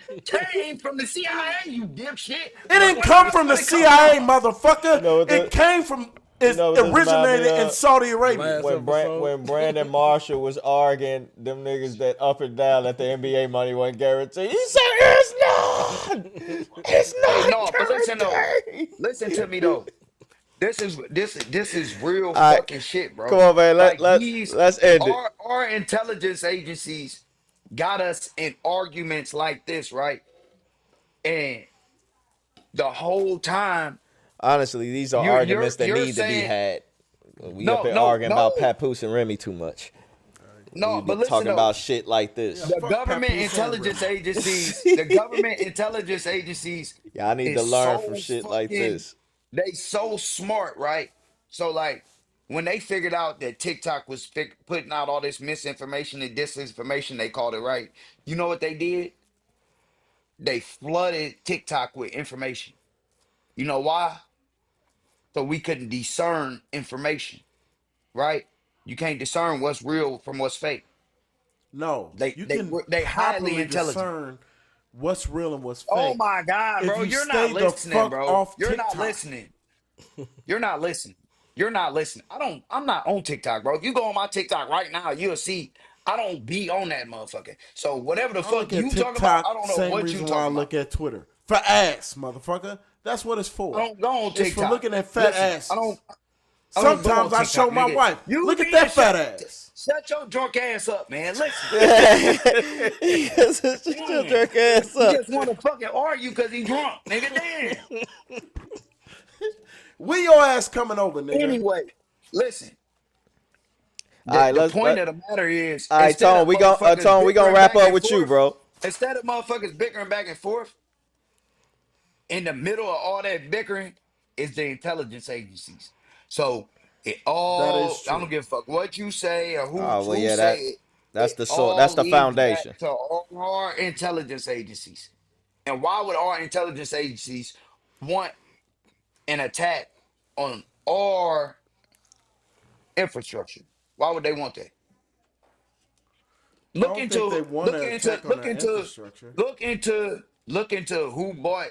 came from the CIA, you dipshit. It didn't come from the CIA, motherfucker. No, it It came from. It No, this originated remind me in of- Saudi Arabia. Last when episode. Brandon Marshall was arguing, them niggas that up and down that the NBA money wasn't guaranteed. He said it's not. It's not. No, but listen though. guaranteed. Listen to me though. This is real All right. fucking shit, bro. Come on, man. These Let's end it. our intelligence agencies got us in arguments like this, right? And the whole time, Honestly, these are You're- arguments that you're need to be saying- had. We No, up here no, arguing about no. Papoose and Remy too much. no, We but be listen talking though. about shit like this. The Fuck government Papoose intelligence and agencies, the government intelligence agencies, Y'all need to is learn so from shit like fucking- this. they so smart, right? So like when they figured out that TikTok was putting out all this misinformation and disinformation, they called it, right? You know what they did? They flooded TikTok with information. You know why? So we couldn't discern information, right? You can't discern what's real from what's fake. No, They- you they can were- they highly properly intelligent. discern what's real and what's fake. Oh my God, If bro. you You're stay not the listening, fuck bro. off You're not TikTok. listening. You're not listening. You're not listening. I'm not on TikTok, bro. If you go on my TikTok right now, you'll see I don't be on that motherfucker. So whatever the I fuck look at you TikTok, talking about, I don't know same what reason you why I talking look about. at Twitter. For ass, motherfucker. That's what it's for. I don't go on It's TikTok. for looking at fat Listen, asses. I don't go on Sometimes I TikTok, show my nigga. wife, You look at be that in fat shut- ass. Shut your drunk ass up, man. Listen. Shut your jerk ass You up. just want to fucking argue because he drunk, nigga. Damn. Where your ass coming over, nigga? Anyway, listen. All right, The let's. point of the matter is, All right, instead Tone, of we gon' motherfuckers Tone, we gonna bickering wrap back up and with you, forth, bro. Instead of motherfuckers bickering back and forth, in the middle of all that bickering is the intelligence agencies. So it all, That is true. I don't give a fuck what you say or who, Oh, well, who yeah, say it. That's It the all that's the leads back foundation. to all our intelligence agencies. And why would our intelligence agencies want an attack on our infrastructure? Why would they want that? I don't think they want to attack on the infrastructure. Look into who bought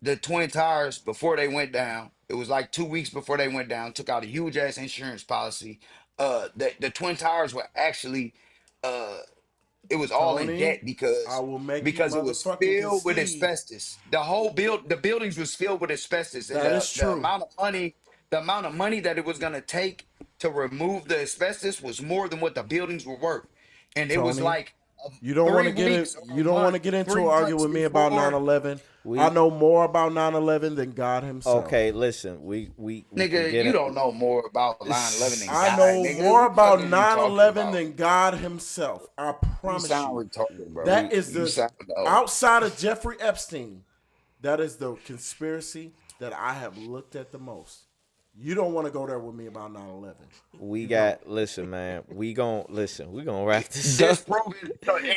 the Twin Towers, before they went down, it was like 2 weeks before they went down, took out a huge ass insurance policy. The Twin Towers were actually, uh, it was all in Tony, debt I because will make you it was motherfucking filled with concede asbestos. The buildings was filled with asbestos, and that is the true. amount of money, that it was gonna take to remove the asbestos was more than what the buildings were worth, and it was Tony, like you don't want three to get it. weeks or You a don't want month, to get into an 3 argument months with me about before. 9/11. We I know more about 9/11 than God Himself. okay. Listen, we can Nigga, get you it. don't know more about 9/11 than I God, know nigga. more What the fuck about is you talking 9/11 about? than God Himself. I You promise sound you. retarded, bro. That is You the sound outside of Jeffrey Epstein. That is the conspiracy that I have looked at the most. You don't want to go there with me about 9/11. We got listen, man. We gonna wrap this up. disproven.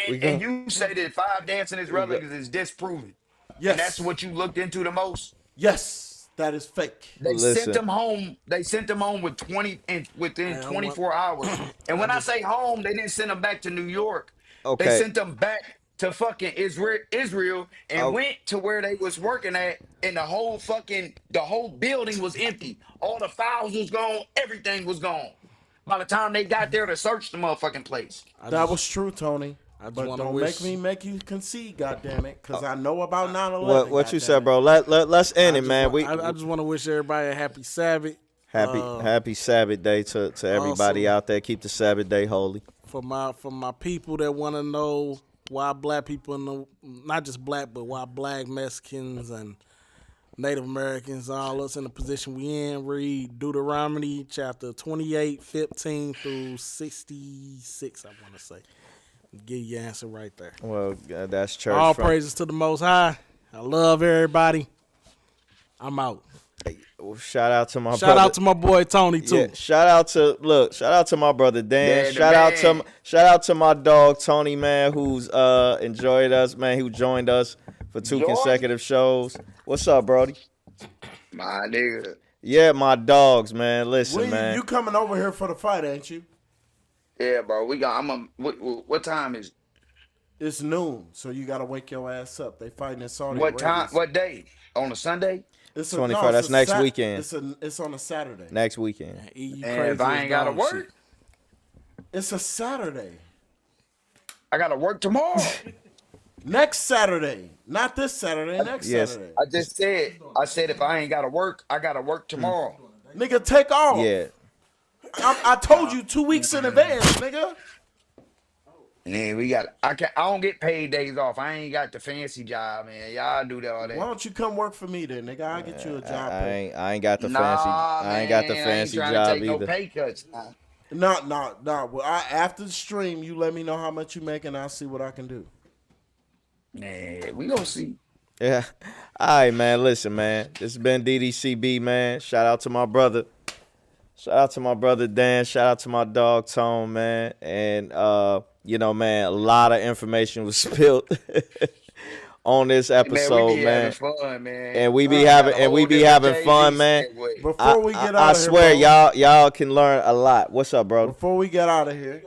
We And gonna you say that 5 dancing his we go. relatives is disproven. And that's Yes, what you looked into the most. yes, that is fake. They sent Listen. him home. They sent him home with 20 and within Man, 24 hours. And when I say home, they didn't send him back to New York. They Okay. sent him back to fucking Israel and Oh, went to where they was working at, and the whole building was empty. All the files was gone, everything was gone. By the time they got there to search the motherfucking place. That was true, Tony. I just But wanna don't wish- make me make you concede, goddammit, because I know about 9/11. what you goddammit. said, bro? Let's end it, man. I just want to wish everybody a happy Sabbath. Happy Sabbath day to everybody also- out there. Keep the Sabbath day holy. For my people that want to know why black people in the, not just black, but why black Mexicans and Native Americans, all us in the position we in, read Deuteronomy chapter 28, 15 through 66, I want to say. Give you your answer right there. Well, that's church. All from- praises to the Most High. I love everybody. I'm out. Shout out to my Shout brother. out to my boy Tony too. Yeah, shout out to my brother Dan. Yeah, the Shout out to my dog Tony, man, who's enjoyed us, man, who joined us for 2 Joy? consecutive shows. What's up, Brody? My nigga. Yeah, my dogs, man. Listen, William, man. you coming over here for the fight, ain't you? Yeah, bro. What time is It's noon, so you gotta wake your ass up. They fighting in Saudi what time? Arabia. What day? On a Sunday? It's 24, that's next weekend. It's on a Saturday. Next weekend. You And crazy if I as ain't gotta dog work, shit. It's a Saturday. I gotta work tomorrow. Next Saturday, not this Saturday. Next Yes. Saturday. I said if I ain't gotta work, I gotta work tomorrow. Nigga, take off. Yeah. I told you 2 weeks in advance, nigga. And I don't get paid days off. I ain't got the fancy job, man. Y'all do all Why that. don't you come work for me then, nigga? I'll get you a job. I ain't got the fancy. Nah, I ain't got the man, fancy I ain't job trying to take either. no pay cuts. No. Well, after the stream, you let me know how much you make, and I'll see what I can do. Man, we gonna see. Yeah. All right, man. Listen, man. This has been DDCB, man. Shout out to my brother. Shout out to my brother Dan. Shout out to my dog Tone, man. And man, a lot of information was spilled on this episode, man. We be man. having fun, man. And we be Got a having whole having different fun, JV man. segue. Before we get out I of here, swear, bro, y'all can learn a lot. What's up, bro? Before we get out of here,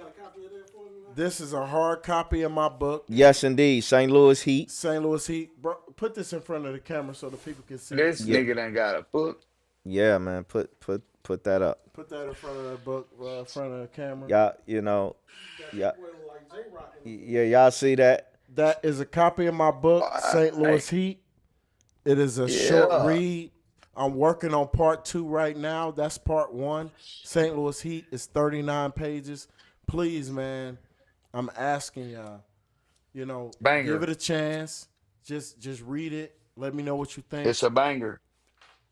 this is a hard copy of my book, Yes, indeed. St. Louis Heat. St. Louis Heat. Bro, put this in front of the camera so the people can see. This nigga done got a book. Yeah, man. Put that up. Put that in front of the book, in front of the camera. Y'all, y'all see that? That is a copy of my book, St. Louis Heat. It is a short read. I'm working on part 2 right now. That's part 1. St. Louis Heat is 39 pages. Please, man, I'm asking y'all, Banger. give it a chance. Just read it. Let me know what you think. It's a banger.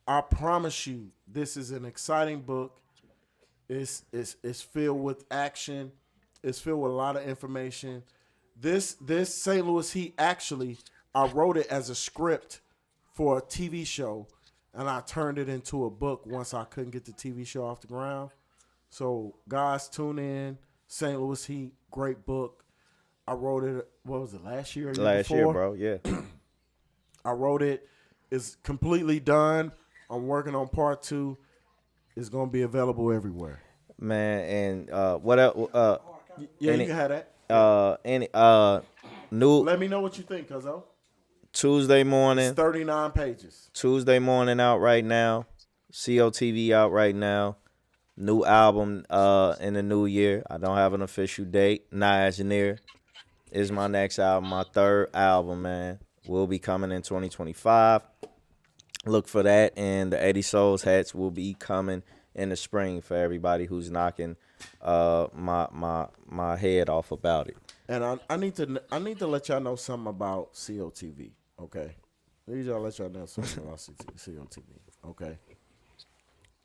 I promise you, this is an exciting book. It's filled with action. It's filled with a lot of information. This St. Louis Heat, actually, I wrote it as a script for a TV show, and I turned it into a book once I couldn't get the TV show off the ground. So, guys, tune in. St. Louis Heat, great book. I wrote it, what was it, last year? Last year, bro. Yeah. I wrote it. It's completely done. I'm working on part 2. It's going to be available everywhere. Man, and what else? Yeah, Any- you can have that. New Let me know what you think, cuzzo. Tuesday It's morning. 39 pages. Tuesday morning out right now. COTV out right now. New album in the new year. I don't have an official date. Niageneer is my next album, my third album, man. Will be coming in 2025. Look for that, and the 80 Souls hats will be coming in the spring for everybody who's knocking my head off about it. And I need to let y'all know something about COTV, okay? I need to let y'all know something about COTV, okay?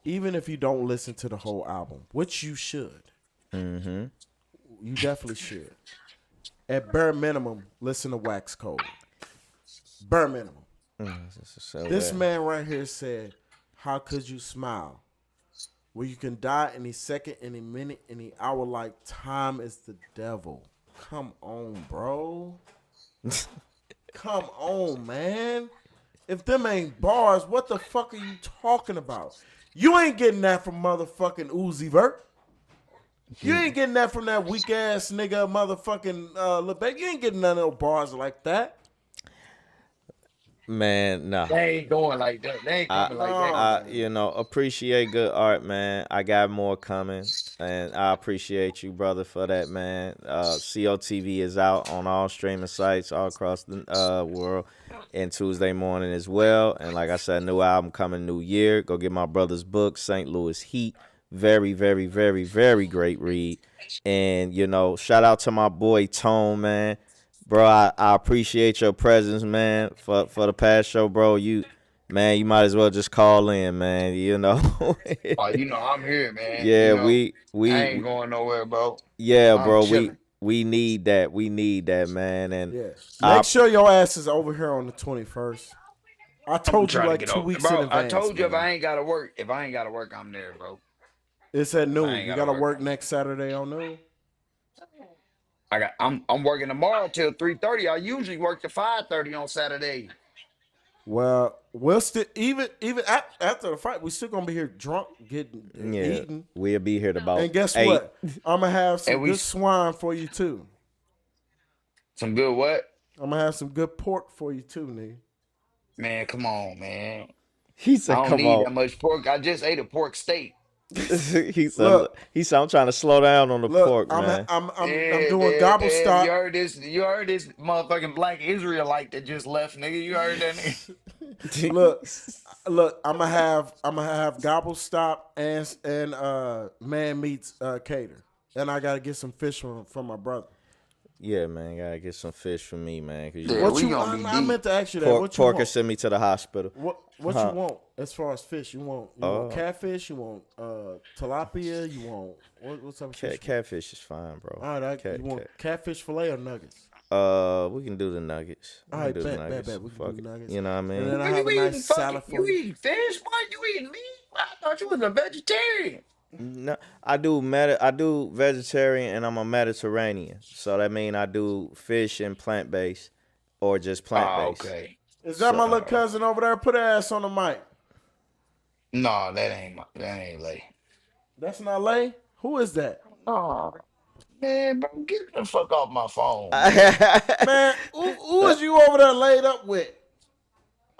Even if you don't listen to the whole album, which you should. Mm-hmm. You definitely should. At bare minimum, listen to Wax Cold. Bare minimum. This man right here said, how could you smile? Well, you can die any second, any minute, any hour, like time is the devil. Come on, bro. Come on, man. If them ain't bars, what the fuck are you talking about? You ain't getting that from motherfucking Uzi Vert. You ain't getting that from that weak ass nigga motherfucking LeBeck. You ain't getting none of those bars like that. Man, nah. They ain't going like that. They ain't coming like that. Appreciate good art, man. I got more coming, and I appreciate you, brother, for that, man. COTV is out on all streaming sites all across the world, and Tuesday morning as well. And like I said, new album coming new year. Go get my brother's book, St. Louis Heat. Very, very, very, very great read. And, shout out to my boy Tone, man. Bro, I appreciate your presence, man, for the past show, bro. You might as well just call in, man, Oh, I'm here, man. Yeah, we I ain't going nowhere, bro. Yeah, I'm bro, chilling. we need that. We need that, man. And yeah. Make sure your ass is over here on the 21st. I told you like 2 weeks in advance. I told you, man. if I ain't gotta work, I'm there, bro. It's at noon. You gotta work. work next Saturday on noon. I'm working tomorrow till 3:30. I usually work to 5:30 on Saturday. Well, we'll still even after the fight, we still gonna be here drunk, getting eating. We'll be here to about. And guess 8. what? I'm gonna have some good swine for you too. Some good what? I'm gonna have some good pork for you too, nigga. Man, come on, man. He said, I don't need that much pork. I just ate a pork steak. he said, I'm trying to slow down on the pork, man. I'm doing gobble stop. You heard this motherfucking black Israelite that just left, nigga. You heard that nigga? Look, I'm gonna have gobble stop and man meats cater. And I gotta get some fish from my brother. Yeah, man, gotta get some fish for me, man. I meant to ask you that. What you pork want? and send me to the hospital. What you want as far as fish? You want catfish? You want tilapia? You want what's up? Catfish is fine, bro. All right, you want catfish fillet or nuggets? We can do the nuggets. All right, bet. We can do nuggets. You know what I mean? And then I have a nice salad for you. You eating fish? Why you eating meat? I thought you was a vegetarian. No, I do vegetarian and I'm a Mediterranean. So that means I do fish and plant-based or just plant-based. Okay. Is that my little cousin over there? Put her ass on the mic. No, that ain't Lay. That's not Lay? Who is that? Oh, man, bro, get the fuck off my phone. Man, who is you over there laid up with?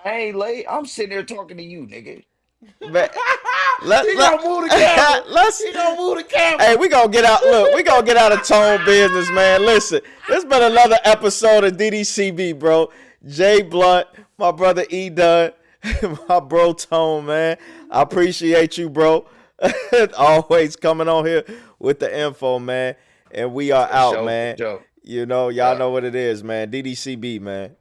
I ain't Lay. I'm sitting there talking to you, nigga. He gonna move the camera. He gonna move the camera. Hey, we gonna get out. Look, we gonna get out of Tone business, man. Listen, this been another episode of DDCB, bro. J Blunt, my brother E Dunn, my bro Tone, man. I appreciate you, bro. Always coming on here with the info, man. And we are out, man. Y'all know what it is, man. DDCB, man.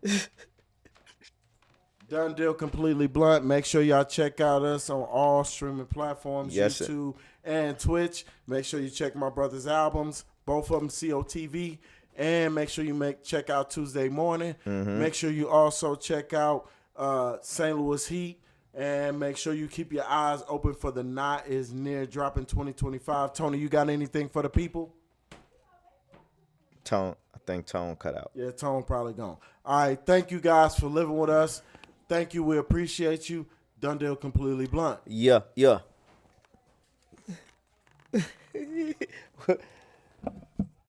Done deal completely blunt. Make sure y'all check out us on all streaming platforms, yes, YouTube and Twitch. Make sure you check my brother's albums, both of them COTV, and make sure you check out Tuesday morning. Mm-hmm. Make sure you also check out St. Louis Heat, and make sure you keep your eyes open for the Night Is Near dropping 2025. Tony, you got anything for the people? I think Tone cut out. Yeah, Tone probably gone. All right, thank you guys for living with us. Thank you. We appreciate you. Done deal completely blunt. Yeah.